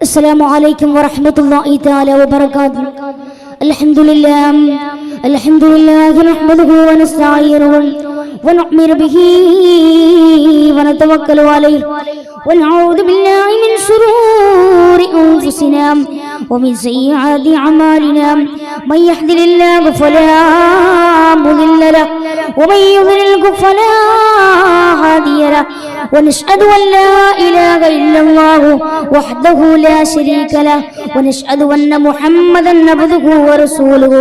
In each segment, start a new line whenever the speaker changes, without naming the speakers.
السلام عليكم ورحمة الله تعالى وبركاته. الحمد لله نحمده ونستعينه ونؤمن به ونتوكل عليه ونعوذ بالله من شرور أنفسنا ومن سيئات أعمالنا. من يهده الله فلا مضل له ومن يضلل فلا هادي له. ونشهد أن لا إله إلا الله وحده لا شريك له ونشهد أن محمدا عبده ورسوله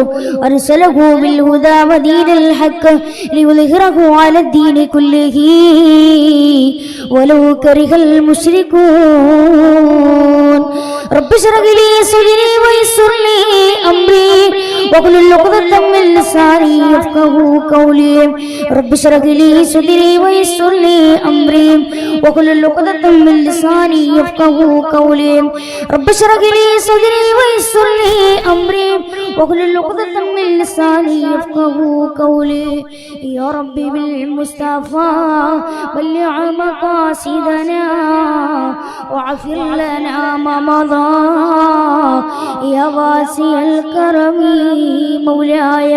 أرسله بالهدى ودين الحق ليظهره على الدين كله ولو كره المشركون. رب اشرح لي صدري ويسر لي أمري واحلل عقدة من لساني يفقهوا قولي. رب اشرح لي صدري ويسر لي أمري واحلل عقدة من لساني يفقهوا قولي. رب اشرح لي صدري ويسر لي أمري واحلل عقدة من لساني يفقهوا قولي. يا ربي بالمصطفى بلغ مقاصدنا وعفر لنا ما مضى يا واسع الكرم مولاي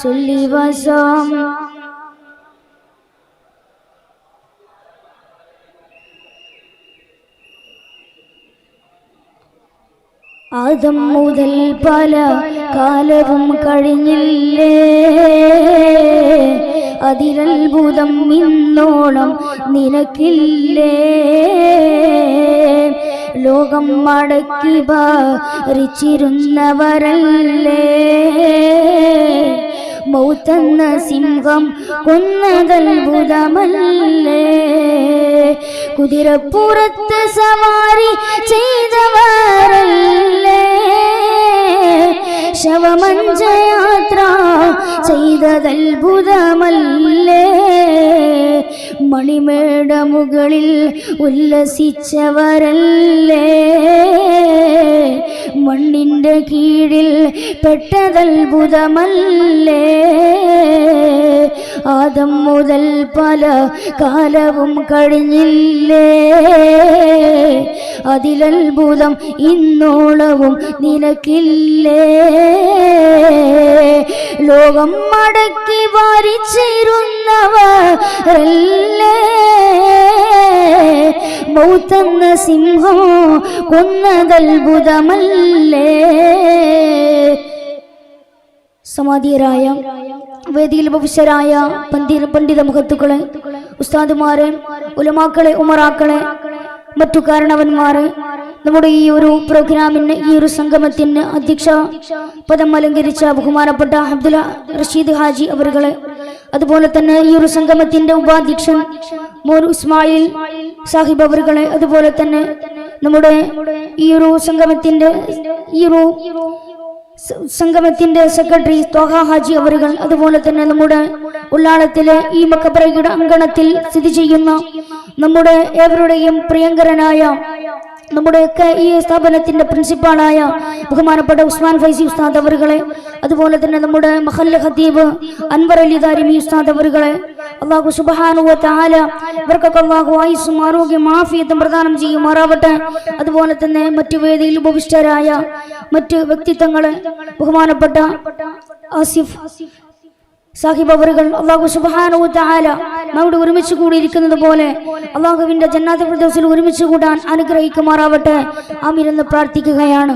صل وسلم. ആദം മുതൽ പല കാലവും കഴിഞ്ഞില്ലേ, അതിലത്ഭുതം ഇന്നോളം നിനക്കില്ലേ. ലോകം മടക്കി ഭരിച്ചിരുന്നവരല്ലേ, മൗത്തെന്ന സിംഹം കൊന്നതത്ഭുതമല്ലേ. കുതിരപ്പുറത്ത് സവാരി ചെയ്തവരല്ലേ, ശവമഞ്ചയാത്ര ചെയ്തതത്ഭുതമല്ലേ. മണിമേട മുകളിൽ ഉല്ലസിച്ചവരല്ലേ, മണ്ണിന്റെ കീഴിൽ പെട്ടതത്ഭുതമല്ലേ. ആദം മുതൽ പല കാലവും കഴിഞ്ഞില്ലേ, അതിലത്ഭുതം ഇന്നോളവും നിനക്കില്ലേ. ലോകം മടക്കി ഭരിച്ചിരുന്നവരല്ലേ, മൗത്തെന്ന സിംഹം കൊന്നതത്ഭുതമല്ലേ. സമാധിയരായ വേദിയിൽ ഭവിഷ്യരായ പണ്ഡിത മുഖത്തുക്കളെ, ഉസ്താദുമാരെ, ഉലമാക്കളെ, ഉമറാക്കളെ, മറ്റു കാരണവന്മാരെ, നമ്മുടെ ഈ ഒരു പ്രോഗ്രാമിന്, ഈ ഒരു സംഗമത്തിന് അധ്യക്ഷ പദം അലങ്കരിച്ച ബഹുമാനപ്പെട്ട അബ്ദുൽ റഷീദ് ഹാജി അവരുകളെ, അതുപോലെ തന്നെ ഈ ഒരു സംഗമത്തിന്റെ ഉപാധ്യക്ഷൻ മോർ ഇസ്മായിൽ സാഹിബ് അവരുകളെ, അതുപോലെ തന്നെ നമ്മുടെ ഈ ഒരു സംഗമത്തിന്റെ സെക്രട്ടറി ത്വാഹ ഹാജി അവരുകൾ, അതുപോലെ തന്നെ നമ്മുടെ ഉള്ളാളത്തിലെ ഈ മക്കബറയുടെ അങ്കണത്തിൽ സ്ഥിതി ചെയ്യുന്ന നമ്മുടെ ഏവരുടെയും പ്രിയങ്കരനായ, നമ്മുടെയൊക്കെ ഈ സ്ഥാപനത്തിന്റെ പ്രിൻസിപ്പാളായ ബഹുമാനപ്പെട്ട ഉസ്മാൻ ഫൈസി ഉസ്താദ് അവരുകളെ, അതുപോലെ തന്നെ നമ്മുടെ മഹല്ല് ഖതീബ് അൻവർ അലി ദാരിമി ഉസ്താദ് അവരുകളെ, അല്ലാഹു സുബ്ഹാനഹു വ തആല ഇവർക്കൊക്കെ അല്ലാഹു ആയുസ്സും ആരോഗ്യം ആഫിയത്തും പ്രദാനം ചെയ്യുമാറാവട്ടെ. അതുപോലെ തന്നെ മറ്റു വേദിയിൽ ഉപവിഷ്ടരായ മറ്റ് വ്യക്തിത്വങ്ങളെ, ബഹുമാനപ്പെട്ട ആസിഫ് സാഹിബ് അവറുകൾ, അല്ലാഹു സുബ്ഹാനഹു വ തആല നമ്മുടെ ഒരുമിച്ച് കൂടിയിരിക്കുന്നത് പോലെ അല്ലാഹുവിന്റെ ജന്നാത്തുൽ ഫിർദൗസിൽ ഒരുമിച്ച് കൂടാൻ അനുഗ്രഹിക്കുമാറാവട്ടെ. ആമീൻ എന്ന് പ്രാർത്ഥിക്കുകയാണ്.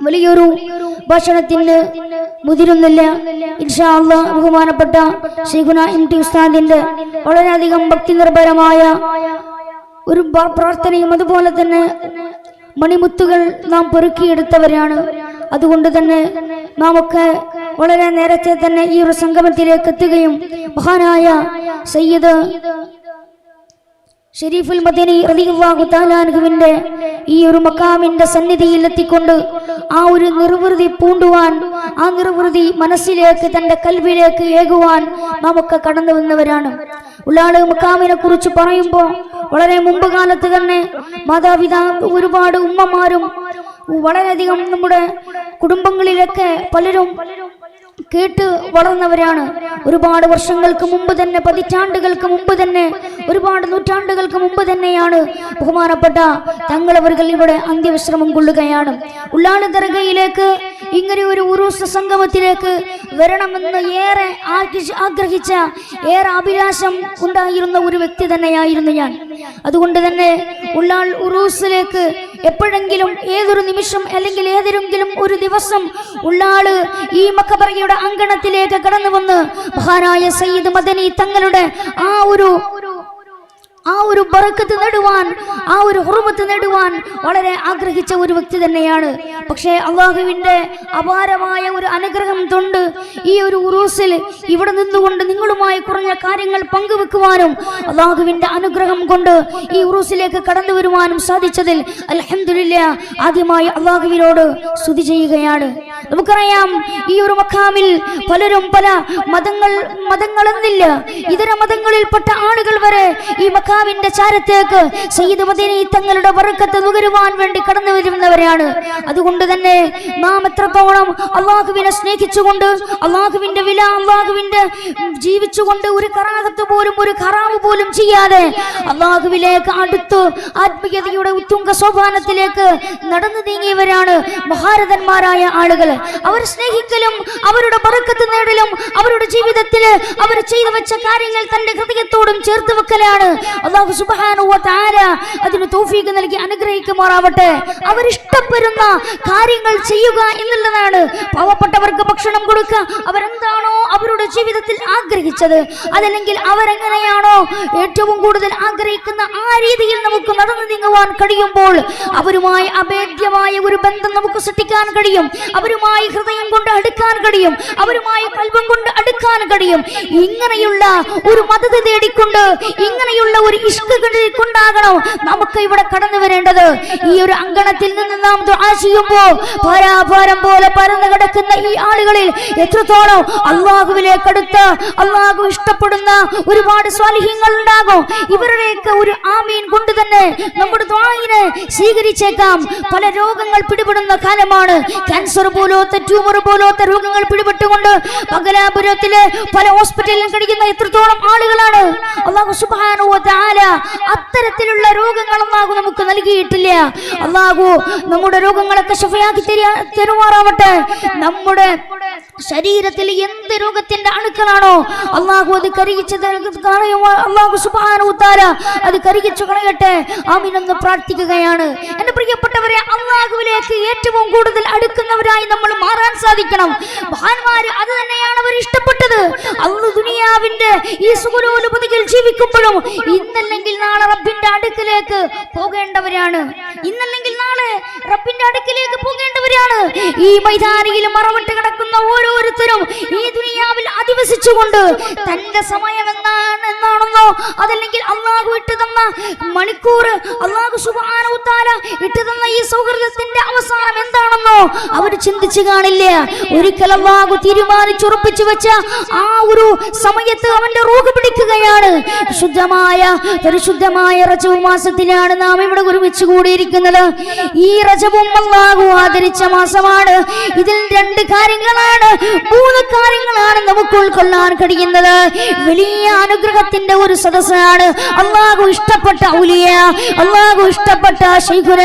വലിയൊരു ഭാഷണത്തിന് മുതിരുന്നില്ല. ഇൻഷാ അല്ലാഹ് ബഹുമാനപ്പെട്ട ശൈഖുന എം.ടി ഉസ്താദിന്റെ വളരെയധികം ഭക്തി നിർഭരമായ ഒരു പ്രാർത്ഥനയും അതുപോലെ തന്നെ മണിമുത്തുകൾ നാം പെറുക്കിയെടുത്തവരാണ്. അതുകൊണ്ട് തന്നെ നാം ഒക്കെ വളരെ നേരത്തെ തന്നെ ഈ ഒരു സംഗമത്തിലേക്ക് എത്തുകയും മഹാനായ സയ്യിദ് ഷരീഫുൽ മദനി റളിയല്ലാഹു തആല അൻഹുവിന്റെ ഈ ഒരു മഖാമിന്റെ സന്നിധിയിൽ എത്തിക്കൊണ്ട് ആ ഒരു നിർവൃതി പൂണ്ടുവാൻ, ആ നിർവൃതി മനസ്സിലേക്ക്, തന്റെ കൽവിലേക്ക് ഏകുവാൻ നാമൊക്കെ കടന്നു വന്നവരാണ്. ഉള്ളാള് മഖാമിനെ കുറിച്ച് പറയുമ്പോൾ വളരെ മുമ്പ് കാലത്ത് തന്നെ മാതാപിതാ ഒരുപാട് ഉമ്മമാരും വളരെയധികം നമ്മുടെ കുടുംബങ്ങളിലൊക്കെ പലരും കേട്ട് വളർന്നവരാണ്. ഒരുപാട് വർഷങ്ങൾക്ക് മുമ്പ് തന്നെ, പതിറ്റാണ്ടുകൾക്ക് മുമ്പ് തന്നെ, ഒരുപാട് നൂറ്റാണ്ടുകൾക്ക് മുമ്പ് തന്നെയാണ് ബഹുമാനപ്പെട്ട തങ്ങളവர்கள் ഇവിടെ അന്ത്യവിശ്രമം കൊള്ളുകയാണ്. ഉള്ളാളി ദർഗയിലേക്ക് ഇങ്ങനെ ഒരു ഉറൂസ് സംഗമത്തിലേക്ക് വരണമെന്ന് ഏറെ ആഗ്രഹിച്ച, ഏറെ അഭിലാഷം ഉണ്ടായിരുന്ന ഒരു വ്യക്തി തന്നെയായിരുന്നു ഞാൻ. അതുകൊണ്ട് തന്നെ ഉള്ളാൾ ഉറൂസിലേക്ക് എപ്പോഴെങ്കിലും, ഏതൊരു നിമിഷം അല്ലെങ്കിൽ ഏതെങ്കിലും ഒരു ദിവസം ഉള്ളാള് ഈ മഖബറയുടെ അങ്കണത്തിലേക്ക് കടന്നു വന്ന് മഹാനായ സയ്യിദ് മദനി തങ്ങളുടെ ആ ഒരു ബറക്കത്ത് നേടുവാൻ, ആ ഒരു ഹുർമത്ത് നേടുവാൻ വളരെ ആഗ്രഹിച്ച ഒരു വ്യക്തി തന്നെയാണ്. പക്ഷേ അള്ളാഹുവിൻ്റെ അപാരമായ ഒരു അനുഗ്രഹം കൊണ്ട് ഈ ഒരു ഉറൂസിൽ ഇവിടെ നിന്നുകൊണ്ട് നിങ്ങളുമായി കുറഞ്ഞ കാര്യങ്ങൾ പങ്കുവെക്കുവാനും അള്ളാഹുവിൻ്റെ അനുഗ്രഹം കൊണ്ട് ഈ ഉറൂസിലേക്ക് കടന്നു വരുവാനും സാധിച്ചതിൽ അൽഹംദുലില്ലാ ആദ്യമായി അള്ളാഹുവിനോട് സ്തുതി ചെയ്യുകയാണ്. നമുക്കറിയാം, ഈ ഒരു മഖാമിൽ പലരും പല മതങ്ങളെന്നില്ല, ഇതര മതങ്ങളിൽപ്പെട്ട ആളുകൾ വരെ ഈ മഖാമിന്റെ ചാരത്തേക്ക് സയ്യിദ് മദനി തങ്ങളുടെ ബറക്കത്ത് നുകരുവാൻ വേണ്ടി കടന്നു വരുന്നവരാണ്. അതുകൊണ്ട് തന്നെ നാം എത്രത്തോളം അള്ളാഹുവിനെ സ്നേഹിച്ചുകൊണ്ട്, അള്ളാഹുവിന്റെ വില, അള്ളാഹുവിന്റെ ജീവിച്ചുകൊണ്ട് ഒരു കറാഹത്ത് പോലും, ഒരു ഖറാമ് പോലും ചെയ്യാതെ അള്ളാഹുവിലേക്ക് അടുത്ത് ആത്മീയതയുടെ ഉത്തുംഗ സോപാനത്തിലേക്ക് നടന്നു നീങ്ങിയവരാണ് മഹാരഥന്മാരായ ആളുകൾ. അവർ സ്നേഹിക്കലും അവരുടെ ബറക്കത്ത് നേടലും അവരുടെ ജീവിതത്തിൽ അവർ ചെയ്തു വെച്ച കാര്യങ്ങൾ തന്റെ ഹൃദയത്തോടും ചേർത്ത് വെക്കലാണ്. അല്ലാഹു സുബ്ഹാനഹു വ തആല അതിന് തൗഫീഖ് നൽകി അനുഗ്രഹിക്കുമാറാവട്ടെ. അവരിഷ്ടപ്പെടുന്ന കാര്യങ്ങൾ ചെയ്യുക എന്നുള്ളതാണ്. പാവപ്പെട്ടവർക്ക് ഭക്ഷണം കൊടുക്കുക, അവരെന്താണോ അവരുടെ ജീവിതത്തിൽ ആഗ്രഹിച്ചത്, അതല്ലെങ്കിൽ അവരെങ്ങനെയാണോ ഏറ്റവും കൂടുതൽ ആഗ്രഹിക്കുന്ന ആ രീതിയിൽ നമുക്ക് നടന്നു നീങ്ങുവാൻ കഴിയുമ്പോൾ അവരുമായി അഭേദ്യമായ ഒരു ബന്ധം നമുക്ക് സൃഷ്ടിക്കാൻ കഴിയും. അവരുമായി ഹൃദയം കൊണ്ട് അടുക്കാൻ കഴിയും, അവരുമായി കൽബം കൊണ്ട് അടുക്കാൻ കഴിയും. ഇങ്ങനെയുള്ള ഒരു മദത് തേടിക്കൊണ്ട്, ഇങ്ങനെയുള്ള ഒരു ഇഷ്ക് കൊണ്ടാകണം നമുക്ക് ഇവിടെ കടന്നു വരേണ്ടത്. ഈ ഒരു അങ്കണത്തിൽ നിന്ന് നാം ദുആ ചെയ്യുമ്പോൾ പരാഭാരം പോലെ പരന്നു കിടക്കുന്ന ഈ ആളുകളിൽ എത്രത്തോളം അള്ളാഹുവിലേക്ക് അടുത്ത് അള്ളാഹു ഇഷ്ടപ്പെടുന്ന ഒരുപാട് സ്വാലിഹ്യങ്ങൾ ഉണ്ടാകും. ഇവരുടെയൊക്കെ ഒരു ആമീൻ കൊണ്ട് തന്നെ നമ്മുടെ ദുആഇനെ സ്വീകരിച്ചേക്കാം. പല രോഗങ്ങൾ പിടിപെടുന്ന കാലമാണ്. ക്യാൻസർ പോലത്തെ, ട്യൂമർ പോലത്തെ രോഗങ്ങൾ പിടിപെട്ടുകൊണ്ട് മംഗലാപുരത്തിലെ പല ഹോസ്പിറ്റലിലും കഴിയുന്ന എത്രത്തോളം ആളുകളാണ്. അല്ലാഹു സുബ്ഹാനഹു വ തആല അത്തരത്തിലുള്ള രോഗങ്ങൾ അല്ലാഹു നമുക്ക് നൽകിയിട്ടില്ല. അല്ലാഹു നമ്മുടെ രോഗങ്ങളൊക്കെ ശഫയാക്കി തരുമാറാവട്ടെ. നമ്മുടെ ശരീരത്തിൽ എന്ത് രോഗത്തിന്റെ അണുക്കളാണോ അല്ലാഹു അത് കരിയിച്ചത്, അല്ലാഹു സുബ്ഹാനഹു വ തആല അത് കരിയിച്ചു കളയട്ടെ. ആമീൻ എന്ന് പ്രാർത്ഥിക്കുകയാണ്. എന്റെ പ്രിയപ്പെട്ടവരെ, അല്ലാഹുവിലേക്ക് ഏറ്റവും കൂടുതൽ അടുക്കുന്നവരായി നമ്മൾ മാറാൻ സാധിക്കണം. മഹാന്മാര് അത് തന്നെയാണ് അവർ ഇഷ്ടപ്പെട്ടത്. അല്ലാഹു ദുനിയാവിന്റെ ഈ സുഖലോലുപതിയിൽ ജീവിക്കുമ്പോഴും ഇന്നല്ലെങ്കിൽ നാളെ റബ്ബിന്റെ അടുക്കിലേക്ക് പോകേണ്ടവരാണ്. ഇന്നല്ലെങ്കിൽ നാളെ റബ്ബിന്റെ അടുക്കിലേക്ക് പോകേണ്ടവരാണ്. ഈ മൈതാനിയിൽ മറവിട്ട് കിടക്കുന്ന ഓരോരുത്തരും ഈ ദുനിയാവിൽ അധിവസിച്ചുകൊണ്ട് തന്റെ സമയം എന്നാണെന്നോ, അതല്ലെങ്കിൽ അള്ളാഹു ഇട്ട് തന്ന മണിക്കൂർ, അള്ളാഹു സുബ്ഹാനഹു വ തആല ഇട്ട് തന്ന ഈ സൗഹൃദത്തിന്റെ അവസാനം എന്താണെന്നോ അവർ ചിന്തിച്ചു കാണില്ല. ഒരിക്കൽ അള്ളാഹു തീരുമാനിച്ചുറപ്പിച്ചു വെച്ച ആ ഒരു സമയത്ത് അവന്റെ റൂഹ് പിടിക്കുകയാണ്. പരിശുദ്ധമായ റജബ് മാസത്തിലാണ് നാം ഇവിടെ ഒരുമിച്ച് കൂടിയിരിക്കുന്നത്. ഈ റജബും അള്ളാഹു ആദരിച്ച മാസമാണ്. ഇതിൽ 2 കാര്യങ്ങളാണ്, 3 കാര്യങ്ങളാണ് നമുക്ക് ഉൾക്കൊള്ളാൻ കഴിയുന്നത്. വലിയ അനുഗ്രഹത്തിന്റെ ഒരു സദസ്സാണ്. അള്ളാഹു ഇഷ്ടപ്പെട്ട ഔലിയ, അള്ളാഹു ഇഷ്ടപ്പെട്ട ശൈഖുന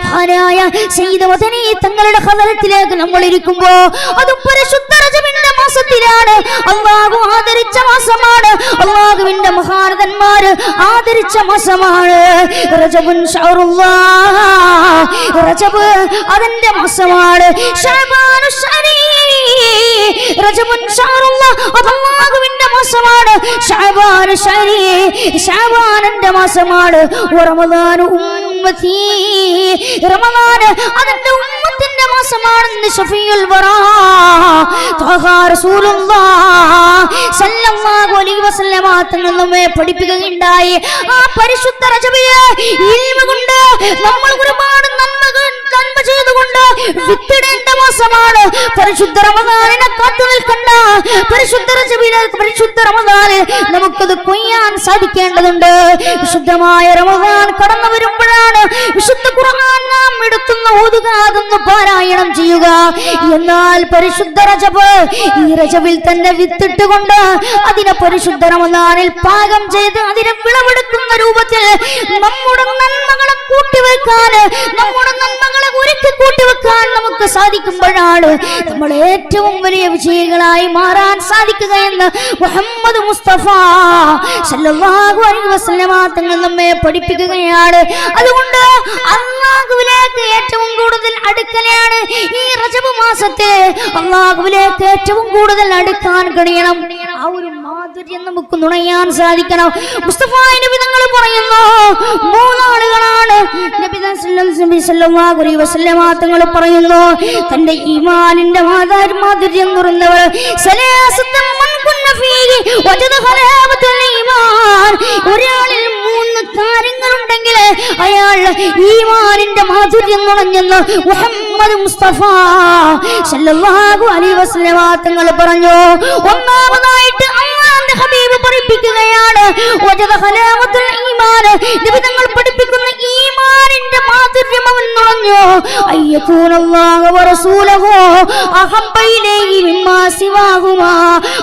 മഹാനായ സയ്യിദ് മദനി തങ്ങളുടെ ഹദറത്തിലേക്ക് നമ്മൾ ഇരിക്കുമ്പോ അതും പരിശുദ്ധ റജബിന്റെ മാസത്തിലാണ്. അള്ളാഹു ആദരിച്ച മാസമാണ്. അള്ളാഹുവിന്റെ മഹാരഥന്മാര് ആദരിച്ച മാസമാണ്. റജബുൻ ശഅറുല്ലാഹ്, റജബ് അതിന്റെ മാസമാണ്. ശഅബാനു ശഅരി, റജബുൻ ശഅറുല്ലാഹ് അല്ലാഹുവിന്റെ മാസമാണ്. ശഅബാനു ശഅരി, ശഅബാനിന്റെ മാസമാണ്. റമദാനു ഉമ്മത്തി, റമദാൻ അതിന്റെ ഉമ്മത്തിന്റെ മാസമാണ്. ശഫീഉൽ വറാ ത്വഹ റസൂലുള്ളാഹ് സല്ലല്ലാഹു അലൈഹി വസല്ലമ തങ്ങൾ നമ്മെ പഠിപ്പിക്കുകയുണ്ടായി. ആ പരിശുദ്ധ റജബിലെ ഇൽമ കൊണ്ട് നമ്മൾ ഒരുപാട് നന്മ ചെയ്തുകൊണ്ട് വിത്തിടേണ്ട മാസമാണ്. പരിശുദ്ധ റമദാനിനെ കാത്തു നിൽക്കണ്ട, പരിശുദ്ധ റജബിലെ പരിശുദ്ധ റമദാനിൽ നമുക്കത് കൊയ്യാൻ സാധിക്കേണ്ടതുണ്ട്. വിശുദ്ധമായ റമദാൻ കടന്നു വരുമ്പോഴാണ് വിശുദ്ധ ഖുർആൻ നാം എടുത്തുന്ന ഓതുക, അതൊന്ന് പാരായണം ചെയ്യുക. എന്നാൽ പരിശുദ്ധ റജബ്, ഈ റജബിൽ തന്നെ വിത്തിട്ടുകൊണ്ട് അതിനെ പരിശുദ്ധ റമദാനിൽ പാകം ചെയ്ത് അതിനെ വിളവെടുക്കുന്ന രൂപത്തിൽ നമ്മുടെ നന്മകളെ കൂട്ടിവെക്കാൻ, നമ്മുടെ നന്മകളെ ഒരുക്കി കൂട്ടിവെക്കാൻ നമുക്ക് സാധിക്കുമ്പോഴാണ് നമ്മൾ ഏറ്റവും വലിയ വിജയികളായി മാറാൻ സാധിക്കുക എന്ന് മുഹമ്മദ് മുസ്തഫ സല്ലല്ലാഹു അലൈഹി വസല്ലമ തങ്ങൾ നമ്മെ പഠിപ്പിക്കുകയാണ്. അതുകൊണ്ട് അല്ലാഹുവിലേക്ക് ഏറ്റവും കൂടുതൽ അടുക്കലാണ് ഈ റജബ് മാസത്തെ. അല്ലാഹുവിലേക്ക് ഏറ്റവും കൂടുതൽ അടുക്കാൻ കഴിയണം. ആ ഒരു മാധുര്യം നമുക്ക് നുണയാൻ സാധിക്കണം. മുസ്തഫ നബി തങ്ങൾ പറയുന്നു, മൂന്നാളുകളാണ്. നബി സല്ലല്ലാഹു അലൈഹി വസല്ലമ തങ്ങൾ പറയുന്നു, തന്റെ ഈമാനിന്റെ മാധുര്യം നിറഞ്ഞവർ ഒരാളിൽ 3 കാര്യങ്ങളുണ്ടെങ്കിൽ അയാൾ ഈമാനിന്റെ മാധുര്യം നുണഞ്ഞെന്ന് മുഹമ്മദ് മുസ്തഫ സല്ലല്ലാഹു അലൈഹി വസല്ലമ തങ്ങൾ പറഞ്ഞു. ഒന്നാമതായിട്ട് അല്ലാഹുവിന്റെ ഹബീബ് പഠിപ്പിക്കുകയാണ്, തങ്ങൾ പഠിപ്പിക്കുന്ന ഈമാനിന്റെ മാധുര്യം അവൻ നുണഞ്ഞു.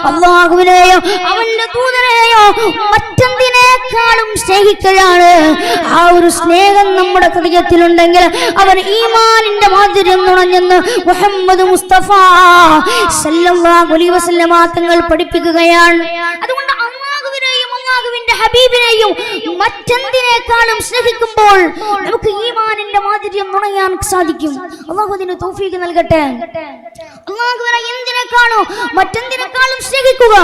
അല്ലാഹുവിനെയോ അവന്റെ ദൂതനെയോ മറ്റെന്തിനേക്കാളും സ്നേഹിക്കുകയാണ്. ആ ഒരു സ്നേഹം നമ്മുടെ ഹൃദയത്തിലുണ്ടെങ്കിൽ അവൻ ഈമാനിന്റെ മാധുര്യം നുണഞ്ഞെന്ന് മുഹമ്മദ് മുസ്തഫ സല്ലല്ലാഹു അലൈഹി വസല്ലമ തങ്ങൾ പഠിപ്പിക്കുകയാണ്. അതുകൊണ്ട് അല്ലാഹുവിനെയും അല്ലാഹുവിന്റെ ഹബീബിനെയും മറ്റെന്തിനേക്കാളും സ്നേഹിക്കുമ്പോൾ നമുക്ക് ഈമാനിന്റെ മാധുര്യം നുണയാൻ സാധിക്കും. അല്ലാഹു അതിന് തൗഫീഖ് നൽകട്ടെ. അല്ലാഹുവിനെ എന്തിനേക്കാളും മറ്റെന്തിനേക്കാളും സ്നേഹിക്കുക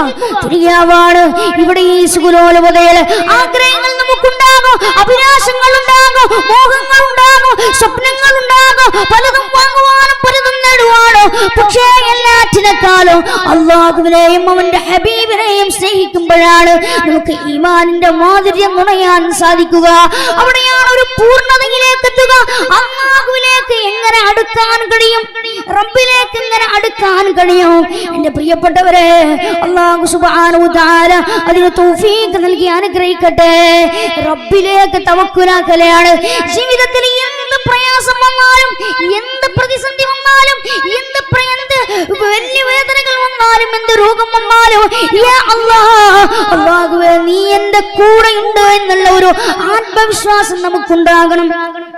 ദുനിയാവാണ്. ഇവിടെ ഈ സുഖലോലുപതയിൽ ആഗ്രഹങ്ങൾ നമുക്കുണ്ടാകും, അഭിലാഷങ്ങൾ ഉണ്ടാകും, മോഹങ്ങൾ ഉണ്ടാകും, സ്വപ്നങ്ങൾ ഉണ്ടാകും, പലതും വാങ്ങുവാനും പലതും നേടുവാനും. പക്ഷേ എല്ലാറ്റിനേക്കാളും അല്ലാഹുവിനെയും അവന്റെ ഹബീബിനെയും സ്നേഹിക്കുമ്പോഴാണ് നമുക്ക് ഈമാനിന്റെ മാധുര്യം നുണയാൻ സാധിക്കുക. അവിടെയാണ് ഒരു പൂർണ്ണതയിലേക്ക് എത്തുക. അല്ലാഹുവിലേക്ക് എങ്ങനെ അടുക്കാൻ കഴിയും, റബ്ബിലേക്ക് എങ്ങനെ അടുക്കാൻ കഴിയും? എന്റെ പ്രിയപ്പെട്ടവരെ, അല്ലാഹു സുബ്ഹാനഹു വ തആല അതിന് തൗഫീഖ് നൽകി അനുഗ്രഹിക്കട്ടെ. റബ്ബിലേക്ക് തവക്കുലാക്കലാണ്. ജീവിതത്തിൽ എന്ത് പ്രയാസം വന്നാലും, എന്ത് പ്രതിസന്ധി വന്നാലും, എന്ത് വലിയ വേദനകൾ വന്നാലും, എന്ത് രോഗം വന്നാലും, യാ അല്ലാഹ്, അല്ലാഹുവേ നീ എന്റെ കൂടെ ഉണ്ട് എന്നുള്ള ഒരു ആത്മവിശ്വാസം നമുക്കുണ്ടാകണം.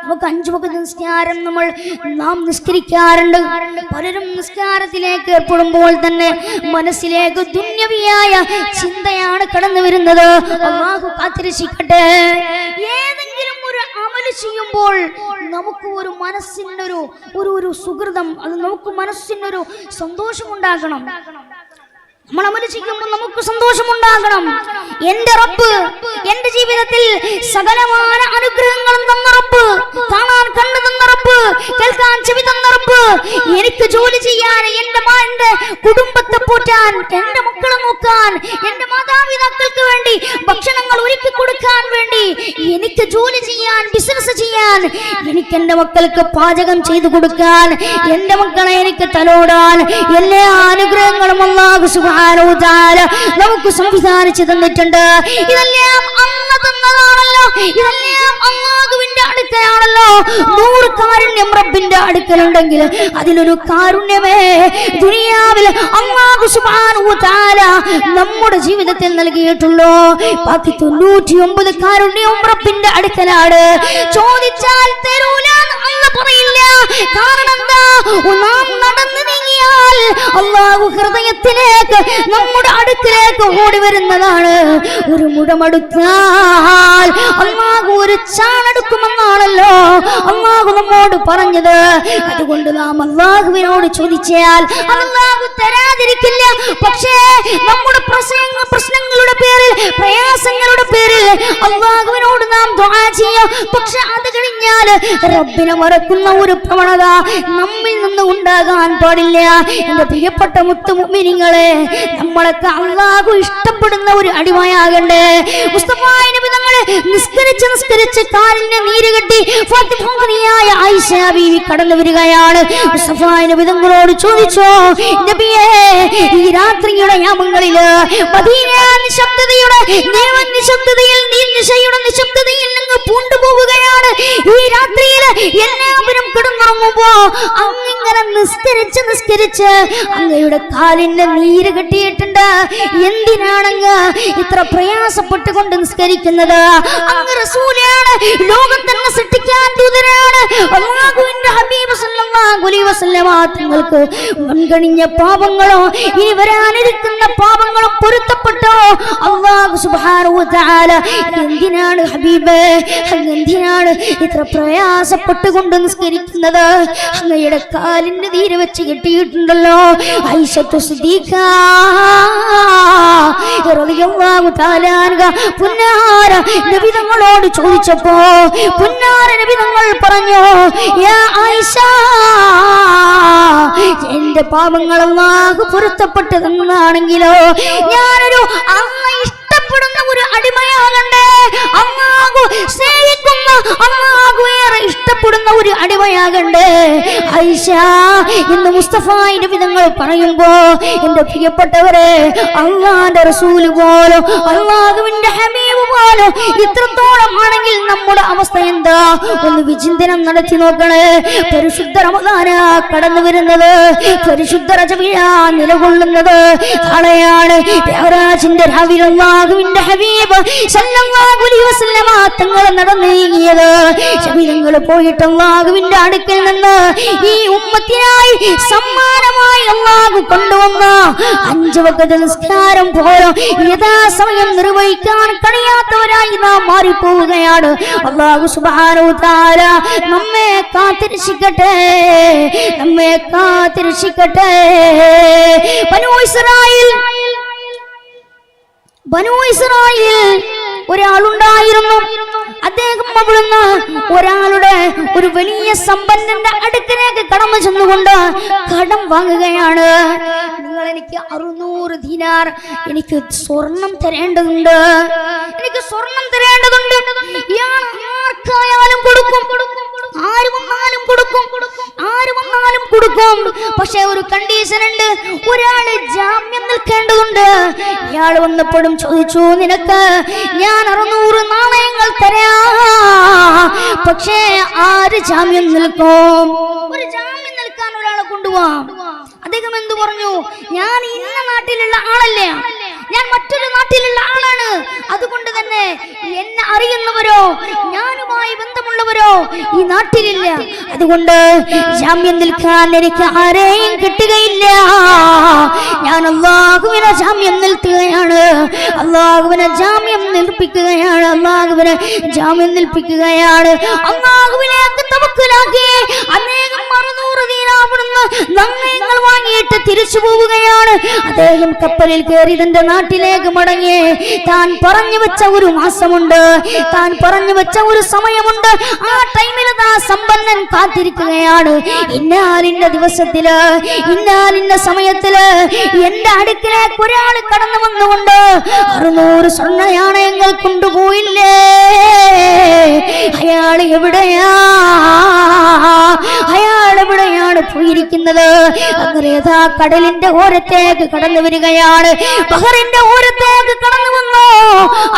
നമുക്ക് 5 വഖ്ത് നിസ്കാരം നാം നിസ്കരിക്കാറുണ്ട്. പലരും നിസ്കാരത്തിലേക്ക് ഏർപ്പെടുമ്പോൾ തന്നെ മനസ്സിലേക്ക് ദുന്യവിയായ ചിന്തയാണ് കടന്നു വരുന്നത്. അല്ലാഹു കാത്തിരക്ഷിക്കട്ടെ. ഏതെങ്കിലും ഒരു അമല് ചെയ്യുമ്പോൾ നമുക്ക് ഒരു മനസ്സിനൊരു ഒരു സുഹൃതം, അത് നമുക്ക് മനസ്സിനൊരു സന്തോഷമുണ്ടാകണം. നമ്മൾ അമല് ചെയ്യുമ്പോൾ നമുക്ക് സന്തോഷമുണ്ടാകണം. എന്റെ റബ്ബ് എന്റെ ജീവിതത്തിൽ സകലമായ അനുഗ്രഹങ്ങളും തന്ന റബ്ബ്, കാണാൻ കണ്ണു തന്ന റബ്ബ്, കേൾക്കാൻ ചെവി തന്ന റബ്ബ്, എനിക്ക് ജോലി ചെയ്യാൻ, എന്റെ കുടുംബത്തെ പോറ്റാൻ, എന്റെ മക്കളെ നോക്കാൻ, എന്റെ മാതാപിതാക്കൾക്ക് വേണ്ടി ഭക്ഷണങ്ങൾ ഒരുക്കി കൊടുക്കാൻ വേണ്ടി, എനിക്ക് ജോലി ചെയ്യാൻ, ബിസിനസ് ചെയ്യാൻ, എനിക്ക് എന്റെ മക്കൾക്ക് പാചകം ചെയ്തു കൊടുക്കാൻ, എന്റെ മക്കളെ എനിക്ക് തലോടാൻ, എല്ലാ അനുഗ്രഹങ്ങളും അല്ലാഹു സുബ്ഹാനഹു വ തആല നമുക്ക് സംവിധാനിച്ചു തന്നിട്ടുണ്ട്. ഇതെല്ലാം അല്ലാഹു തന്നതാണല്ലോ, ഇതെല്ലാം അല്ലാഹുവിന്റെ അടുക്കലാണല്ലോ. 100 കാരുണ്യം റബ്ബിന്റെ അടുക്കലുണ്ടെങ്കിൽ അതിലൊരു കാരുണ്യമേ ദുനിയാവിൽ അല്ലാഹു സുബ്ഹാനഹു വ തആല നമ്മുടെ ജീവിതത്തിൽ നൽകിയിട്ടുള്ളൂ. ബാക്കി 99 കാരുണ്യവും റബ്ബിന്റെ അടുക്കലാണ്. ചോദിച്ചാൽ തരൂല എന്ന് പറയില്ല. കാരണം എന്താ? നാം നടന്നു നീങ്ങിയാൽ അല്ലാഹു ഹൃദയത്തിലേക്ക്, നമ്മുടെ അടുക്കിലേക്ക് ഓടി വരുന്നതാണ്. ഒരു മുടമെടുത്താൽ അല്ലാഹു ഒരു ചാണെടുക്കുമെന്നാണല്ലോ അല്ലാഹു നമ്മോട് പറഞ്ഞത്. അതുകൊണ്ട് നാം അല്ലാഹുവിനോട് ചോദിച്ചാൽ അല്ലാഹു തരാതിരിക്കില്ല. പക്ഷേ നമ്മുടെ പ്രശ്നങ്ങളുടെ പേരിൽ, പ്രയാസങ്ങളുടെ പേരിൽ അല്ലാഹുവിനോട് നാം ദുആ ചെയ്യാം. പക്ഷെ അത് കഴിഞ്ഞാൽ റബ്ബിനെ മറക്കുന്ന ഒരു പ്രവണത നമ്മിൽ നിന്ന് ഉണ്ടാകാൻ പാടില്ല. എന്റെ പ്രിയപ്പെട്ട മുത്തുമുഅ്മിനീങ്ങളെ, നമ്മളൊക്കെ അല്ലാഹു ഇഷ്ടപ്പെടുന്ന ഒരു അടിമയാകണ്ടേ. മുസ്തഫ നബി തങ്ങൾ നിസ്കരിച്ച് കാലിന്റെ നീര് കെട്ടി ഫാത്തിമയായ ആയിഷ ബീവി കടന്നു വരികയാണ്. മുസ്തഫ നബി തങ്ങളോട് ചോദിച്ചോ, നബിയേ, ഈ രാത്രിയുടെ യാമങ്ങളില് മദീന നിശബ്ദതയുടെ നിശബ്ദതയിൽ നിശയുടെ നിശബ്ദതയിൽ അങ്ങ് പൂണ്ടുപോവുകയാണ്. ഈ രാത്രിയിൽ എല്ലാവരും കിടന്നുറങ്ങുമ്പോ അങ്ങിങ്ങനെ നിസ്കരിച്ച് അങ്ങയുടെ കാലിന്റെ നീര് കെട്ടിയിട്ടുണ്ട്. എന്തിനാണങ്ങ് ഇത്ര പ്രയാസപ്പെട്ടുകൊണ്ട് നിസ്കരിക്കുന്നത്? അങ്ങ് റസൂലാണ്, ലോകം തന്നെ സൃഷ്ടിക്കാൻ ദൂതനാണ്. അല്ലാഹുവിന്റെ ഹബീബ് സല്ലല്ലാഹു അലൈഹി വസല്ലമ തങ്ങൾക്ക് മുൻകഴിഞ്ഞ പാപങ്ങളോ ഇനി വരാനിരിക്കുന്ന പാപങ്ങളും പൊരുത്തപ്പെട്ടോ അല്ലാഹു സുബ്ഹാനഹു വ തആല എന്തിനാണ് ഹബീബേ, എന്തിനാണ് ഇത്ര പ്രയാസപ്പെട്ടുകൊണ്ട് നിസ്കരിക്കുന്നത്? അങ്ങയുടെ കാലിന്റെ നീര് വെച്ച് കെട്ടിയിട്ടുണ്ടല്ലോ. ആയിഷത്തു സിദ്ദീഖ റളിയല്ലാഹു തആല അൻഹ പുന്നാര നബി തങ്ങളോട് ചോദിച്ചപ്പോ പുന്നാര നബി തങ്ങൾ പറഞ്ഞു, യാ ആയിഷ, എന്റെ പാപങ്ങൾ അല്ലാഹു പൊരുത്തപ്പെട്ടതെന്നാണെങ്കിലോ ഞാനൊരു ഇഷ്ടപ്പെടുന്ന ഒരു അടിമയാകണ്ടേ, അല്ലാഹു സ്നേഹിക്കുന്ന, അല്ലാഹു ഏറെ ഇഷ്ടപ്പെടുന്ന ഒരു അടിമയാകണ്ടേ? ആയിഷ, ഇന്ന് മുസ്തഫ നബി തങ്ങൾ പറയുമ്പോ എന്റെ പ്രിയപ്പെട്ടവരെ, അല്ലാഹുവിന്റെ റസൂൽ പോലും അല്ലാഹുവിന്റെ ഹബീബ് പോലും ഇത്രത്തോളം ആണെങ്കിൽ നമ്മുടെ അവസ്ഥ എന്താ? ഒന്ന് വിചിന്തനം നടത്തി നോക്കണേ. പരിശുദ്ധ റമദാന കടന്നു വരുന്നത്, പരിശുദ്ധ റജബിയ നിലകൊള്ളുന്നത് നാളെയാണ്. യാറാജിന്റെ രാവിലെ അല്ലാഹുവിന്റെ ഹബീബ് സല്ലല്ലാഹു അലൈഹി വസല്ലമ തങ്ങൾ നടന്നീങ്ങിയത്. ശബീരങ്ങൾ പോയിട്ട് അല്ലാഹുവിന്റെ അടുക്കൽ നിന്ന് ഈ ഉമ്മത്തിനായി സമ്മാനമായി അല്ലാഹു കൊണ്ടുവന്ന 5 വഖ്ത് നിസ്കാരം പോലും യഥാസമയം നിർവഹിക്കാൻ കഴിയാത്തവരായി നാം മാറിപ്പോവുകയാണ്. അല്ലാഹു സുബ്ഹാനഹു വ തആല നമ്മെ കാത്തിരക്ഷിക്കട്ടെ, നമ്മെ കാത്തിരക്ഷിക്കട്ടെ. ബനൂ ഇസ്രായേൽ ഒരാളുണ്ടായിരുന്നു. അദ്ദേഹം അവിടുന്ന് ഒരാളുടെ ഒരു വലിയ സമ്പന്നന്റെ അടുക്കലേക്ക് കടന്നു ചെന്നുകൊണ്ട് കടം വാങ്ങുകയാണ്. നിങ്ങൾ എനിക്ക് 600 ദീനാർ എനിക്ക് സ്വർണം തരേണ്ടതുണ്ട്, എനിക്ക് സ്വർണം തരേണ്ടതുണ്ട്. ഇയാൾ ആർക്കായാലും കൊടുക്കും, ആര് വന്നാലും കൊടുക്കും, ആര് വന്നാലും കൊടുക്കും. പക്ഷെ ഒരു കണ്ടീഷൻ ഉണ്ട്, ഒരാള് ജാമ്യം നിൽക്കേണ്ടതുണ്ട്. ഇയാൾ വന്നപ്പോഴും ചോദിച്ചു, നിനക്ക് ഞാൻ 600 നാണയങ്ങൾ തരാം, പക്ഷേ ആര് ജാമ്യം നിൽക്കും? ഒരു ജാമ്യം നിൽക്കാൻ ഒരാളെ കൊണ്ടുപോവാം. അദ്ദേഹം എന്തു പറഞ്ഞു? ഞാൻ ഇന്ന നാട്ടിലുള്ള ആളല്ലേ, ഞാൻ മറ്റൊരു നാട്ടിലുള്ള ആളാണ്. അതുകൊണ്ട് തന്നെ എന്നെ അറിയുന്നവരോ ഞാനുമായി ബന്ധമുള്ളവരോ ഈ നാട്ടിലില്ല. അതുകൊണ്ട് ജാമ്യം നിൽക്കാൻ എനിക്ക് ആരെയും കിട്ടുകയില്ല. ഞാൻ അല്ലാഹുവിനെ ജാമ്യം നിൽക്കുകയാണ്, അല്ലാഹുവിനെ ജാമ്യം നിൽപ്പിക്കുകയാണ്, അല്ലാഹുവിനെ ജാമ്യം നിൽപ്പിക്കുകയാണ്. അല്ലാഹുവിലേക്ക് തവക്കുലാക്കി അദ്ദേഹം 600 ദീനാറുന്ന നാണയങ്ങൾ വാങ്ങിയിട്ട് തിരിച്ചു പോവുകയാണ്. അദ്ദേഹം കപ്പലിൽ കയറി തന്റെ നാട്ടിലേക്ക് മടങ്ങി. താൻ പറഞ്ഞു വെച്ച ഒരു മാസമുണ്ട്, താൻ പറഞ്ഞു വെച്ച ഒരു സമയമുണ്ട്. ആ ടൈമിൽ ആ സമ്പന്നൻ കാത്തിരിക്കുകയാണ്. ഇന്നാലിന്ന ദിവസത്തില്, ഇന്നാലിന്ന സമയത്തില് എന്റെ അടുക്കലേക്ക് ഒരാൾ കടന്നു വന്നുകൊണ്ട് 600 സ്വർണ്ണ നാണയങ്ങൾ കൊണ്ടുപോയില്ലേ, അയാൾ എവിടെയാ, അയാൾ എവിടെയാണ് പോയിരിക്കുന്നത്? അങ്ങനെ യഥാ കടലിന്റെ ഓരത്തേക്ക് കടന്നു വരികയാണ്, ബഹറിന്റെ ഓരത്തേക്ക് കടന്നു വന്നു.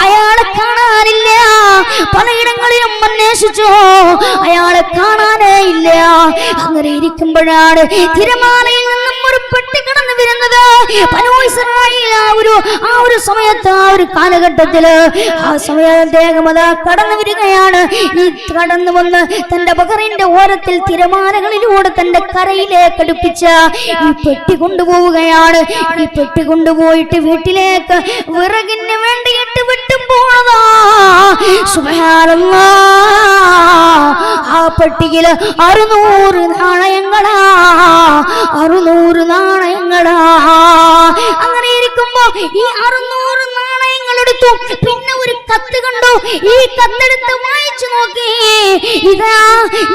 അയാളെ കാണാനില്ല. പലയിടങ്ങളിലും അന്വേഷിച്ചു, അയാളെ കാണാനേ ഇല്ല. അങ്ങനെ ഇരിക്കുമ്പോഴാണ് തിരമാലയിൽ നിന്നും ഒരു പെട്ടി കടന്നു വരുന്നത്. ബനൂ ഇസ്രായേൽ ആ ഒരു സമയത്ത്, ആ ഒരു കാലഘട്ടത്തില്, ആ സമയത്ത് അദ്ദേഹം അതാ കടന്നു വരികയാണ്. ഈ കടന്നു വന്ന് തന്റെ ബഹറിന്റെ ഓരത്തിൽ തിരമാലകളിലൂടെ തന്റെ കരയിലേക്ക് അടുപ്പിച്ച ഈ പെട്ടി കൊണ്ടുപോവുകയാണ്. ഈ പെട്ടി കൊണ്ടുപോയിട്ട് വീട്ടിലേക്ക് വിറകിന് വേണ്ടിയിട്ട് വിട്ടുപോണതാ. സുബ്ഹാനല്ലാഹ്, ആ പെട്ടിയില് 600 നാണയങ്ങളാ, 600 നാണയങ്ങളാ. അങ്ങനെ ഇരിക്കുമ്പോ ഈ 600 നാണയങ്ങൾ എടുത്തു. പിന്നെ ഒരു കത്ത് കണ്ടു. ഈ കത്തെടുത്ത് വായിച്ചു നോക്കി. ഇതാ,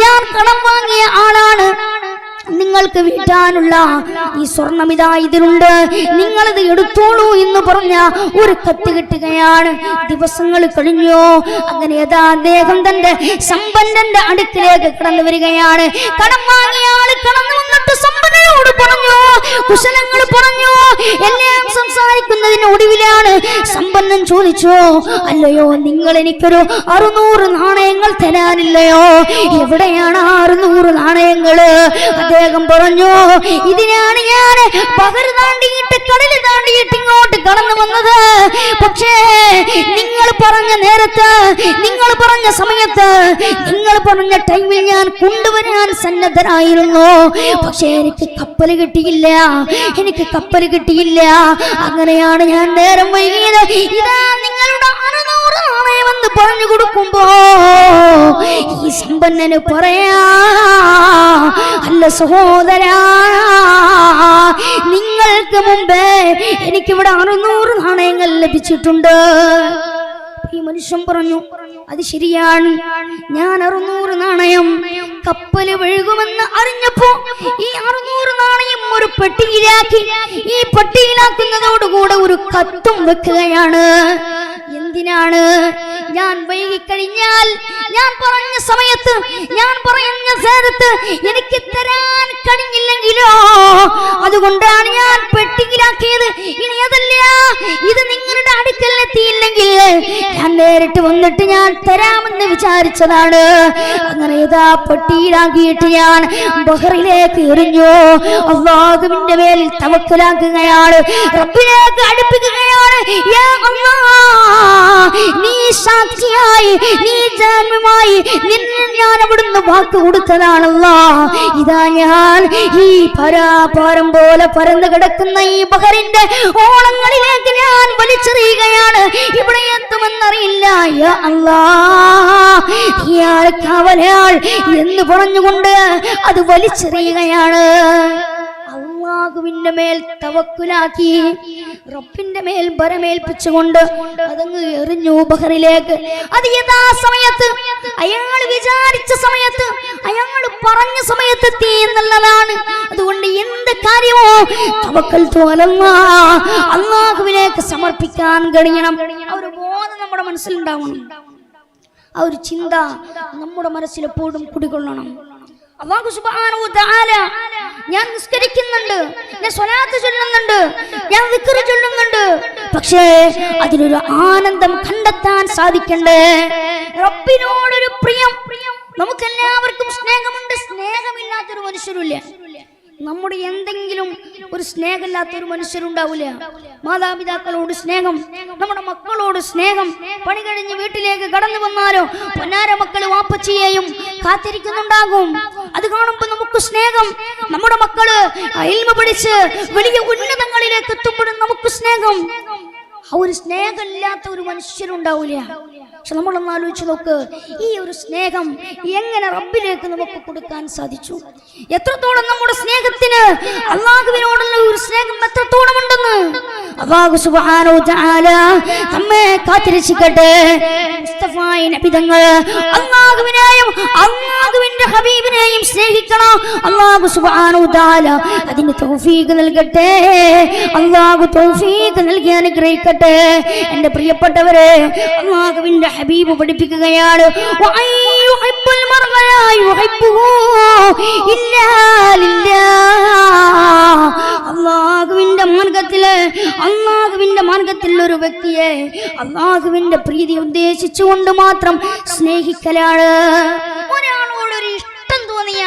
ഞാൻ കടം വാങ്ങിയ ആളാണ്, നിങ്ങൾക്ക് വീട്ടാനുള്ള ഈ സ്വർണ്ണമിതാ ഇതിലുണ്ട്, നിങ്ങളത് എടുത്തോളൂ എന്ന് പറഞ്ഞ ഒരു കത്ത് കിട്ടുകയാണ്. ദിവസങ്ങൾ കഴിഞ്ഞു. അങ്ങനെ അദ്ദേഹം തന്റെ സമ്പന്നന്റെ അടുക്കിലേക്ക് കടന്നു വരികയാണ്. കടം വാങ്ങിയ ആള് കടന്നു വന്നിട്ട് സമ്പന്നനോട് പറഞ്ഞു, കുശലങ്ങൾ പറഞ്ഞു. എല്ലാം സംസാരിക്കുന്നതിന് ഒടുവിലാണ് സമ്പന്നൻ ചോദിച്ചു, അല്ലയോ നിങ്ങൾ എനിക്കൊരു 600 നാണയങ്ങൾ തരാനില്ലയോ? എവിടെയാണ് 600 നാണയങ്ങള്? അദ്ദേഹം പറഞ്ഞു, ഇതിനാണ് ഞാൻ പകൽ താണ്ടിയിട്ട് കടല് താണ്ടിയിട്ട് ഇങ്ങോട്ട് കടന്നു വന്നത്. പക്ഷേ നിങ്ങൾ പറഞ്ഞ നേരത്ത്, നിങ്ങൾ പറഞ്ഞ സമയത്ത്, നിങ്ങൾ പറഞ്ഞ ടൈമിൽ ഞാൻ കൊണ്ടുവരാൻ സന്നദ്ധനായിരുന്നു. പക്ഷേ എനിക്ക് കപ്പൽ കിട്ടിയില്ല, എനിക്ക് കപ്പൽ കിട്ടിയില്ല. അങ്ങനെയാണ് ഞാൻ നേരം വൈകിയത്. ഇതാ നിങ്ങളുടെ 600 നാണയമെന്ന് പറഞ്ഞു കൊടുക്കുമ്പോ ഈ സമ്പന്നന് പറയാ, അല്ല സഹോദരാ, നിങ്ങൾക്ക് മുമ്പേ എനിക്കിവിടെ 600 നാണയങ്ങൾ ലഭിച്ചിട്ടുണ്ട്. ഈ മനുഷ്യൻ പറഞ്ഞു, അത് ശരിയാണ്, ഞാൻ 600 നാണയം കപ്പല് ഒഴുകുമെന്ന് അറിഞ്ഞപ്പോ ഈ 600 നാണയം ഒരു പെട്ടിയിലാക്കി. ഈ പെട്ടിയിലാക്കുന്നതോടുകൂടെ ഒരു കത്തും വെക്കുകയാണ്. എന്തിനാണ്? ഞാൻ വൈകിക്കഴിഞ്ഞാൽ, ഞാൻ പറഞ്ഞ സമയത്ത്, ഞാൻ പറയുന്ന നേരത്ത് എനിക്ക് തരാൻ കഴിഞ്ഞില്ലെങ്കിലോ, അതുകൊണ്ടാണ് ഞാൻ പെട്ടിയിലാക്കിയത്. ഇനി അതല്ല, ഇത് നിങ്ങളുടെ അടുക്കൽ എത്തിയില്ലെങ്കിൽ ഞാൻ നേരിട്ട് വന്നിട്ട് ഞാൻ തരാമെന്ന് വിചാരിച്ചതാണ്. അങ്ങനെ ഇതാ പെട്ടിയിലാക്കിയിട്ട് ഞാൻ ബഹറിലേക്ക് എറിഞ്ഞു. അല്ലാഹുവിന്റെ മേലിൽ തവക്കലാക്കുകയാണ്, റബ്ബിലേക്ക് അടുപ്പിക്കുകയാണ്. യാ അല്ലാഹ്, നീ സാക്ഷിയായി, നീ ജാമ്യമായി നിന്നെ ഞാൻ അവിടുന്ന് വാക്ക് കൊടുത്തതാണല്ലോ. ഇതാ ഞാൻ ഈ പരാപാരം പോലെ പരന്നു കിടക്കുന്ന ഈ ബഹറിന്റെ ഓളങ്ങളിലേക്ക് ഞാൻ വലിച്ചെറിയുകയാണ്. ഇവിടെ എത്തുമെന്നറിയില്ല. യാ അല്ലാഹ്, കാവലാൾ എന്ന് പറഞ്ഞുകൊണ്ട് അത് വലിച്ചെറിയുകയാണ്. അല്ലാഹുവിന്റെ മേൽ തവക്കുലാക്കി, റബ്ബിന്റെ മേൽ ഭരമേൽപ്പിച്ചുകൊണ്ട് അതങ്ങ് എറിഞ്ഞു ബഹറിലേക്ക്. അത് യഥാസമയത്ത്, അയാൾ വിചാരിച്ച സമയത്ത്, അയാൾ പറഞ്ഞ സമയത്ത് എത്തി എന്നുള്ളതാണ്. അതുകൊണ്ട് എന്ത് കാര്യമോ തവക്കൽതു അലല്ലാഹ്, അല്ലാഹുവിലേക്ക് സമർപ്പിക്കാൻ കഴിയണം. ആ ഒരു ബോധം നമ്മുടെ മനസ്സിലുണ്ടാവണം. ആ ഒരു ചിന്ത നമ്മുടെ മനസ്സിൽ എപ്പോഴും കുടികൊള്ളണം. അല്ലാഹു സുബ്ഹാനഹു വ തആല, ഞാൻ നിസ്കരിക്കുന്നുണ്ട്, ഞാൻ സ്വലാത്ത് ചൊല്ലുന്നുണ്ട്, ഞാൻ ദിക്ർ ചൊല്ലുന്നുണ്ട്, പക്ഷേ അതിലൊരു ആനന്ദം കണ്ടെത്താൻ സാധിക്കണ്ടേ? റബ്ബിനോടൊരു പ്രിയം. നമുക്കെല്ലാവർക്കും സ്നേഹമുണ്ട്, സ്നേഹമില്ലാത്തൊരു മനുഷ്യരില്ല. നമ്മുടെ എന്തെങ്കിലും ഒരു സ്നേഹമില്ലാത്തൊരു മനുഷ്യരുണ്ടാവില്ല. മാതാപിതാക്കളോട് സ്നേഹം, നമ്മുടെ മക്കളോട് സ്നേഹം. പണി കഴിഞ്ഞ് വീട്ടിലേക്ക് കടന്നു വന്നാലോ പൊന്നാര മക്കള് വാപ്പച്ചിയെയും കാത്തിരിക്കുന്നുണ്ടാകും. അത് കാണുമ്പോൾ നമുക്ക് സ്നേഹം. നമ്മുടെ മക്കള് ഇൽമ പഠിച്ച് വലിയ ഉന്നതങ്ങളിലേക്ക് എത്തുമ്പോഴും നമുക്ക് സ്നേഹം. ആ ഒരു സ്നേഹമില്ലാത്ത ഒരു മനുഷ്യരുണ്ടാവില്ല. പക്ഷെ നമ്മളൊന്ന് ആലോചിച്ച് നോക്ക്, ഈ ഒരു സ്നേഹം എങ്ങനെ റബ്ബിലേക്ക് നമുക്ക് കൊടുക്കാൻ സാധിച്ചു? എത്രത്തോളം നമ്മുടെ സ്നേഹത്തിന്, അല്ലാഹുവിനോടുള്ള ഒരു സ്നേഹം എത്രത്തോളം ഉണ്ടെന്ന് അല്ലാഹു സുബ്ഹാനഹു വ തആല നമ്മെ കാത്തിരക്ഷിക്കട്ടെ. മുസ്തഫായ നബി തങ്ങൾ അല്ലാഹുവിനെയും അല്ലാഹുവിന്റെ ഹബീബിനെയും സ്നേഹിക്കണം. അല്ലാഹു സുബ്ഹാനഹു വ തആല അതിന് തൗഫീഖ് നൽകട്ടെ. അല്ലാഹു തൗഫീഖ് നൽകി അനുഗ്രഹിക്കട്ടെ. എൻ്റെ പ്രിയപ്പെട്ടവരെ, അല്ലാഹുവിന്റെ ഹബീബ് പഠിപ്പിക്കുകയാണ്, അല്ലാഹുവിന്റെ മാർഗത്തിൽ ഒരു വ്യക്തിയെ അല്ലാഹുവിന്റെ പ്രീതി ഉദ്ദേശിച്ചുകൊണ്ട് മാത്രം സ്നേഹിക്കലാണ്. ഒരാളോടൊരു ഇഷ്ടം തോന്നിയ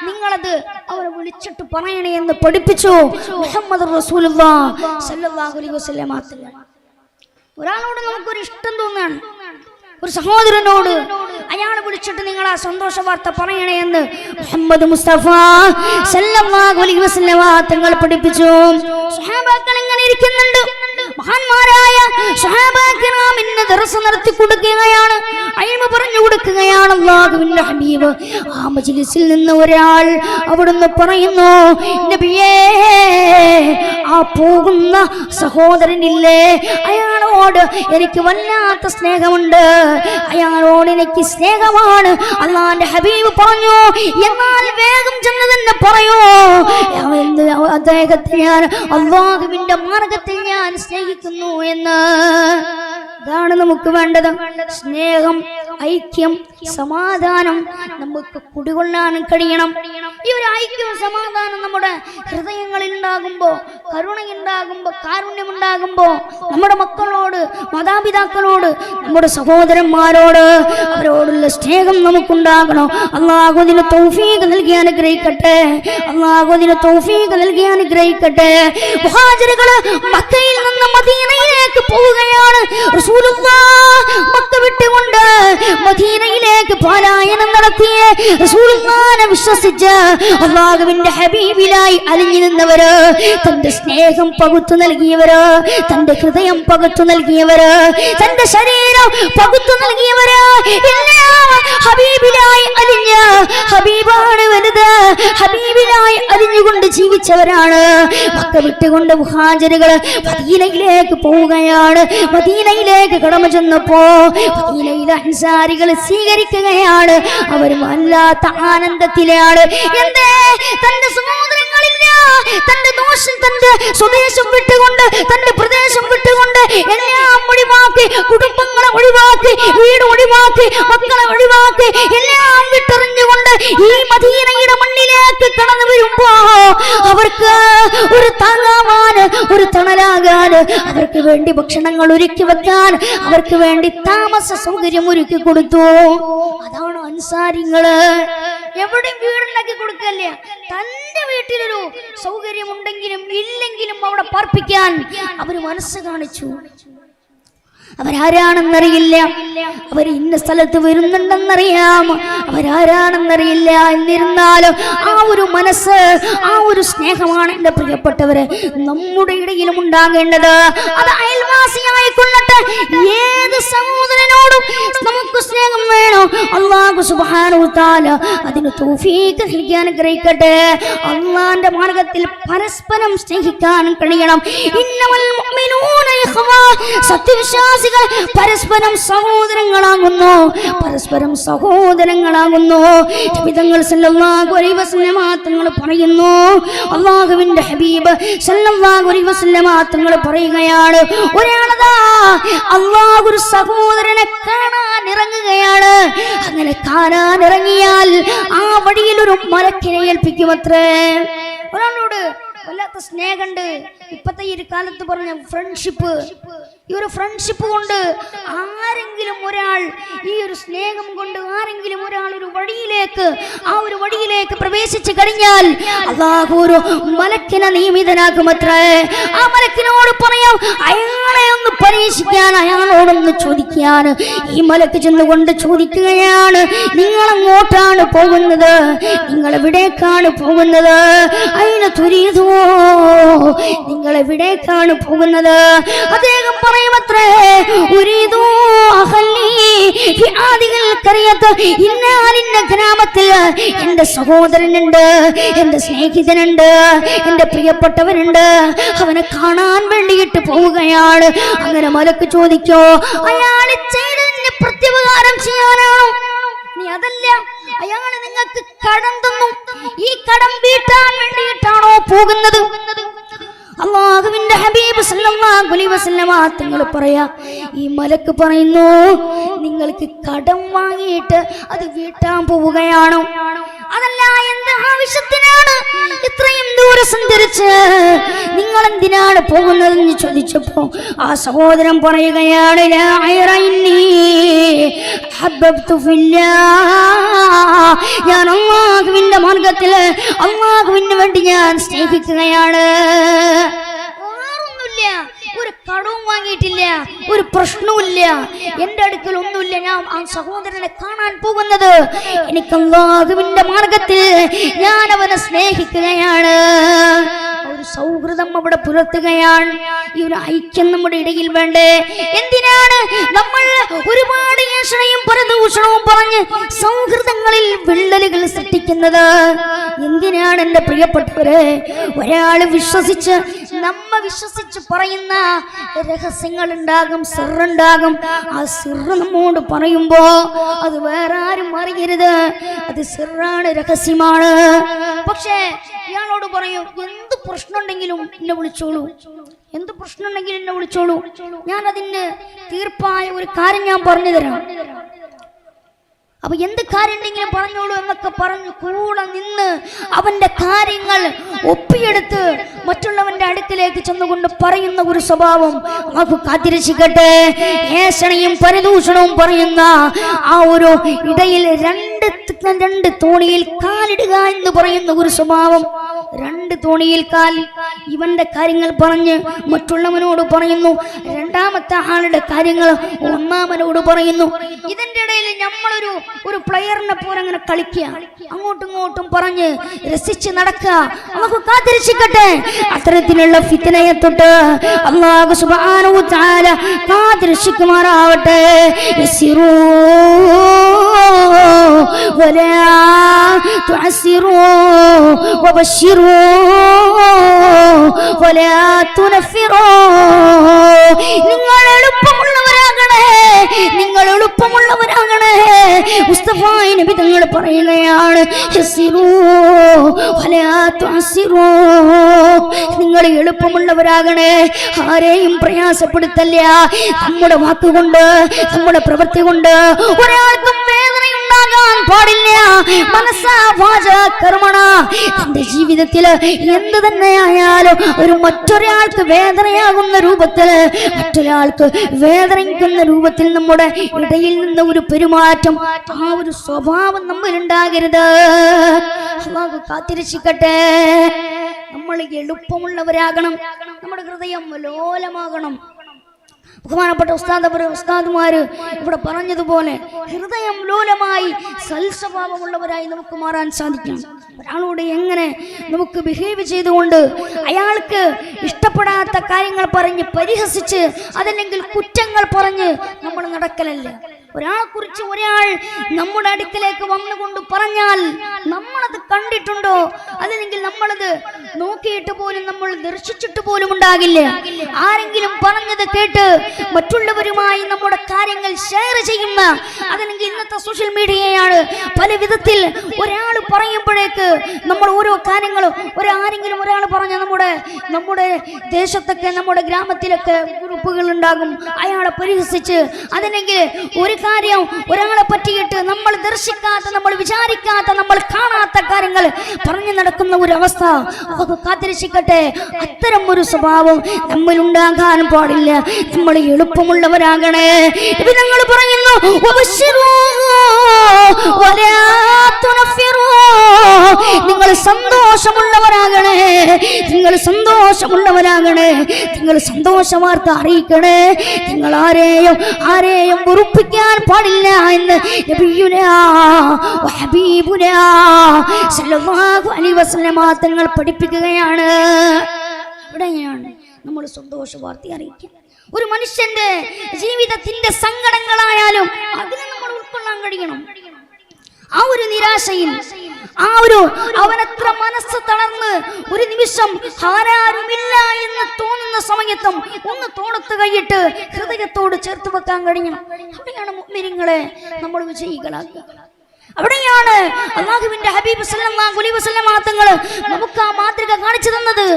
നിങ്ങളത് അവരെ വിളിച്ചിട്ട് പറയണേ എന്ന് പഠിപ്പിച്ചു മുഹമ്മദ് റസൂലുള്ളാഹി സ്വല്ലല്ലാഹു അലൈഹി വസല്ലം. ഒരാളോട് നമുക്കൊരു ഇഷ്ടം തോന്നാണ്, ഒരു സഹോദരനോട്, അയാളെ വിളിച്ചിട്ട് നിങ്ങൾ ആ സന്തോഷ വാർത്ത പറയണേ എന്ന് മുഹമ്മദ് മുസ്തഫ സല്ലല്ലാഹു അലൈഹി വസല്ലം തങ്ങൾ പഠിപ്പിച്ചു. സ്വഹാബാക്കൾ ഇങ്ങനെ ഇരിക്കുന്നുണ്ട്, മഹാന്മാരായ സ്വഹാബാക്കൾ കലാമിന് ദർസ് നടത്തി കൊടുക്കുകയാണ്, ഇൽമ പറഞ്ഞു കൊടുക്കുകയാണ് അല്ലാഹുവിന്റെ ഹബീബ്. ആ മജ്ലിസിൽ നിന്ന് ഒരാൾ അവിടുന്ന് പറയുന്നു, നബിയേ, ആ പോകുന്ന സഹോദരനില്ലേ, അയാളോട് എനിക്ക് വല്ലാത്ത സ്നേഹമുണ്ട്, അയാളോട് എനിക്ക് സ്നേഹമാണ്. അല്ലാഹുവിന്റെ ഹബീബ് പറഞ്ഞു, എന്നാൽ വേഗം ചെന്ന് തന്നെ പറയൂ, അദ്ദേഹത്തെ ഞാൻ അല്ലാഹുവിന്റെ മാർഗത്തിൽ ഞാൻ സ്നേഹിക്കുന്നു എന്ന്. ഇതാണ് നമുക്ക് വേണ്ടത്. സ്നേഹം, ഐക്യം, സമാധാനം നമുക്ക് കുടികൊള്ളാൻ കഴിയണം. ഈ ഒരു ഐക്യവും സമാധാനം നമ്മുടെ ഹൃദയങ്ങളിൽ ഉണ്ടാകുമ്പോ, കരുണയുണ്ടാകുമ്പോ, കാരുണ്യമുണ്ടാകുമ്പോ, നമ്മുടെ മക്കളോട്, മാതാപിതാക്കളോട്, നമ്മുടെ സഹോദരന്മാരോട് അവരോടുള്ള സ്നേഹം നമുക്കുണ്ടാകണം. അല്ലാഹു അതിന് തൗഫീഖ് നൽകി അനുഗ്രഹിക്കട്ടെ. അല്ലാഹു അതിന് തൗഫീഖ് നൽകി അനുഗ്രഹിക്കട്ടെ. മുഹാജിറുകൾ മക്കയിൽ നിന്ന് മദീനയിലേക്ക് പോവുകയാണ്. റസൂലുള്ളാഹ് മക്ക വിട്ടുകൊണ്ട് മദീനയിലേക്ക് പലായനം നടത്തിയ റസൂലുള്ളാഹിനെ വിശ്വസിച്ച് അല്ലാഹുവിന്റെ ഹബീബിലായി അലിഞ്ഞു നിന്നവര്, തന്റെ സ്നേഹം പകുത്തു നൽകിയവര്, തന്റെ ഹൃദയം പകുത്തു നൽകിയവര്, തന്റെ ശരീരം പകുത്തു നൽകിയവര്, ഹബീബിലായി അലിഞ്ഞ, ഹബീബാണ് വലുത്, ഹബീബിലായി അലിഞ്ഞുകൊണ്ട് ജീവിച്ചവരാണ്. മക്ക വിട്ടുകൊണ്ട് മുഹാജിറുകൾ മദീനയിലേക്ക് പോവുകയാണ്. മദീനയിലേക്ക് കടമ ചെന്നപ്പോ മദീനയിലെ അൻസാരികൾ സ്വീകരിക്കുകയാണ്. അവർ വല്ലാത്ത ആനന്ദത്തിലാണ്. എന്തേ? തന്റെ സഹോദരങ്ങളില്ല, തന്റെ ദോഷം, തന്റെ സ്വദേശം വിട്ടുകൊണ്ട്, തന്റെ പ്രദേശം വിട്ടുകൊണ്ട്, എല്ലാം ഒഴിവാക്കി, കുടുംബങ്ങളെ ഒഴിവാക്കി, വീട് ഒഴിവാക്കി, മക്കളെ ഒഴിവാക്കി, എല്ലാം വിട്ടെറിഞ്ഞുകൊണ്ട് ഈ മദീനയുടെ മണ്ണിലേക്ക് കടന്നു വരുമ്പോ അവർക്ക് ഒരു താങ്ങാവാന്, ഒരു തണലാകാന്, അവർക്ക് വേണ്ടി ഭക്ഷണങ്ങൾ ഒരുക്കി വെക്കാൻ, അവർക്ക് വേണ്ടി താമസ സൗകര്യം ഒരുക്കി കൊടുത്തു. അതാണ് അൻസാരികള്. എവിടെയും വീടുണ്ടാക്കി കൊടുക്കല്ല, തന്റെ വീട്ടിലൊരു സൗകര്യം ഉണ്ടെങ്കിലും ഇല്ലെങ്കിലും അവിടെ പാർപ്പിക്കാൻ അവര് മനസ്സ് കാണിച്ചു. അവരാരാണെന്നറിയില്ല, അവർ ഇന്ന സ്ഥലത്ത് വരുന്നുണ്ടെന്നറിയാം, അവരാരാണെന്നറിയില്ല. എന്നിരുന്നാലും ആ ഒരു മനസ്സ്, ആ ഒരു സ്നേഹമാണ് എൻ്റെ പ്രിയപ്പെട്ടവരെ നമ്മുടെ ഇടയിലും ഉണ്ടാകേണ്ടത്. അത് അയൽവാസിയായിക്കൊള്ളട്ടെ, ഏത് സഹോദരനോടും നമുക്ക് സ്നേഹം വേണം. അല്ലാഹു സുബ്ഹാനഹു തആല അതിന് തൗഫീഖ് നൽകി അനുഗ്രഹിക്കട്ടെ. അല്ലാഹുവിന്റെ മാർഗ്ഗത്തിൽ പരസ്പരം സ്നേഹിക്കാൻ കഴിയണം. ഇന്നമൽ മുഅ്മിനൂന ഇഖ്വാ, സത്യവിശ്വാസികൾ പരസ്പരം സഹോദരങ്ങളാകുന്നു, പരസ്പരം സഹോദരങ്ങളാകുന്നു. നബിതങ്ങൾ സല്ലല്ലാഹു അലൈഹി വസല്ലമ തങ്ങൾ പറയുന്നു, അല്ലാഹുവിന്റെ ഹബീബ് സല്ലല്ലാഹു അലൈഹി വസല്ലമ തങ്ങൾ പറയുകയാണ്, ഒരാളതാ അല്ലാഹു ഒരു സഹോദരനെ കാണാൻ ഇറങ്ങുകയാണ്. അങ്ങനെ കാണാൻ ഇറങ്ങിയാൽ ആ വഴിയിൽ ഒരു മലക്കിനെ ഏൽപ്പിക്കുമത്രേ. ഒരാളോട് വല്ലാത്ത സ്നേഹമുണ്ട്. ഇപ്പത്തെ ഈ ഒരു കാലത്ത് പറഞ്ഞ ഫ്രണ്ട്ഷിപ്പ്, ഈ ഒരു ഫ്രണ്ട്ഷിപ്പ് കൊണ്ട് ആരെങ്കിലും ഒരാൾ, ഈ ഒരു സ്നേഹം കൊണ്ട് ആരെങ്കിലും ഒരാൾ ഒരു വഴിയിലേക്ക്, ആ ഒരു വഴിയിലേക്ക് പ്രവേശിച്ചു കഴിഞ്ഞാൽ അല്ലാഹു ഒരു മലക്കിനെ നിയമിതനാക്കുമത്രേ. ആ മലക്കിനോട് പറയാം, അയാളെ ഒന്ന് പരീക്ഷിക്കാൻ, അയാളോടൊന്ന് ചോദിക്കാൻ. ഈ മലക്ക് ചെന്നുകൊണ്ട് ചോദിക്കുകയാണ്, നിങ്ങൾ അങ്ങോട്ടാണ് പോകുന്നത്, നിങ്ങൾ എവിടേക്കാണ് പോകുന്നത്? അതിന് തുരീതോ, നിങ്ങൾ എവിടേക്കാണ് പോകുന്നത്? അദ്ദേഹം പറയുമത്രേ, ഉരീദു അഹല്ലി ഫി ആദിൽ ഖറിയത്ത്, ഇന്ന ഗ്രാമത്തിൽ എൻ്റെ സഹോദരനുണ്ട്, എൻ്റെ സ്നേഹിതനുണ്ട്, എൻ്റെ പ്രിയപ്പെട്ടവനുണ്ട്, അവനെ കാണാൻ വേണ്ടിയിട്ട് പോവുകയാണ്. അങ്ങനെ മലക്ക് ചോദിക്കോ, അയാൾ ചെയ്തതിന് പ്രത്യുപകാരം ചെയ്യാനാണോ? നീ അതല്ല, അയാൾ നിങ്ങൾക്ക് കടം തന്നു, ഈ കടം വീട്ടാൻ വേണ്ടിയിട്ടാണോ പോകുന്നത്? അല്ലാഹുവിന്റെ ഹബീബ് സല്ലല്ലാഹു അലൈഹി വസല്ലമ തങ്ങൾ പറയാ, ഈ മലക്ക് പറയുന്നു, നിങ്ങൾക്ക് കടം വാങ്ങിയിട്ട് അത് വീട്ടാൻ പോവുകയാണോ? അതല്ല, എന്ത് ആവശ്യത്തിനാണ് ഇത്രയും ദൂരം സഞ്ചരിച്ച് നിങ്ങൾ എന്തിനാണ് പോകുന്നതെന്ന് ചോദിച്ചപ്പോ ആ സഹോദരൻ പറയുകയാണ്, ഞാൻ അല്ലാഹുവിന്റെ മാർഗത്തിൽ അല്ലാഹുവിന് വേണ്ടി ഞാൻ സ്നേഹിക്കുകയാണ്. ഒരു കടവും വാങ്ങിയിട്ടില്ല, ഒരു പ്രശ്നവുമില്ല, എന്റെ അടുക്കൽ ഒന്നുമില്ല. ഞാൻ ആ സഹോദരനെ കാണാൻ പോകുന്നത് എനിക്ക് അല്ലാഹുവിന്റെ മാർഗത്തിൽ ഞാൻ അവനെ സ്നേഹിക്കുകയാണ്. ഒരു സൗഹൃദം അവിടെ പുലർത്തുകയാണ്. ഈ ഒരു ഐക്യം നമ്മുടെ ഇടയിൽ വേണ്ടേ? എന്തിനാണ് നമ്മൾ ഒരുപാട് ഏഷണയും പരദൂഷണവും പറഞ്ഞ് സൗഹൃദങ്ങളിൽ വിള്ളലുകൾ സൃഷ്ടിക്കുന്നത്? എന്തിനാണ് എൻ്റെ പ്രിയപ്പെട്ടവരെ? ഒരാൾ വിശ്വസിച്ച് വിശ്വസിച്ച് പറയുന്ന രഹസ്യങ്ങൾ ഉണ്ടാകും, സിറുണ്ടാകും. ആ സിറ് നമ്മോട് പറയുമ്പോ അത് വേറെ ആരും അറിയരുത്. അത് സിറാണ്, രഹസ്യമാണ്. പക്ഷേ ഇയാളോട് പറയും, എന്ത് പ്രശ്നമുണ്ടെങ്കിലും എന്നെ വിളിച്ചോളൂ, എന്ത് പ്രശ്നമുണ്ടെങ്കിലും എന്നെ വിളിച്ചോളൂ, ഞാൻ അതിന് തീർപ്പായ ഒരു കാര്യം ഞാൻ പറഞ്ഞു തരാം. അപ്പൊ എന്ത് കാര്യം ഉണ്ടെങ്കിലും പറഞ്ഞോളൂ എന്നൊക്കെ പറഞ്ഞു കൂടെ നിന്ന് അവന്റെ കാര്യങ്ങൾ ഒപ്പിയെടുത്ത് മറ്റുള്ളവന്റെ അടുക്കിലേക്ക് ചെന്നുകൊണ്ട് പറയുന്ന ഒരു സ്വഭാവം നമുക്ക് കാത്തിരക്ഷിക്കട്ടെ. ഏഷണയും പരദൂഷണവും പറയുന്ന ആ ഒരു ഇടയിൽ രണ്ട് തോണിയിൽ കാലിടുക എന്ന് പറയുന്ന ഒരു സ്വഭാവം. രണ്ട് തോണിയിൽ കാൽ. ഇവന്റെ കാര്യങ്ങൾ പറഞ്ഞ് മറ്റുള്ളവനോട് പറയുന്നു, രണ്ടാമത്തെ ആളുടെ കാര്യങ്ങൾ ഒന്നാമനോട് പറയുന്നു. ഇതിന്റെ ഇടയിൽ നമ്മളൊരു പ്ലെയറിനെ പോലെ അങ്ങനെ കളിക്കുക, അങ്ങോട്ടും ഇങ്ങോട്ടും പറഞ്ഞ് രസിച്ച് നടക്കുക. നമുക്ക് കാത്തിരക്ഷിക്കട്ടെ. അത്തരത്തിലുള്ള ഫിത്നയെ തൊട്ട് അല്ലാഹു സുബ്ഹാനഹു വ തആല കാത്തിരക്ഷിക്കുമാറാവട്ടെ. യസിറൂ വലാ തുഅസിറൂ വബശ്ശിറൂ വലാ തുനഫിറൂ. നിങ്ങൾ എളുപ്പമുള്ളവരാകണേ, നിങ്ങൾ എളുപ്പമുള്ളവരാകണേ. മുസ്തഫായ നബി തങ്ങൾ പറയുകയാണ്, യസിറൂ വലാ തുഅസിറൂ. നിങ്ങൾ എളുപ്പമുള്ളവരാകണേ, ആരെയും പ്രയാസപ്പെടുത്തല്ല. നമ്മുടെ വാക്കുകൊണ്ട്, നമ്മുടെ പ്രവൃത്തി കൊണ്ട് ഒരാൾക്കും വേദനയുണ്ടാകാൻ പാടില്ല. മനസ്സാ വാച കർമ്മണ. തന്റെ ജീവിതത്തിൽ എന്ത് തന്നെയായാലും ഒരു മറ്റൊരാൾക്ക് വേദനയാകുന്ന രൂപത്തിൽ, മറ്റൊരാൾക്ക് വേദനിക്കുന്ന രൂപത്തിൽ നമ്മുടെ ഇടയിൽ നിന്ന് ഒരു പെരുമാറ്റം, ആ ഒരു സ്വഭാവം നമ്മൾ ഉണ്ടാകരുത്. അല്ലാഹു കാത്തിരക്ഷിക്കട്ടെ. നമ്മൾ എളുപ്പമുള്ളവരാകണം, നമ്മുടെ ഹൃദയം ലോലമാകണം. ബഹുമാനപ്പെട്ട ഉസ്താദുമാര് ഇവിടെ പറഞ്ഞതുപോലെ ഹൃദയം ലോലമായി സൽസ്വഭാവമുള്ളവരായി നമുക്ക് മാറാൻ സാധിക്കണം. ഒരാളോട് എങ്ങനെ നമുക്ക് ബിഹേവ് ചെയ്തുകൊണ്ട് അയാൾക്ക് ഇഷ്ടപ്പെടാത്ത കാര്യങ്ങൾ പറഞ്ഞ് പരിഹസിച്ച് അതല്ലെങ്കിൽ കുറ്റങ്ങൾ പറഞ്ഞ് നമ്മൾ നടക്കലല്ല. ഒരാളെ കുറിച്ച് ഒരാൾ നമ്മുടെ അടുക്കലേക്ക് വന്നുകൊണ്ട് പറഞ്ഞാൽ നമ്മളത് കണ്ടിട്ടുണ്ടോ, അല്ലെങ്കിൽ നമ്മളത് നോക്കിയിട്ട് പോലും നമ്മൾ ദർശിച്ചിട്ട് പോലും ഉണ്ടാകില്ല. ആരെങ്കിലും പറഞ്ഞത് കേട്ട് മറ്റുള്ളവരുമായി നമ്മുടെ കാര്യങ്ങൾ ഷെയർ ചെയ്യുന്ന, അതല്ലെങ്കിൽ ഇന്നത്തെ സോഷ്യൽ മീഡിയയാണ് പല വിധത്തിൽ ഒരാൾ പറയുമ്പോഴേക്ക് നമ്മൾ ഓരോ കാര്യങ്ങളും ആരെങ്കിലും ഒരാൾ പറഞ്ഞ നമ്മുടെ ദേശത്തൊക്കെ നമ്മുടെ ഗ്രാമത്തിലൊക്കെ ഗ്രൂപ്പുകൾ ഉണ്ടാകും, അയാളെ പരിഹസിച്ച് അതല്ലെങ്കിൽ ഒരു കാര്യം ഒരാളെ പറ്റിയിട്ട് നമ്മൾ ദർശിക്കാത്ത, നമ്മൾ വിചാരിക്കാത്ത, നമ്മൾ കാണാത്ത കാര്യങ്ങൾ പറഞ്ഞു നടക്കുന്ന ഒരു അവസ്ഥ നമുക്ക് കാത്തിരക്ഷിക്കട്ടെ. അത്തരം ഒരു സ്വഭാവം നമ്മൾ ഉണ്ടാകാൻ പാടില്ല. നമ്മൾ എളുപ്പമുള്ളവരാകണേ. ഇത് ഞങ്ങൾ പറയുന്നു, നിങ്ങൾ സന്തോഷമുള്ളവരാകണേ, നിങ്ങൾ സന്തോഷമുള്ളവരാകണേ, നിങ്ങൾ സന്തോഷ വാർത്ത അറിയിക്കണേ. നിങ്ങൾ ആരെയും വെറുപ്പിക്കാൻ പാടില്ല എന്ന് നബിയുനാ ഹബീബുനാ സല്ലല്ലാഹു അലൈഹി വസല്ലമ തങ്ങൾ പഠിപ്പിക്കുകയാണ്. ഇവിടെയാണ് നമ്മൾ സന്തോഷ വാർത്ത അറിയിക്കുക. ഒരു മനുഷ്യന്റെ ജീവിതത്തിന്റെ സങ്കടങ്ങളായാലും അതിനെ നമ്മൾ ഉൾക്കൊള്ളാൻ കഴിയണം. ആ ഒരു നിരാശയിൽ അവനത്ര മനസ്സ് തളർന്ന് ഒരു നിമിഷം ആരാരുമില്ല എന്ന് തോന്നുന്ന സമയത്തും ഒന്ന് തോളത്ത് കൈയിട്ട് ഹൃദയത്തോട് ചേർത്ത് വെക്കാൻ കഴിയണം. അവിടെയാണ് മുഅ്മിനീങ്ങളെ നമ്മൾ വിജയികളാക്കുക. അവിടെയാണ് അല്ലാഹുവിന്റെ ഹബീബ് സല്ലല്ലാഹു അലൈഹി വസല്ലം തങ്ങൾ നമുക്ക് ആ മാതൃക കാണിച്ചു തന്നത്.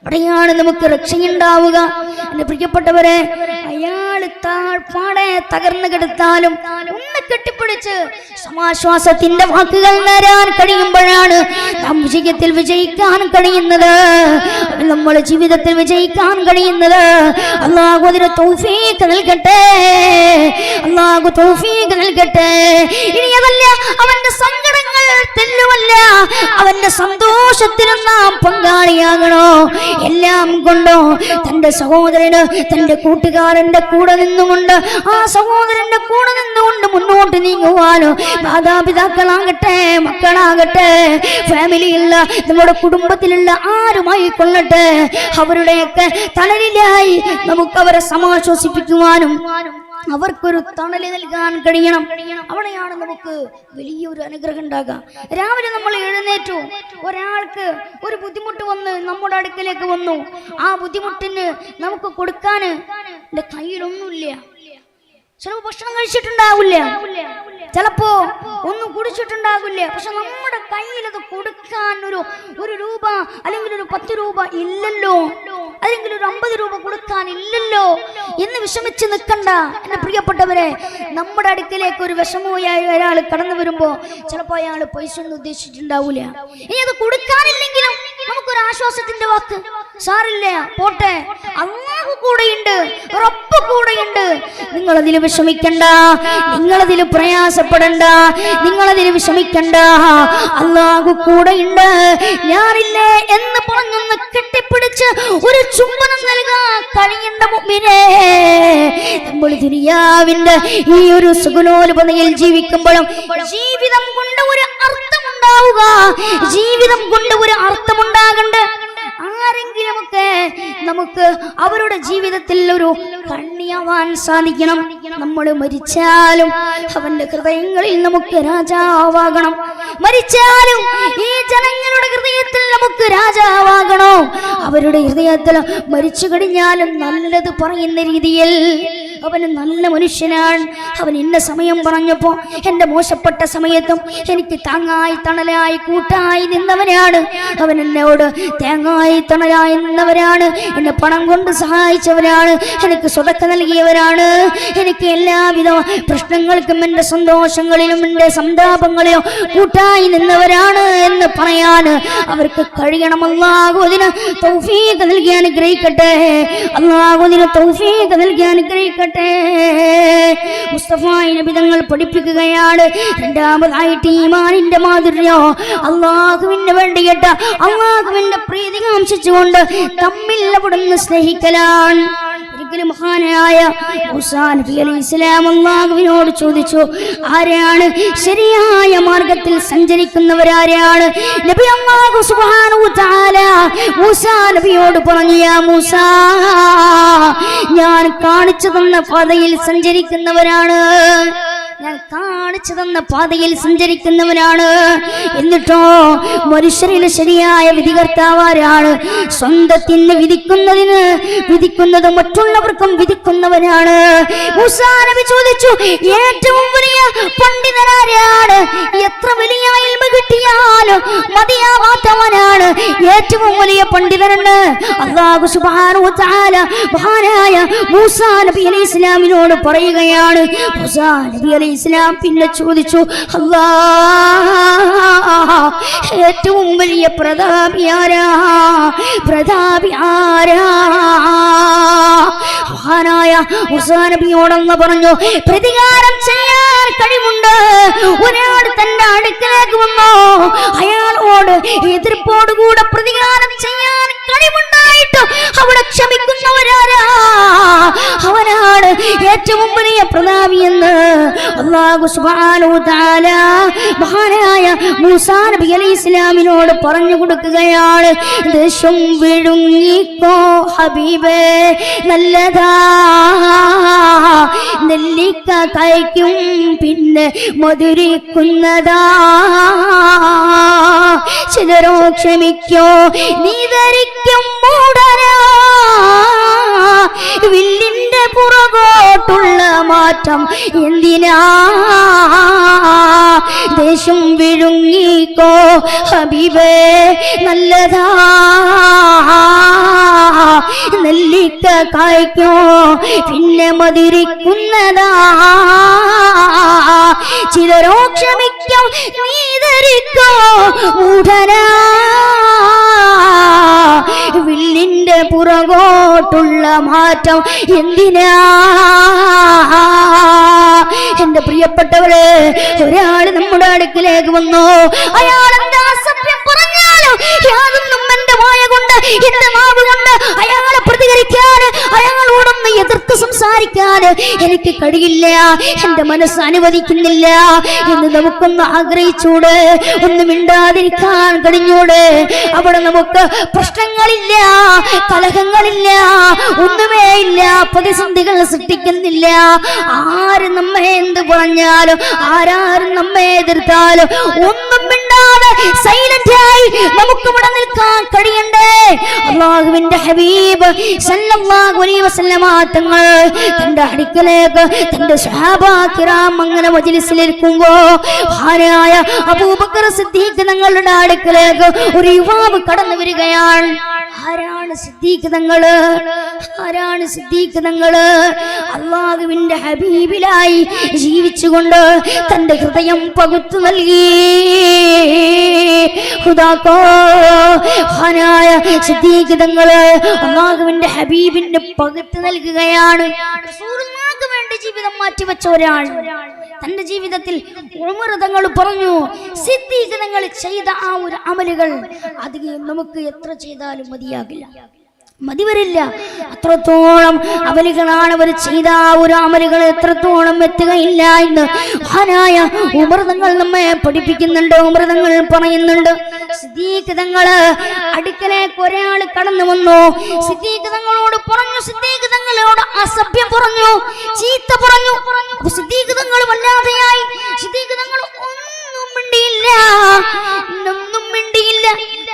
അവിടെയാണ് നമുക്ക് രക്ഷയുണ്ടാവുക. എന്റെ പ്രിയപ്പെട്ടവരെ, അയാള് താഴ്പാടെ തകർന്നു കിടത്താലും ഒന്ന് കെട്ടിപ്പിടിച്ച് സമാശ്വാസത്തിന്റെ വാക്കുകൾ നേരാൻ കഴിയുമ്പോഴാണ് നാം വിജയത്തിൽ വിജയിക്കാൻ കഴിയുന്നത്, നമ്മുടെ ജീവിതത്തിൽ വിജയിക്കാൻ കഴിയുന്നത്. അല്ലാഹു അതിന് തൗഫീഖ് നൽകട്ടെ, അല്ലാഹു തൗഫീഖ് നൽകട്ടെ. ഇനി അതല്ല, അവന്റെ സങ്കടങ്ങൾ തെല്ലുമല്ല, അവന്റെ സന്തോഷത്തിനും നാം പങ്കാളിയാകണോ. എല്ലാം കൊണ്ടോ തന്റെ സഹോദരന്, തന്റെ കൂട്ടുകാരന്റെ കൂടെ നിന്നുകൊണ്ട് ആ സഹോദരന്റെ കൂടെ നിന്നുകൊണ്ട് മുന്നോട്ട് നീങ്ങുവാനോ മാതാപിതാക്കളാകട്ടെ മക്കളാകട്ടെ ഫാമിലിയുള്ള നമ്മുടെ കുടുംബത്തിലുള്ള ആരുമായി കൊള്ളട്ടെ അവരുടെയൊക്കെ തണലിലായി നമുക്ക് അവരെ സമാശ്വസിപ്പിക്കുവാനും അവർക്കൊരു തണല് നൽകാൻ കഴിയണം. അവിടെയാണ് നമുക്ക് വലിയൊരു അനുഗ്രഹം ഉണ്ടാകുക. രാവിലെ നമ്മൾ എഴുന്നേറ്റു, ഒരാൾക്ക് ഒരു ബുദ്ധിമുട്ട് വന്ന് നമ്മുടെ അടുക്കലേക്ക് വന്നു, ആ ബുദ്ധിമുട്ടിന് നമുക്ക് കൊടുക്കാൻ എൻ്റെ കയ്യിലൊന്നുമില്ല. ചിലപ്പോൾ ഭക്ഷണം കഴിച്ചിട്ടുണ്ടാവില്ല, ചിലപ്പോ ഒന്നും കുടിച്ചിട്ടുണ്ടാകില്ല. പക്ഷെ നമ്മുടെ കയ്യിൽ അത് കൊടുക്കാൻ ഒരു രൂപ അല്ലെങ്കിൽ ഒരു 10 രൂപ ഇല്ലല്ലോ, അല്ലെങ്കിൽ ഒരു 50 രൂപ കൊടുക്കാൻ ഇല്ലല്ലോ എന്ന് വിഷമിച്ച് നിൽക്കണ്ട എന്റെ പ്രിയപ്പെട്ടവരെ. നമ്മുടെ അടുക്കലേക്ക് ഒരു വിഷമവുമായി ഒരാൾ കടന്നു വരുമ്പോ ചിലപ്പോ അയാൾ പൈസ ഒന്നും ഉദ്ദേശിച്ചിട്ടുണ്ടാവൂല. ഇനി അത് കൊടുക്കാനില്ലെങ്കിലും നമുക്കൊരു ആശ്വാസത്തിന്റെ വാക്ക്, സാറില്ല പോട്ടെ, അല്ലാഹു കൂടെയുണ്ട്, റബ്ബ് കൂടെയുണ്ട്, നിങ്ങളതിൽ വിഷമിക്കണ്ട, നിങ്ങളതിൽ പ്രയാസപ്പെടണ്ട, നിങ്ങളതിൽ വിഷമിക്കണ്ട, അല്ലാഹു കൂടെയുണ്ട്, ഞാനില്ലേ എന്ന് പറഞ്ഞൊന്ന് കെട്ടിപ്പിടിച്ച് ഒരു ചുംബനം നൽകാൻ കഴിയേണ്ട മുഅ്മിനേ, നമ്മൾ ദുനിയാവിന്റെ ഈ ഒരു സുഖലോലുപതയിൽ ജീവിക്കുമ്പോഴും ജീവിതം കൊണ്ട് ഒരു അർത്ഥമുണ്ടാവുക, ജീവിതം കൊണ്ട് ഒരു അർത്ഥമുണ്ടാകണ്ട. ആരെങ്കിലുമൊക്കെ നമുക്ക് അവരുടെ ജീവിതത്തിൽ ഒരു കണ്ണിയാവാൻ സാധിക്കണം. നമ്മൾ മരിച്ചാലും അവന്റെ ഹൃദയങ്ങളിൽ നമുക്ക് രാജാവാകണം, മരിച്ചാലും ഈ ജനങ്ങളുടെ ഹൃദയത്തിൽ നമുക്ക് രാജാവാകണോ, അവരുടെ ഹൃദയത്തിൽ മരിച്ചു കഴിഞ്ഞാലും നല്ലത് പറയുന്ന രീതിയിൽ അവന് നല്ല മനുഷ്യനാണ്. അവൻ ഇന്ന സമയം പറഞ്ഞപ്പോ എന്റെ മോശപ്പെട്ട സമയത്തും എനിക്ക് താങ്ങായി തണലായി കൂട്ടായി നിന്നവനാണ്, അവൻ എന്നോട് തേങ്ങായി തണലായി നിന്നവരാണ്, എന്നെ പണം കൊണ്ട് സഹായിച്ചവരാണ്, എനിക്ക് സ്വതക്ക നൽകിയവരാണ്, എനിക്ക് എല്ലാവിധ പ്രശ്നങ്ങൾക്കും എൻ്റെ സന്തോഷങ്ങളിലും എൻ്റെ സന്താപങ്ങളിലും കൂട്ടായി നിന്നവരാണ് എന്ന് പറയാൻ അവർക്ക് കഴിയണം. അല്ലാഹു അതിന് തൗഫീഖ് നൽകി അനുഗ്രഹിക്കട്ടെ, അല്ലാഹു അതിന് തൗഫീഖ് നൽകി അനുഗ്രഹിക്കട്ടെ. മുസ്തഫ നബി തങ്ങൾ പഠിപ്പിക്കുകയാണ്, രണ്ടാമതായിട്ട് ഈമാനിന്റെ മാധുര്യോ അല്ലാഹുവിന് വേണ്ടിയിട്ട് അല്ലാഹുവിന്റെ പ്രീതി കാംക്ഷിച്ചുകൊണ്ട് തമ്മിൽ അവിടുന്ന് സ്നേഹിക്കലാണ്. ഒരിക്കലും മഹാനായ മൂസാ നബി അലൈഹിസ്സലാം അല്ലാഹുവിനോട് ചോദിച്ചു, ആരാണ് ശരിയായ മാർഗത്തിൽ സഞ്ചരിക്കുന്നവരാരാണ്? നബി അല്ലാഹു സുബ്ഹാനഹു വ തആല മൂസാ നബിയോട് പറഞ്ഞു, യാ മൂസാ, ഞാൻ കാണിച്ചു തന്ന പാതയിൽ സഞ്ചരിക്കുന്നവരാണ്, ഞാൻ കാണിച്ചു തന്ന പാതയിൽ സഞ്ചരിക്കുന്നവനാണ്. എന്നിട്ടോ മനുഷ്യരിൽ ശരിയായ വിധികർത്താവാരാണ്? സ്വന്തത്തിന് വിധിക്കുന്നത് മറ്റുള്ളവർക്കും വിധിക്കുന്നവനാണ്. മൂസാ നബി ചോദിച്ചു, ഏറ്റവും വലിയ പണ്ഡിതനാരാണ്? എത്ര വലിയ ഇൽമ കിട്ടിയാലും മതിയാവാത്തവനാണ് ഏറ്റവും വലിയ പണ്ഡിതനെന്ന് അല്ലാഹു സുബ്ഹാനഹു വ തആല മഹാനായ മൂസാ നബി അലൈഹിസ്സലാമിനോട് പറയുകയാണ്. മൂസാ നബി അലൈഹിസ്സലാം പിന്നെ ചോദിച്ചു, അല്ലാഹ് ഏറ്റവും വലിയ പ്രതാപി ആരാ? മഹാനായ മൂസാ നബിയോടങ്ങ് പറഞ്ഞു, പ്രതികാരം ചെയ്യാൻ കഴിവുണ്ട്. ഒരാൾ തന്റെ അടുക്കലേക്ക് വന്നോ, അയാളോട് എതിർപ്പോടുകൂടെ പ്രതികാരം ചെയ്യാൻ കഴിവുണ്ടായിട്ട് അവിടെ ക്ഷമിക്കുന്നവരാരാ? അവനാണ് ഏറ്റവും വലിയ പ്രതാപിയെന്ന് അല്ലാഹു സുബ്ഹാനഹു വ തആല മഹാനായ മൂസാ നബി അലൈഹിസ്സലാമിനോട് പറഞ്ഞു കൊടുക്കുകയാണ്. ദേശം വിഴുങ്ങിക്കോ ഹബീബേ, നല്ലതാ നെല്ലിക്ക കഴിക്കും പിന്നെ മധുരിക്കുന്നതാ. ചിലരോ ക്ഷമിക്കോ നീ ധരിക്കും മൂടനാ, വില്ലിന്റെ പുറകോട്ടുള്ള മാറ്റം എന്തിനാ? ദേശം വിഴുങ്ങിക്കോ ഹബീബേ, നല്ലതാ നെല്ലിക്ക കായ്ക്കോ പിന്നെ മധുരിക്കുന്നതാ. ചിലരോ ക്ഷമിക്കും നീ ധരിക്കോ മൂഢനാ, വില്ലിന്റെ പുറകോട്ടുള്ള മാറ്റം എന്തിനാ? എന്റെ പ്രിയപ്പെട്ടവരെ, ഒരാൾ നമ്മുടെ അടുക്കിലേക്ക് വന്നു, അയാൾ എന്താ സത്യം പറഞ്ഞാലും യാതൊന്നും എന്റെ വായ കൊണ്ട് എന്റെ നാവ് കൊണ്ട് അയാളെ പ്രതികരിക്കാൻ, അയാളോടൊന്ന് എതിർത്ത് സംസാരിക്കാൻ പറയാൻ എനിക്ക് കഴിയില്ല, എന്റെ മനസ്സ് അനുവദിക്കുന്നില്ല എന്ന് നമുക്കൊന്ന് ആഗ്രഹിച്ചൂടെ? ഒന്ന് മിണ്ടാതിരിക്കാൻ കഴിഞ്ഞൂടെ? അവിടെ നമുക്ക് പ്രശ്നങ്ങളില്ല, കലഹങ്ങളില്ല, ഒന്നുമേ ഇല്ല, പ്രതിസന്ധികൾ സൃഷ്ടിക്കുന്നില്ല. ആര് നമ്മെ എന്ത് പറഞ്ഞാലും, ആരാരും നമ്മെ എതിർത്താലും ഒന്നും മിണ്ടാതെ സൈലന്റായി നമുക്ക് ഇവിടെ നിൽക്കാൻ കഴിയണ്ടേ? അല്ലാഹുവിന്റെ ഹബീബ് സല്ലല്ലാഹു അലൈഹി വസല്ലമ തങ്ങൾ തന്റെ അടുക്കലേക്ക് തന്റെ സ്വഹാബാ കിറാം അങ്ങനെ മജ്ലിസിലിരിക്കുമ്പോ മഹാനായ അബൂബക്കർ സിദ്ദീഖ് തങ്ങളുടെ അടുക്കലേക്ക് ഒരു യുവാവ് കടന്നു വരികയാണ്. ആരാണ് സിദ്ദീഖ് തങ്ങള്? ആരാണ് സിദ്ദീഖ് തങ്ങള്? അല്ലാഹുവിന്റെ ഹബീബിലായി ജീവിച്ചുകൊണ്ട് തന്റെ ഹൃദയം പകുത്തു നൽകി. മഹാനായ സിദ്ദീഖ് തങ്ങള് അല്ലാഹുവിന്റെ ഹബീബിന്റെ പകുത്തു നൽകുകയാണ്. റസൂലുള്ളാഹിക്ക് വേണ്ടി ജീവിതം മാറ്റിവെച്ച ഒരാൾ തന്റെ ജീവിതത്തിൽ ഉമർ തങ്ങൾ പറഞ്ഞു, സിദ്ദീഖ് തങ്ങൾ ചെയ്ത ആ ഒരു അമലുകൾ അത് നമുക്ക് എത്ര ചെയ്താലും മതി വരില്ല. അത്രത്തോളം അമലുകളാണ് അവർ ചെയ്ത ആ ഒരു അമലുകൾ എത്രത്തോളം എത്തുകയില്ല എന്ന് മഹാനായ ഉമർ തങ്ങൾ നമ്മെ പഠിപ്പിക്കുന്നുണ്ട്. ഉമർ തങ്ങൾ പറയുന്നുണ്ട്, സിദ്ദീഖ് തങ്ങള് അടുക്കലേക്ക് ഒരാൾ കടന്നു വന്നു. സിദ്ദീഖ് തങ്ങളോട് പറഞ്ഞു, സിദ്ദീഖ് തങ്ങളോട് അസഭ്യം പറഞ്ഞു, ചീത്ത പറഞ്ഞു. സിദ്ദീഖ് തങ്ങൾ വല്ലാതെയായി. സിദ്ദീഖ് തങ്ങൾ ഒന്നും മിണ്ടിയില്ല.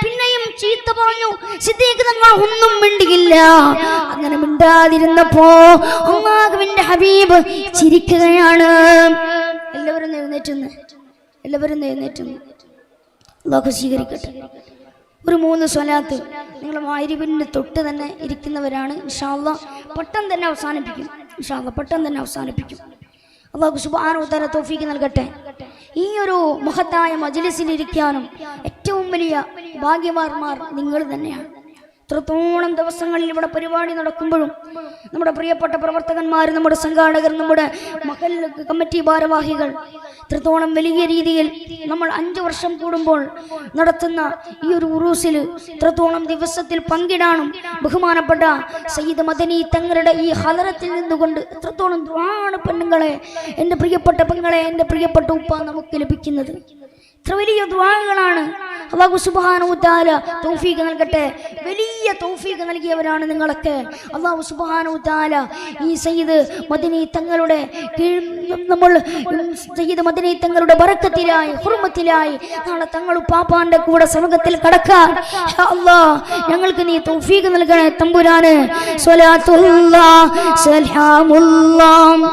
പിന്നെയും ചീത്ത പറഞ്ഞു. സിദ്ദീഖ് തങ്ങൾ ഒന്നും മിണ്ടിയില്ല. അങ്ങനെ മിണ്ടാതിരുന്നപ്പോ അല്ലാഹുവിന്റെ ഹബീബ് ചിരിക്കുകയാണ്. എല്ലാവരും എഴുന്നേറ്റുന്നു. അല്ലാഹു സ്വീകരിക്കട്ടെ. ഒരു 3 സ്വലാത്ത് നിങ്ങൾ മഗ്‌രിബിന് തൊട്ട് തന്നെ ഇരിക്കുന്നവരാണ്. ഇൻഷാ അല്ലാഹ് പെട്ടെന്ന് തന്നെ അവസാനിപ്പിക്കും. അല്ലാഹു സുബ്ഹാനഹു വ തആല തൗഫീഖ് നൽകട്ടെ. ഈ ഒരു മഹത്തായ മജ്‌ലിസിൽ ഇരിക്കാനും ഏറ്റവും വലിയ ഭാഗ്യവാന്മാർ നിങ്ങൾ തന്നെയാണ്. എത്രത്തോളം ദിവസങ്ങളിൽ ഇവിടെ പരിപാടി നടക്കുമ്പോഴും നമ്മുടെ പ്രിയപ്പെട്ട പ്രവർത്തകന്മാർ, നമ്മുടെ സംഘാടകർ, നമ്മുടെ മഹൽ കമ്മിറ്റി ഭാരവാഹികൾ എത്രത്തോളം വലിയ രീതിയിൽ നമ്മൾ 5 വർഷം കൂടുമ്പോൾ നടത്തുന്ന ഈ ഒരു ഉറൂസിൽ എത്രത്തോളം ദിവസത്തിൽ പങ്കിടാനും ബഹുമാനപ്പെട്ട സയ്യിദ് മദനി തങ്ങളുടെ ഈ ഹലറത്തിൽ നിന്നുകൊണ്ട് എത്രത്തോളം ദുആണ് പെണ്ണുങ്ങളെ, എൻ്റെ പ്രിയപ്പെട്ട പെങ്ങളെ, എൻ്റെ പ്രിയപ്പെട്ട ഉപ്പ നമുക്ക് ലഭിക്കുന്നത്. എത്ര വലിയ ദുആകളാണ്. അല്ലാഹു സുബ്ഹാനഹു വ തആല തൗഫീഖ് നൽകട്ടെ. വലിയ തൗഫീഖ് നൽകിയവരാണ് നിങ്ങളൊക്കെ. അല്ലാഹു സുബ്ഹാനഹു വ തആല ഈ സയ്യിദ് മദനി തങ്ങളുടെ നമ്മൾ സയ്യിദ് മദനി തങ്ങളുടെ ബറക്കത്തിലായി, ഹുർമത്തിലായി നാളെ തങ്ങൾ പാപ്പാന്റെ കൂടെ സ്വർഗ്ഗത്തിൽ കടക്കാൻ യാ അല്ലാഹ് ഞങ്ങൾക്ക് നീ തൗഫീഖ് നൽകണേ തമ്പുരാനെ. സ്വലാത്തുല്ലാഹ് സലാമുല്ലാഹ്.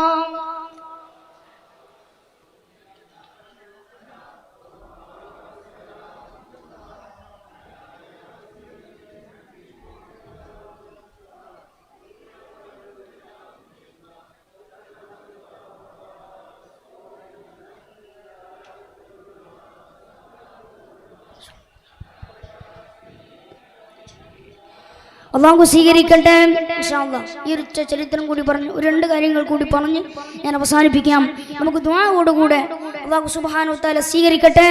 അല്ലാഹു സ്വീകരിക്കട്ടെ. ഇൻഷാ അല്ലാഹ് ഈ ഒരു ചരിത്രം കൂടി പറഞ്ഞു, 2 കാര്യങ്ങൾ കൂടി പറഞ്ഞ് ഞാൻ അവസാനിപ്പിക്കാം. നമുക്ക് ദുആയോടുകൂടെ അല്ലാഹു സുബ്ഹാനഹു വ തആല സ്വീകരിക്കട്ടെ.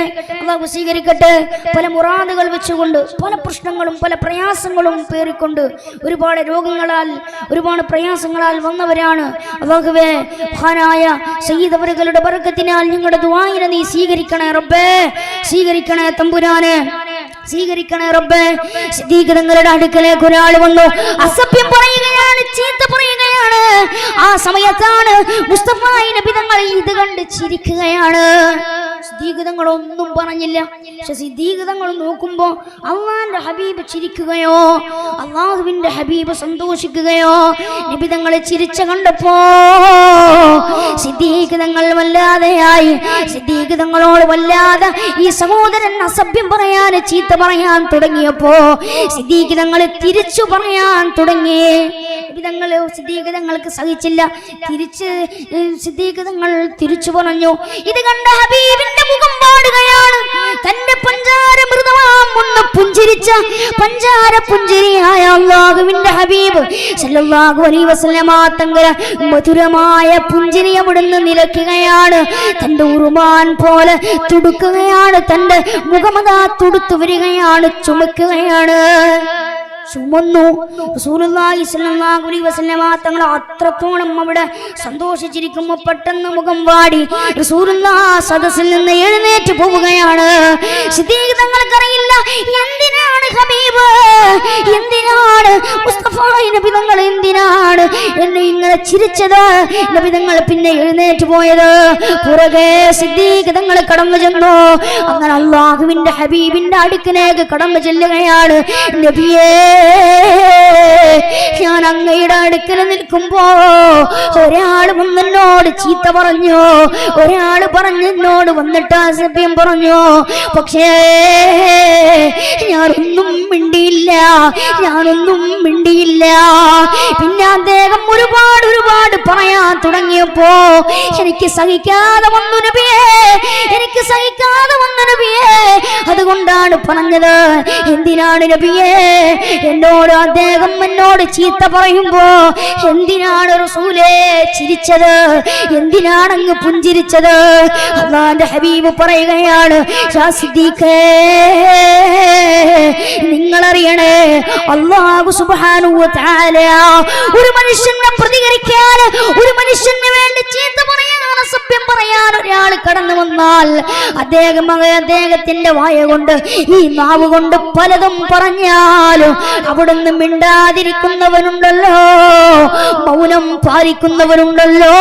പല മുറാദുകൾ വെച്ചുകൊണ്ട്, പല പ്രശ്നങ്ങളും പല പ്രയാസങ്ങളും പേറിക്കൊണ്ട് ഒരുപാട് രോഗങ്ങളാൽ, ഒരുപാട് പ്രയാസങ്ങളാൽ വന്നവരാണ്. അല്ലാഹുവേ, മഹാനായ സയ്യിദ് അവറുകളുടെ ബറക്കത്തിനാൽ ഞങ്ങളുടെ ദുആയിനെ നീ സ്വീകരിക്കണേ റബ്ബേ, സ്വീകരിക്കണേ തമ്പുരാനെ, സ്വീകരിക്കണേ റബ്ബേ. സിദ്ദീഖ് തങ്ങളുടെ അടുക്കലേക്ക് ഒരാൾ വന്നു, അസഭ്യം പറയുകയാണ്, ചീത്ത പറയുകയാണ്. ആ സമയത്താണ് മുസ്തഫ നബി തങ്ങൾ ഇത് കണ്ട് ചിരിക്കുകയാണ്. സിദ്ദീഖ് തങ്ങൾ ഒന്നും പറഞ്ഞില്ല. പക്ഷെ സിദ്ദീഖ് തങ്ങൾ നോക്കുമ്പോ അള്ളാന്റെ ഹബീബ് ചിരിക്കുകയോ, അള്ളാഹുവിന്റെ ഹബീബ് സന്തോഷിക്കുകയോ, നബി തങ്ങളെ ചിരിച്ച കണ്ടപ്പോ സിദ്ദീഖ് തങ്ങൾ വല്ലാതെയായി. സിദ്ദീഖ് തങ്ങളോട് വല്ലാതെ ഈ സഹോദരൻ അസഭ്യം പറയാൻ, ചീത്ത പറയാൻ തുടങ്ങിയപ്പോ സിദ്ദീഖ് തങ്ങൾ തിരിച്ചു പറയാൻ തുടങ്ങി. സിദ്ദീഖ് തങ്ങൾക്ക് സഹിച്ചില്ല. സിദ്ദീഖ് തങ്ങൾ തിരിച്ചു പറഞ്ഞു. ഇത് കണ്ട ഹബീബിന്റെ മുഖം പാടുകയാണ്. തന്റെ പഞ്ചാരമൃതമാം പുഞ്ചിരിച്ച പഞ്ചാര പുഞ്ചിരിയായ അല്ലാഹുവിന്റെ ഹബീബ് സല്ലല്ലാഹു അലൈഹി വസല്ലമ തങ്ങൾ മധുരമായ പുഞ്ചിരി അവിടുന്ന് നിലയ്ക്കുകയാണ്. തന്റെ ഉറുമാൻ പോലെ തുടുക്കുകയാണ്. തന്റെ മുഖമതാ തുടുത്തു വരികയാണ്, ചുമക്കുകയാണ്. ചുമന്നു. റസൂലുള്ളാഹി സ്വല്ലല്ലാഹു അലൈഹി വസല്ലമ തങ്ങൾ അത്രത്തോളം അവിടെ സന്തോഷിച്ചിരിക്കുമ്പോൾ പെട്ടെന്ന് മുഖം വാടി റസൂലുള്ളാഹി സദസ്സിൽ നിന്ന് എഴുന്നേറ്റ് പോവുകയാണ്. സിദ്ദീഖ് തങ്ങൾക്കറിയില്ല എന്തിനാണ് ഹബീബ്, എന്തിനാണ് മുസ്തഫ നബി തങ്ങൾ, എന്തിനാണ് എന്നെ ഇങ്ങനെ ചിരിച്ചത്. നബി തങ്ങൾ പിന്നെ എഴുന്നേറ്റ് പോയത്. പുറകെ സിദ്ദീഖ് തങ്ങൾ കടന്നു ചെന്നു. അങ്ങനെ അല്ലാഹുവിന്റെ ഹബീബിന്റെ അടുക്കിലേക്ക് കടന്നു ചെല്ലുകയാണ്. നബിയേ, ഞാൻ അങ്ങയുടെ അടുക്കൽ നിൽക്കുമ്പോ ഒരാൾ വന്നെന്നോട് ചീത്ത പറഞ്ഞു, ഒരാൾ പറഞ്ഞെന്നോട് വന്നിട്ട് അസഭ്യം പറഞ്ഞു. പക്ഷേ ഞാനൊന്നും മിണ്ടിയില്ല, ഞാനൊന്നും മിണ്ടിയില്ല. പിന്നെ അദ്ദേഹം ഒരുപാട് പറയാൻ തുടങ്ങിയപ്പോ എനിക്ക് സഹിക്കാതെ വന്നു നബിയേ, എനിക്ക് സഹിക്കാതെ വന്നു നബിയേ. അതുകൊണ്ടാണ് പറഞ്ഞത്. എന്തിനാണ് നബിയേ എന്നോട് അദ്ദേഹം എന്നോട് ചീത്ത പറയുമ്പോ എന്തിനാണ് റസൂലേ ചിരിച്ചത്, എന്തിനാണ് അങ്ങ് പുഞ്ചിരിച്ചത്? അല്ലാഹുവിന്റെ ഹബീബ് പറയുകയാണ്, സിദ്ദീഖേ, നിങ്ങളറിയണേ, അല്ലാഹു സുബ്ഹാനഹു വ തആല ഒരു മനുഷ്യനെ പ്രതികരിക്കാൻ, ഒരു മനുഷ്യന് വേണ്ടി ചീത്ത പറയാൻ, സഭ്യം പറയാൻ ഒരാൾ കടന്നു വന്നാൽ അദ്ദേഹത്തിന്റെ വായ കൊണ്ട്, ഈ നാവ് കൊണ്ട് പലതും പറഞ്ഞാലും അവിടുന്ന് മിണ്ടാതിരിക്കുന്നവനുണ്ടല്ലോ, മൗനം പാലിക്കുന്നവനുണ്ടല്ലോ,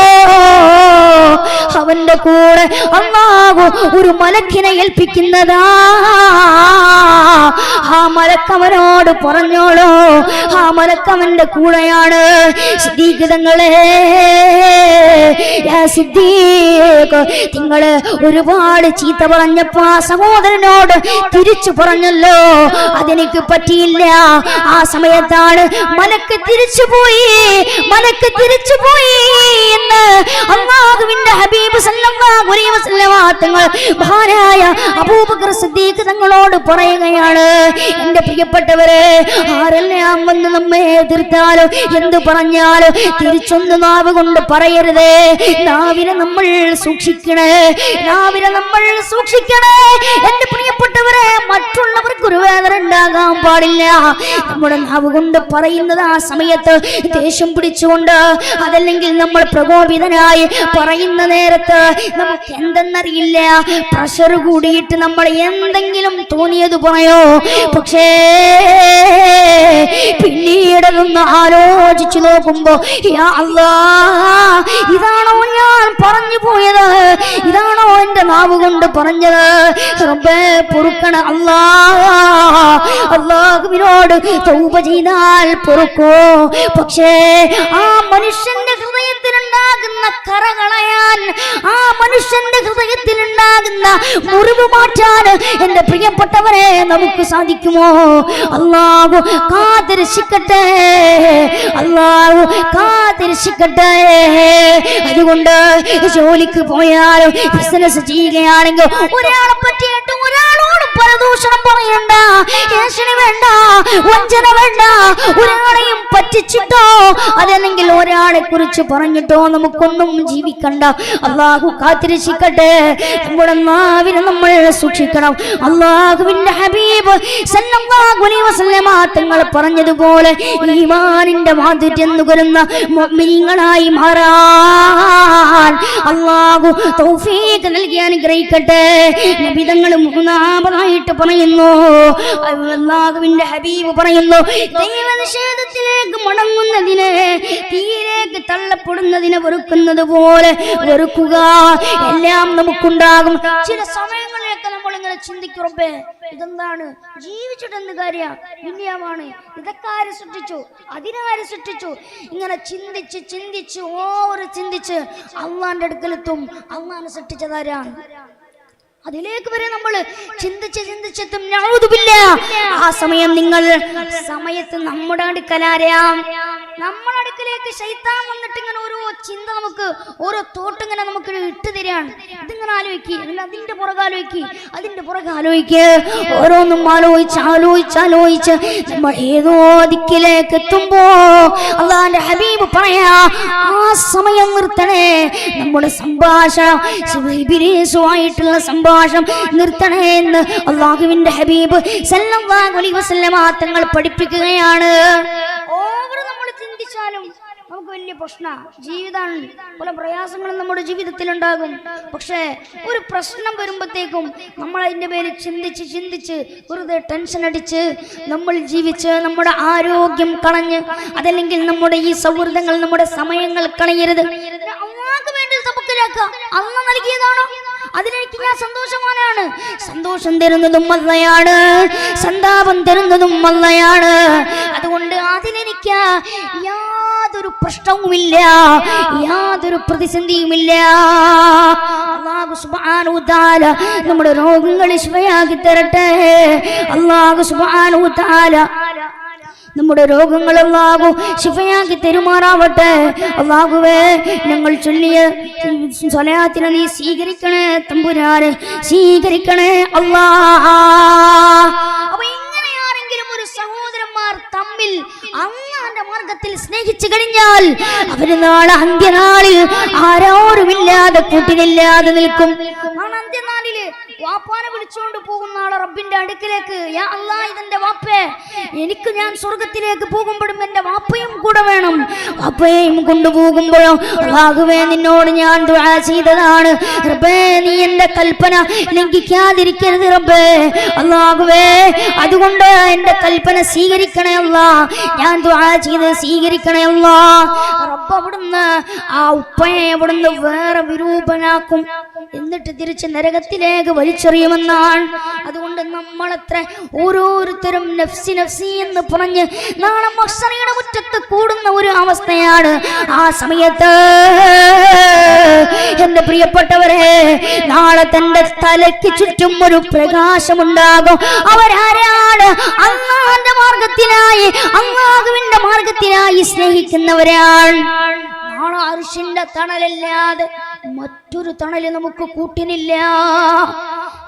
അവന്റെ കൂടെ അല്ലാഹു ഒരു മലക്കിനെ ഏൽപ്പിക്കുന്നതാ. ആ മലക്കവനോട് പറഞ്ഞോളൂ, ആ മലക്കവന്റെ കൂടെയാണ്. സിദ്ദീഖ് തങ്ങളെ, സിദ്ദീഖ്, നിങ്ങള് ഒരുപാട് ചീത്ത പറഞ്ഞപ്പോ ആ സഹോദരനോട് തിരിച്ചു പറഞ്ഞല്ലോ, അതെനിക്ക് പറ്റിയില്ല. ആ സമയത്താണ് മലക്ക് തിരിച്ചുപോയി, മലക്ക് തിരിച്ചുപോയി എന്ന് അല്ലാഹുവിന്റെ ഹബീബ് സല്ലല്ലാഹു അലൈഹി വസല്ലമ തങ്ങൾ മഹാനായ അബൂബക്കർ സിദ്ദീഖ് തങ്ങളോട് പറയുകയാണ്, എന്റെ പ്രിയപ്പെട്ടവരെ, ആരെല്ലാം വന്ന് നമ്മെ എതിർത്താലോ എന്ത് പറഞ്ഞാലോ തിരിച്ചൊന്ന് നാവ് കൊണ്ട് പറയരുതേ. നാവിനെ നമ്മൾ സൂക്ഷിക്കണേ, നാവിനെ നമ്മൾ സൂക്ഷിക്കണേ. എന്റെ പ്രിയപ്പെട്ടവരെ, മറ്റുള്ളവർക്ക് ഒരു വേദന ഉണ്ടാകാൻ പാടില്ല. നമ്മുടെ നാവ് കൊണ്ട് പറയുന്നത് ആ സമയത്ത് ദേഷ്യം പിടിച്ചുകൊണ്ട്, അതല്ലെങ്കിൽ നമ്മൾ പ്രകോപിതനായി പറയുന്ന നേരത്ത് നമുക്ക് എന്തെന്നറിയില്ല, പ്രഷർ കൂടിയിട്ട് നമ്മൾ എന്തെങ്കിലും തോന്നിയത് പറയോ. പക്ഷേ പിന്നീടതൊന്ന് ആലോചിച്ചു നോക്കുമ്പോ, യാ അല്ലാഹ്, ഇതാണോ ഞാൻ പറഞ്ഞു പോയത്, ഇതാണോ എന്റെ നാവ് കൊണ്ട് പറഞ്ഞത്? റബ്ബേ പൊറുക്കണ അല്ലാഹ്, അല്ലാഹുവിനോട് തൗബ ചെയ്താൽ പൊറുക്കോ. പക്ഷേ ആ മനുഷ്യന്റെ ഹൃദയത്തിലുണ്ടാകുന്ന കറ കളയാൻ, ആ മനുഷ്യന്റെ ഹൃദയത്തിലുണ്ടാകുന്ന മുറിവ് മാറ്റാൻ എന്റെ പ്രിയപ്പെട്ടവരെ നമുക്ക് സാധിക്കുമോ? അല്ലാഹു കാത്തിരക്ഷിക്കട്ടെ, അല്ലാഹു കാത്തിരക്ഷിക്കട്ടെ. അതുകൊണ്ട് ജോലിക്ക് പോയാലും ബിസിനസ് ചെയ്യുകയാണെങ്കിൽ ഒരാളെ പറ്റിയിട്ട് ഒരാളോട് പരദൂഷണം പറയണ്ട, ഏഷണി വേണ്ട, വഞ്ചന വേണ്ട. ഒരാളെയും പറ്റിച്ചിട്ടോ അതല്ലെങ്കിൽ ഒരാളെ കുറിച്ച് പറഞ്ഞിട്ടോ നമുക്കൊന്നും ജീവിക്കണ്ട. അല്ലാഹു കാത്തിരക്ഷിക്കട്ടെ. നമ്മുടെ നാവിനെ നമ്മൾ സൂക്ഷിക്കണം. അല്ലാഹുവിന്റെ ഹബീബ് സല്ലല്ലാഹു അലൈഹി വസല്ലമ തങ്ങൾ പറഞ്ഞതുപോലെ ഈമാനിന്റെ മാധുര്യം നുകരുന്ന മുഅ്മിനീങ്ങളായി മാറാൻ അല്ലാഹു തൗഫീഖ് നൽകി അനുഗ്രഹിക്കട്ടെ. നബി തങ്ങൾ മൂന്നാമതായിട്ട് പറയുന്നു, അല്ലാഹുവിന്റെ ഹബീബ് പറയുന്നു, ദൈവനിഷേധത്തിലേക്ക് മടങ്ങുന്നതിനെ, തീയിലേക്ക് തള്ളപ്പെടുന്നതിനെ വെറുക്കുന്നത് പോലെ വെറുക്കുക. എല്ലാം നമുക്കുണ്ടാകും. ചില സമയങ്ങളിലൊക്കെ നമ്മൾ ഇങ്ങനെ ചിന്തിക്കും, റബ്ബേ ഇതെന്താണ്, ജീവിച്ചിട്ട് എന്ത് കാര്യം, ദുനിയാവാണ്, ഇതൊക്കെ ആര് സൃഷ്ടിച്ചു, അതിനാര് സൃഷ്ടിച്ചു, ഇങ്ങനെ ചിന്തിച്ച് ചിന്തിച്ച് ചിന്തിച്ച് അള്ളാന്റെ അടുക്കലെത്തും. അള്ളാനെ സൃഷ്ടിച്ചതാരാണ്? അതിലേക്ക് വരെ നമ്മൾ ചിന്തിച്ചെത്തും. നഊദു ബില്ലാഹ്. ആ സമയം നിങ്ങൾ സമയത്ത് നമ്മുടെ അടുക്കലാരാം? നമ്മുടെ അടുക്കിലേക്ക് ശൈത്താൻ വന്നിട്ട് ഇങ്ങനെ ഓരോ ചിന്ത നമുക്ക് ഓരോ തോട്ടിങ്ങനെ നമുക്ക് ഇട്ട് തരികയാണ്. ഇതിങ്ങനെ ആലോചിക്ക്, അതിന്റെ പുറകെ ആലോചിക്ക്, അതിന്റെ പുറകെ ആലോചിക്ക്. ഓരോന്നും ആലോചിച്ച് നമ്മൾ ഏതോ ദിക്കിലേക്ക് എത്തുമ്പോ അള്ളാന്റെ ഹബീബ് പറയാ, ആ സമയം നിർത്തണേ. നമ്മുടെ സംഭാഷണമായിട്ടുള്ള സംഭാഷണം നിർത്തണേ എന്ന് അള്ളാഹുവിന്റെ ഹബീബ് സല്ലല്ലാഹു അലൈഹി വസല്ലമ തങ്ങൾ പഠിപ്പിക്കുകയാണ്. ഓവർ നമ്മൾ ചിന്തിച്ചാലും നമുക്ക് വലിയ പ്രശ്നമാണ്. ജീവിതമാണ്, പല പ്രയാസങ്ങളും നമ്മുടെ ജീവിതത്തിൽ ഉണ്ടാകും. പക്ഷേ ഒരു പ്രശ്നം വരുമ്പോഴത്തേക്കും നമ്മൾ അതിൻ്റെ പേര് ചിന്തിച്ച് വെറുതെ ടെൻഷൻ അടിച്ച് നമ്മൾ ജീവിച്ച് നമ്മുടെ ആരോഗ്യം കളഞ്ഞ്, അതല്ലെങ്കിൽ നമ്മുടെ ഈ സൗഹൃദങ്ങൾ, നമ്മുടെ സമയങ്ങൾ കളയരുത്. അള്ളാഹ്ക്ക് വേണ്ടി തവക്കലാക്കുക. അള്ളാഹ് നൽകിയതാണോ? അതിലെനിക്ക് ഞാൻ സന്തോഷവാനാണ്. സന്തോഷം തരുന്നതും അള്ളയാണ്, സന്താപം തരുന്നതും അള്ളയാണ്. അതുകൊണ്ട് അതിലെനിക്ക് യാതൊരു പ്രശ്നവുമില്ല, യാതൊരു പ്രതിസന്ധിയുമില്ല. അല്ലാഹു സുബ്ഹാനഹു വ തആല നമ്മുടെ രോഗങ്ങളെ ശിഫയാക്കി തരട്ടെ. അല്ലാഹു സുബ്ഹാനഹു വ തആല നമ്മുടെ രോഗങ്ങൾ അല്ലാഹു ശിഫയാക്കി തരുമാറാവട്ടെ. അല്ലാഹുവേ, ഞങ്ങൾ ചൊല്ലിയ സ്വലാത്തിനെ നീ സ്വീകരിക്കണേ തമ്പുരാനെ, സ്വീകരിക്കണേ അല്ലാഹ്. അപ്പൊ എങ്ങനെയാണെങ്കിലും ഒരു സഹോദരന്മാർ തമ്മിൽ അല്ലാഹുവിന്റെ മാർഗത്തിൽ സ്നേഹിച്ചു കഴിഞ്ഞാൽ അവര് നാളെ അന്ത്യനാളിൽ ആരോരുമില്ലാതെ കൂട്ടിനില്ലാതെ നിൽക്കും. അന്ത്യനാളില് വാപ്പാനെ വിളിച്ചുകൊണ്ട് പോകുന്ന ആളെ റബ്ബിന്റെ അടുക്കിലേക്ക്, യാ അല്ലാഹ്, ഇതെന്റെ വാപ്പേ, എനിക്ക് ഞാൻ സ്വർഗത്തിലേക്ക് പോകുമ്പോഴും എന്റെ വാപ്പയും കൂടെ വേണം. വാപ്പയും കൊണ്ടുപോകുമ്പോഴോ അല്ലാഹുവേ, നിന്നോട് ഞാൻ ദുആ ചെയ്തതാണ് റബ്ബേ, നീ എന്റെ കൽപ്പന ലംഘിക്കാതിരിക്കരുത് റബ്ബേ. അല്ലാഹുവേ, അതുകൊണ്ട് എന്റെ കൽപ്പന സ്വീകരിക്കണേ അല്ലാഹ്, ഞാൻ ദുആ ചെയ്ത് സ്വീകരിക്കണേ അല്ലാഹ്. റബ്ബ് അവിടുന്ന് ആ ഉപ്പയെ അവിടുന്ന് വേറെ വിരൂപനാക്കും, എന്നിട്ട് തിരിച്ച് നരകത്തിലേക്ക് വലിച്ചെറിയുമെന്നാണ്. അതുകൊണ്ട് നമ്മളത്ര ഓരോരുത്തരും നഫ്സി നഫ്സി എന്ന് പറഞ്ഞ് നാളെ മഹ്ശറിയുടെ മുറ്റത്ത് കൂടുന്ന ഒരു അവസ്ഥയാണ്. ആ സമയത്ത് എന്റെ പ്രിയപ്പെട്ടവരെ, നാളെ തന്റെ തലയ്ക്ക് ചുറ്റും ഒരു പ്രകാശമുണ്ടാകും. അവരാരാണ്? അല്ലാഹുവിന്റെ മാർഗത്തിനായി സ്നേഹിക്കുന്നവരാണ്. നാളെ അർശിന്റെ തണലല്ലാതെ മറ്റൊരു തണല് നമുക്ക് കൂട്ടിനില്ല.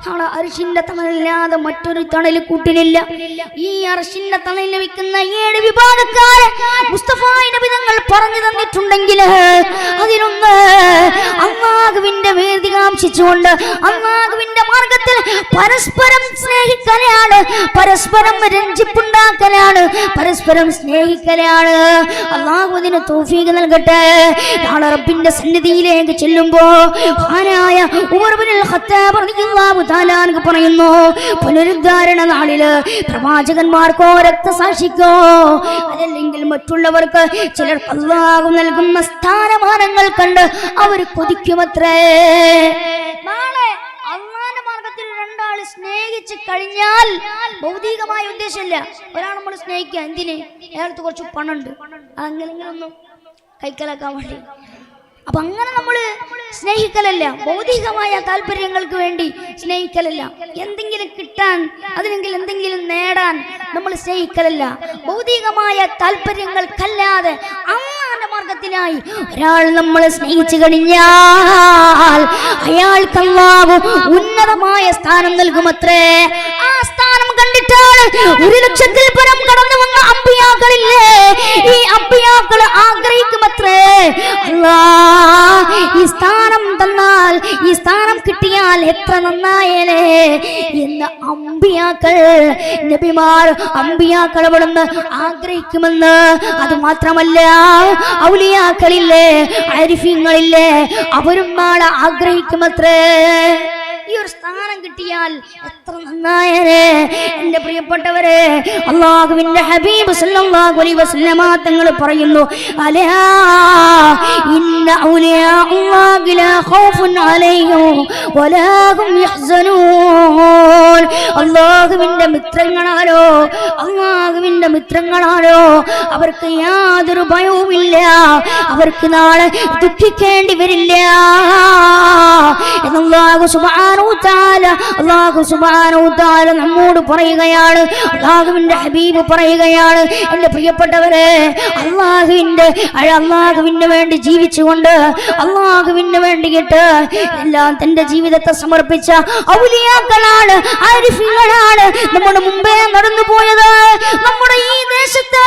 നാളെ അർശിന്റെ തണലല്ലാതെ മറ്റൊരു തണല് കൂട്ടിനില്ല. ഈ അർശിന്റെ തണൽ ലഭിക്കുന്ന 7 വിഭാഗക്കാരെ മുസ്തഫ നബി തങ്ങൾ പറഞ്ഞു തന്നിട്ടുണ്ടെങ്കിൽ അതിലൊന്ന് അല്ലാഹുവിന്റെ വേദി കാംക്ഷിച്ചുകൊണ്ട് അല്ലാഹുവിന്റെ മാർഗത്തിൽ പരസ്പരം സ്നേഹിക്കലാണ്, പരസ്പരം രഞ്ജിപ്പുണ്ടാക്കലാണ്, പരസ്പരം സ്നേഹിക്കലാണ്. അല്ലാഹു അതിന് തൗഫീഖ് നൽകട്ടെ. നാളെ റബ്ബിന്റെ സന്നിധിയിലേക്ക് ചെല്ലുമ്പോ മഹാനായ ഉമർ ഇബ്നുൽ ഖത്താബ് റളിയല്ലാഹു തആല അൻഹു പറയുന്നു, പുനരുദ്ധാരണ നാളില് പ്രവാചകന്മാർക്കോ രക്തസാക്ഷിക്കോ അതല്ലെങ്കിൽ മറ്റുള്ളവർക്ക് ചിലർക്ക് അല്ലാഹു നൽകുന്ന സ്ഥാനമാനങ്ങൾ കണ്ട് അവർ കൊതിക്കുമത്രേ. നാളെ അല്ലാഹുവിന്റെ മാർഗത്തിൽ രണ്ടാള് സ്നേഹിച്ച് കഴിഞ്ഞാൽ ഭൗതികമായ ഉദ്ദേശമില്ല. ഒരാൾ നമ്മൾ സ്നേഹിക്കുക, എന്തിന്? അയാൾക്ക് കുറച്ച് പണമുണ്ട്, അങ്ങനെയൊന്നും കൈക്കലാക്കാൻ വേണ്ടി. അപ്പൊ അങ്ങനെ നമ്മള് സ്നേഹിക്കലല്ല, ഭൗതികമായ താല്പര്യങ്ങൾക്ക് വേണ്ടി സ്നേഹിക്കലല്ല. എന്തെങ്കിലും കിട്ടാൻ, അതിനെങ്കിൽ എന്തെങ്കിലും നേടാൻ നമ്മൾ സ്നേഹിക്കലല്ല. ഭൗതികമായ താല്പര്യങ്ങൾക്കല്ലാതെ അല്ലാഹുവിന്റെ മാർഗത്തിനായി ഒരാൾ നമ്മളെ സ്നേഹിച്ചു കഴിഞ്ഞാൽ അയാൾക്ക് അല്ലാഹു ഉന്നതമായ സ്ഥാനം നൽകുമത്രേ. ആ സ്ഥാനം കണ്ടിട്ടാണ് 1,00,000-ൽ പരം കടന്നു വന്ന അമ്പിയാക്കളില്ലേ, ഈ അമ്പിയാക്കൾ ആഗ്രഹിക്കുമത്രേ, അല്ലാഹ് ഈ സ്ഥാനം തന്നാൽ, ഈ സ്ഥാനം കിട്ടിയാൽ എത്ര നന്നായേനെ എന്ന് അമ്പിയാക്കൾ, നബിമാർ, അമ്പിയാക്കൾ അവിടുന്ന് ആഗ്രഹിക്കുമെന്ന്. അത് മാത്രമല്ല, ഔലിയാക്കളില്ലേ, ആരിഫീങ്ങളില്ലേ, അവരും നാളെ ആഗ്രഹിക്കുമത്രേ. ഈ ഒരു സ്ഥാനം കിട്ടിയാൽ എത്ര നന്നായേ. എന്റെ പ്രിയപ്പെട്ടവരെ, അല്ലാഹുവിന്റെ ഹബീബ് സല്ലല്ലാഹു അലൈഹി വസല്ലമ തങ്ങൾ പറയുന്നു, അലാ ഇന്ന ഔലിയാ അല്ലാഹി ലാ ഖൗഫുൻ അലൈഹിം വലാ ഹും യഹ്സനൂൻ. അല്ലാഹുവിന്റെ മിത്രങ്ങളാരോ, അല്ലാഹുവിന്റെ മിത്രങ്ങളാരോ അവർക്ക് യാതൊരു ഭയവുമില്ല, അവർക്ക് നാളെ ദുഃഖിക്കേണ്ടി വരില്ല എന്ന് അല്ലാഹു സുബ്ഹാനഹു വ തആല അല്ലാഹു സുബ്ഹാനഹു വ തആല നമ്മോട് പറയുകയാണ്, അല്ലാഹുവിന്റെ ഹബീബ് പറയുകയാണ്, എൻ്റെ പ്രിയപ്പെട്ടവരെ, അല്ലാഹുവിന് വേണ്ടി ജീവിച്ചുകൊണ്ട് അല്ലാഹുവിന് വേണ്ടിയിട്ട് എല്ലാം തന്റെ ജീവിതത്തെ സമർപ്പിച്ച ഔലിയാക്കളാണ്, ആരിഫീങ്ങളാണ് നമ്മുടെ മുമ്പേ നടന്നു പോയത്. നമ്മുടെ ഈ ദേശത്ത്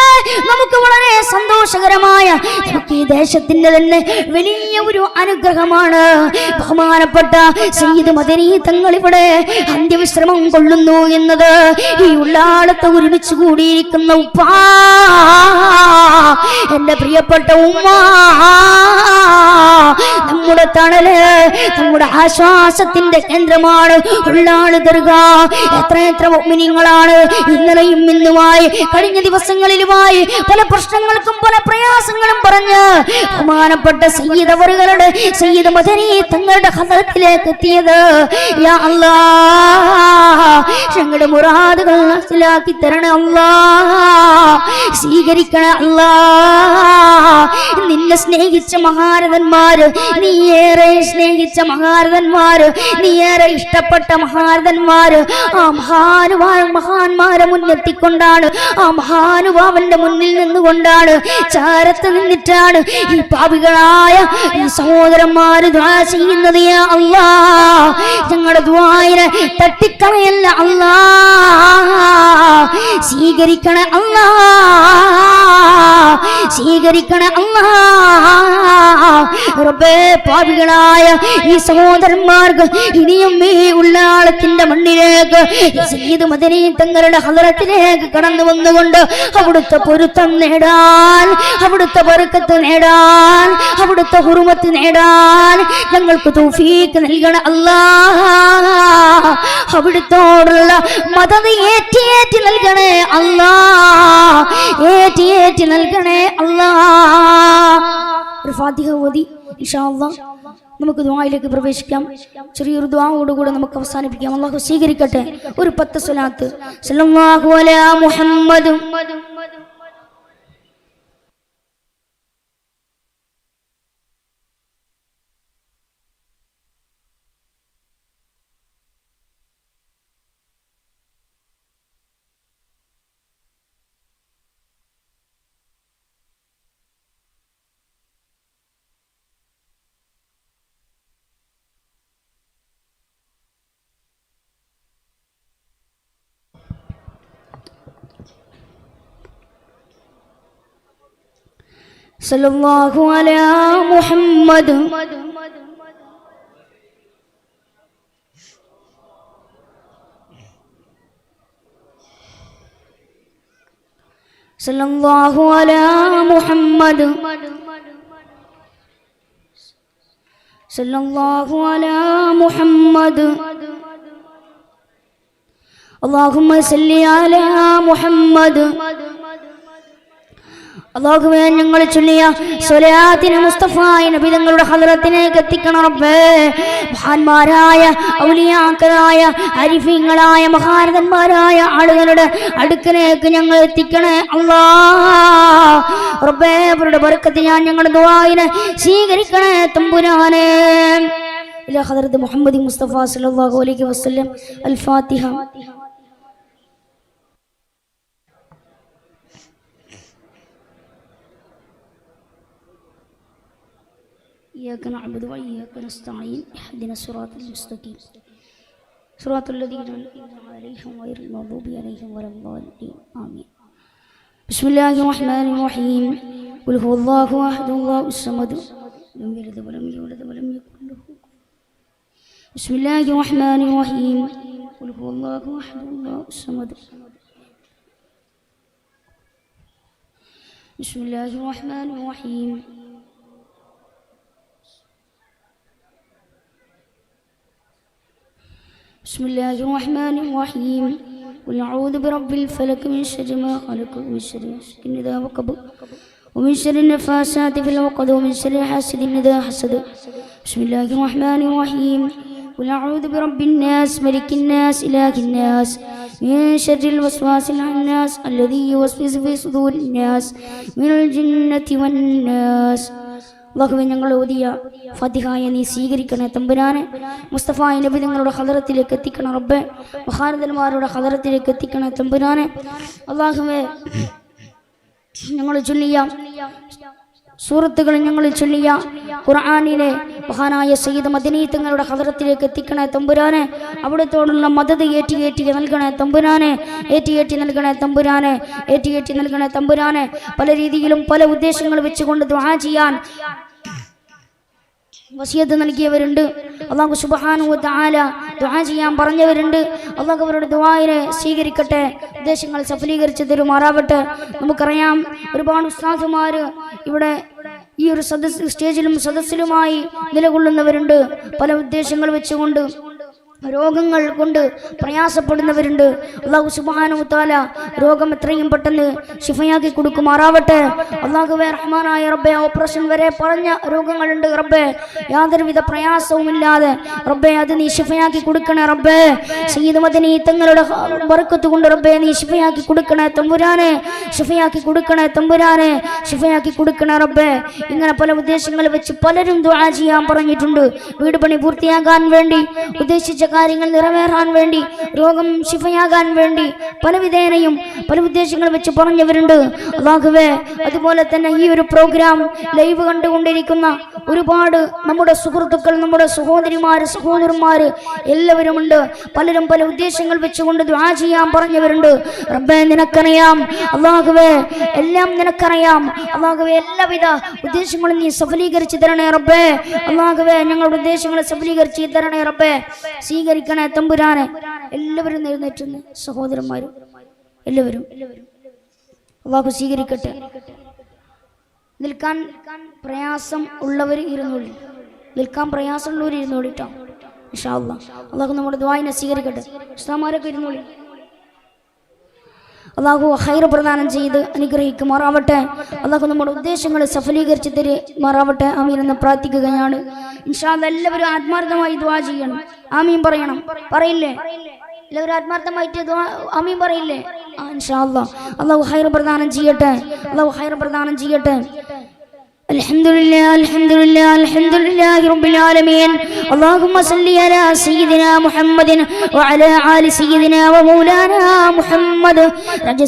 നമുക്ക് വളരെ സന്തോഷകരമായ, നമുക്ക് ഈ ദേശത്തിന്റെ തന്നെ വലിയ ഒരു അനുഗ്രഹമാണ്. ബഹുമാനപ്പെട്ട സയ്യിദ് മദനി തങ്ങൾ ഇവിടെ അന്ത്യവിശ്രമം കൊള്ളുന്നു എന്നത് ഈ ഉള്ളാളത്ത് ഒരുമിച്ച് കൂടിയിരിക്കുന്ന ഉപ്പാ, എന്റെ പ്രിയപ്പെട്ട ഉമ്മ, നമ്മുടെ തണല്, നമ്മുടെ ആശ്വാസത്തിന്റെ കേന്ദ്രമാണ് ഉള്ളാള് ദർഗ. എത്ര മുഅ്മിനീങ്ങളാണ് ഇന്നലെയും ഇന്നുമായി കഴിഞ്ഞ ദിവസങ്ങളിലുമായി പല പ്രശ്നങ്ങൾക്കും പല പ്രയാസങ്ങളും പറഞ്ഞ് ബഹുമാനപ്പെട്ട സയ്യിദ് അവറുകളുടെ, സയ്യിദ് മദനി തങ്ങളുടെ ഹദറത്തിലേക്ക് എത്തിയത്. യാ അല്ലാഹ്, ഞങ്ങളുടെ മുറാദുകൾ മനസ്സിലാക്കി തരണേ അല്ലാഹ്, സ്വീകരിക്കണേ അല്ലാഹ്. നിന്നെ സ്നേഹിച്ച മഹാരഥന്മാര്, നീ ഏറെ സ്നേഹിച്ച മഹാരഥന്മാര്, നീ ഏറെ ഇഷ്ടപ്പെട്ട മഹാരഥന്മാര്, ആ മഹാന്മാരെ മുന്നെത്തിക്കൊണ്ടാണ്, ആ മഹാനുഭാവന്റെ മുന്നിൽ നിന്നുകൊണ്ടാണ്, ചാരത്ത് നിന്നിട്ടാണ് ഈ പാപികളായ ഈ സഹോദരന്മാര് ദുആ ചെയ്യുന്നത്. യാ അല്ലാഹ്, ഞങ്ങളുടെ ദുആയിനെ തട്ടിക്കളയല്ല അല്ലാഹ്, സ്വീകരിക്കണേ അല്ലാഹ്, സ്വീകരിക്കണേ അല്ലാഹ്. റബ്ബേ, പാപികളായ ഈ സഹോദരന്മാർക്ക് ഇനിയും ഈ ഉള്ളാളത്തിന്റെ മണ്ണിലേക്ക് സയ്യിദ് മദനി തങ്ങളുടെ ഹദറത്തിലേക്ക് കടന്നു വന്നുകൊണ്ട് അവിടുത്തെ പൊരുത്തം നേടാൻ, അവിടുത്തെ ബർക്കത്ത് നേടാൻ, അവിടുത്തെ ഹുർമത്ത് നേടാൻ ഞങ്ങൾക്ക് തൗഫീഖ് നൽകണേ അല്ലാഹ്. അവിടുത്തോടുള്ള മദത് ഏറ്റി നൽകണേ അല്ലാഹ്, ഏറ്റി നൽകണേ അല്ലാഹ്. ഒരു ഫാത്തിഹ ഓതി ഇൻഷാ അല്ലാഹ് നമുക്ക് ദുആയിലേക്ക് പ്രവേശിക്കാം. ചെറിയൊരു ദുആയോടുകൂടെ നമുക്ക് അവസാനിപ്പിക്കാം. അല്ലാഹു സ്വീകരിക്കട്ടെ. ഒരു 10 സ്വലാത്ത് സല്ലല്ലാഹു അലാ മുഹമ്മദ് സല്ലല്ലാഹു അലാ മുഹമ്മദ് സല്ലല്ലാഹു അലാ മുഹമ്മദ് സല്ലല്ലാഹു അലാ മുഹമ്മദ് അല്ലാഹുമ്മ സല്ലി അലാ മുഹമ്മദ്. അല്ലാഹുവേ, ഞങ്ങൾ ചൊല്ലിയ സ്വലാത്തിനെ മുസ്തഫായ നബി തങ്ങളുടെ ഹദറത്തിലേക്ക് എത്തിക്കണം റബ്ബേ. മഹാന്മാരായ ഔലിയാക്കളായ അരിഫീങ്ങളായ മഹാരഥന്മാരായ ആളുകളുടെ അടുക്കലേക്ക് ഞങ്ങൾ എത്തിക്കണേ അല്ലാഹ്. റബ്ബേ, അവരുടെ ബർക്കത്ത് ഞാൻ ഞങ്ങളുടെ ദുആയിനെ സ്വീകരിക്കണേ തമ്പുരാനെ. ഇലാ ഹദറത്ത് മുഹമ്മദി മുസ്തഫ സല്ലല്ലാഹു അലൈഹി വസല്ലം. അൽ ഫാത്തിഹ. إياك نعبد وإياك نستعين اهدنا الصراط المستقيم صراط الذين أنعمت عليهم غير المغضوب عليهم ولا الضالين آمين. بسم الله الرحمن الرحيم. قل هو الله أحد الله الصمد لم يلد ولم يولد ولم يكن له. بسم الله الرحمن الرحيم. قل هو الله أحد الله الصمد. بسم الله الرحمن الرحيم. بسم الله الرحمن الرحيم. قل أعوذ برب الفلق من شر ما خلق ومن شر غاسق إذا وقب ومن شر النفاثات في العقد ومن شر حاسد إذا حسد. بسم الله الرحمن الرحيم. قل أعوذ برب الناس ملك الناس إله الناس من شر الوسواس الخناس الذي يوسوس في صدور الناس من الجنة والناس. അല്ലാഹുവേ ഞങ്ങൾ ഓതിയ ഫാത്തിഹയെ നീ സ്വീകരിക്കണേ തമ്പുരാനെ. മുസ്തഫ നബി നിങ്ങളുടെ ഹദറത്തിലേക്ക് എത്തിക്കണം റബ്ബേ. മഹാരഥന്മാരുടെ ഹദറത്തിലേക്ക് എത്തിക്കണേ തമ്പുരാനെ. അല്ലാഹുവേ ഞങ്ങൾ ചൊല്ലിയ സൂറത്തുകൾ ഞങ്ങൾ ചൊല്ലിയ ഖുർആനിലെ മഹാനായ സയ്യിദ് മദനി തങ്ങളുടെ ഹദറത്തിലേക്ക് എത്തിക്കണേ തമ്പുരാനെ. അവിടത്തോടുള്ള മദത് ഏറ്റി നൽകണേ തമ്പുരാനെ. ഏറ്റി നൽകണേ തമ്പുരാനെ. ഏറ്റി നൽകണേ തമ്പുരാനെ. പല രീതിയിലും പല ഉദ്ദേശങ്ങൾ വെച്ചുകൊണ്ട് ദുആ ചെയ്യാൻ വസിയത്ത് നൽകിയവരുണ്ട്. അല്ലാഹു സുബ്ഹാനഹു വ തആല ദുആ ചെയ്യാൻ പറഞ്ഞവരുണ്ട്. അല്ലാഹു അവരുടെ ദുആയെ സ്വീകരിക്കട്ടെ, ഉദ്ദേശങ്ങൾ സഫലീകരിച്ച് തരുമാറാവട്ടെ. നമുക്കറിയാം ഒരുപാട് ഉസ്താദുമാർ ഇവിടെ ഈ ഒരു സ്റ്റേജിലും സദസ്സിലുമായി നിലകൊള്ളുന്നവരുണ്ട്. പല ഉദ്ദേശങ്ങൾ വെച്ചുകൊണ്ട് രോഗങ്ങൾ കൊണ്ട് പ്രയാസപ്പെടുന്നവരുണ്ട്. അല്ലാഹു സുബ്ഹാനഹു വ തആല രോഗം എത്രയും പെട്ടെന്ന് ശിഫയാക്കി കൊടുക്കുമാറാവട്ടെ. അല്ലാഹുവേ റഹ്മാനായ റബ്ബേ, ഓപ്പറേഷൻ വരെ പറഞ്ഞ രോഗങ്ങളുണ്ട് റബ്ബേ, യാതൊരുവിധ പ്രയാസവുമില്ലാതെ റബ്ബേ അത് നീ ശിഫയാക്കി കൊടുക്കണേ റബ്ബേ. സയ്യിദ് മദനി തങ്ങളുടെ ബർക്കത്ത് കൊണ്ട് റബ്ബേ നീ ശിഫയാക്കി കൊടുക്കണേ തമ്പുരാനെ. ശിഫയാക്കി കൊടുക്കണേ തമ്പുരാനെ. ശിഫയാക്കി കൊടുക്കണേ റബ്ബേ. ഇങ്ങനെ പല ഉദ്ദേശങ്ങൾ വെച്ച് പലരും ദുആ ചെയ്യാൻ പറഞ്ഞിട്ടുണ്ട്. വീട് പണി പൂർത്തിയാകാൻ വേണ്ടി, ഉദ്ദേശിച്ച കാര്യങ്ങൾ നിറവേറാൻ വേണ്ടി, രോഗം ശിഫയാകാൻ വേണ്ടി പലവിധേനയും പല ഉദ്ദേശങ്ങൾ വെച്ച് പറഞ്ഞവരുണ്ട്. അല്ലാഹുവേ അതുപോലെ തന്നെ ഈ ഒരു പ്രോഗ്രാം ലൈവ് കണ്ടുകൊണ്ടിരിക്കുന്ന ഒരുപാട് നമ്മുടെ സുഹൃത്തുക്കൾ, നമ്മുടെ സഹോദരന്മാര് എല്ലാവരുമുണ്ട്. പലരും പല ഉദ്ദേശങ്ങൾ വെച്ചുകൊണ്ട് ദുആ ചെയ്യാൻ പറഞ്ഞവരുണ്ട്. റബ്ബേ നിനക്കറിയാം അല്ലാഹുവേ, എല്ലാം നിനക്കറിയാം അല്ലാഹുവേ. എല്ലാവിധ ഉദ്ദേശങ്ങളും നീ സഫലീകരിച്ച് തരണേ റബ്ബേ. അല്ലാഹുവേ ഞങ്ങളുടെ ഉദ്ദേശങ്ങൾ സഫലീകരിച്ച് തരണേ റബ്ബേ. സ്വീകരിക്കണേ തമ്പുരാനെ. എല്ലാവരും എഴുന്നേറ്റുന്ന സഹോദരന്മാരും എല്ലാവരും അല്ലാഹു സ്വീകരിക്കട്ടെ. നിൽക്കാൻ പ്രയാസം ഉള്ളവർ ഇരുന്നോളി. നിൽക്കാൻ പ്രയാസമുള്ളവർ ഇരുന്നോളിട്ടോ ഇൻഷാ അല്ലാഹ്. അല്ലാഹു നമ്മുടെ ദുആനെ സ്വീകരിക്കട്ടെ. ഉസ്താദുമാരൊക്കെ ഇരുന്നോളി. അല്ലാഹു ഖൈർ പ്രദാനം ചെയ്ത് അനുഗ്രഹിക്കുമാറാവട്ടെ. അല്ലാഹു നമ്മുടെ ഉദ്ദേശങ്ങൾ സഫലീകരിച്ച് തരുമാറാവട്ടെ. ആമീൻ എന്ന് പ്രാർത്ഥിക്കുകയാണ്. ഇൻഷാ അല്ലാഹ് എല്ലാവരും ആത്മാർത്ഥമായി ദുആ ചെയ്യണം. ആമീൻ പറയണം. പറയില്ലേ? എല്ലാവരും ആത്മാർത്ഥമായിട്ട് ആമീൻ പറയില്ലേ? ഇൻഷാ അല്ലാഹ്. അല്ലാഹു ഖൈർ പ്രദാനം ചെയ്യട്ടെ. അല്ലാഹു ഖൈർ പ്രദാനം ചെയ്യട്ടെ. الحمدلله رب العالمين. اللهم صل على سيدنا محمد وعلى آل سيدنا ومولانا محمد.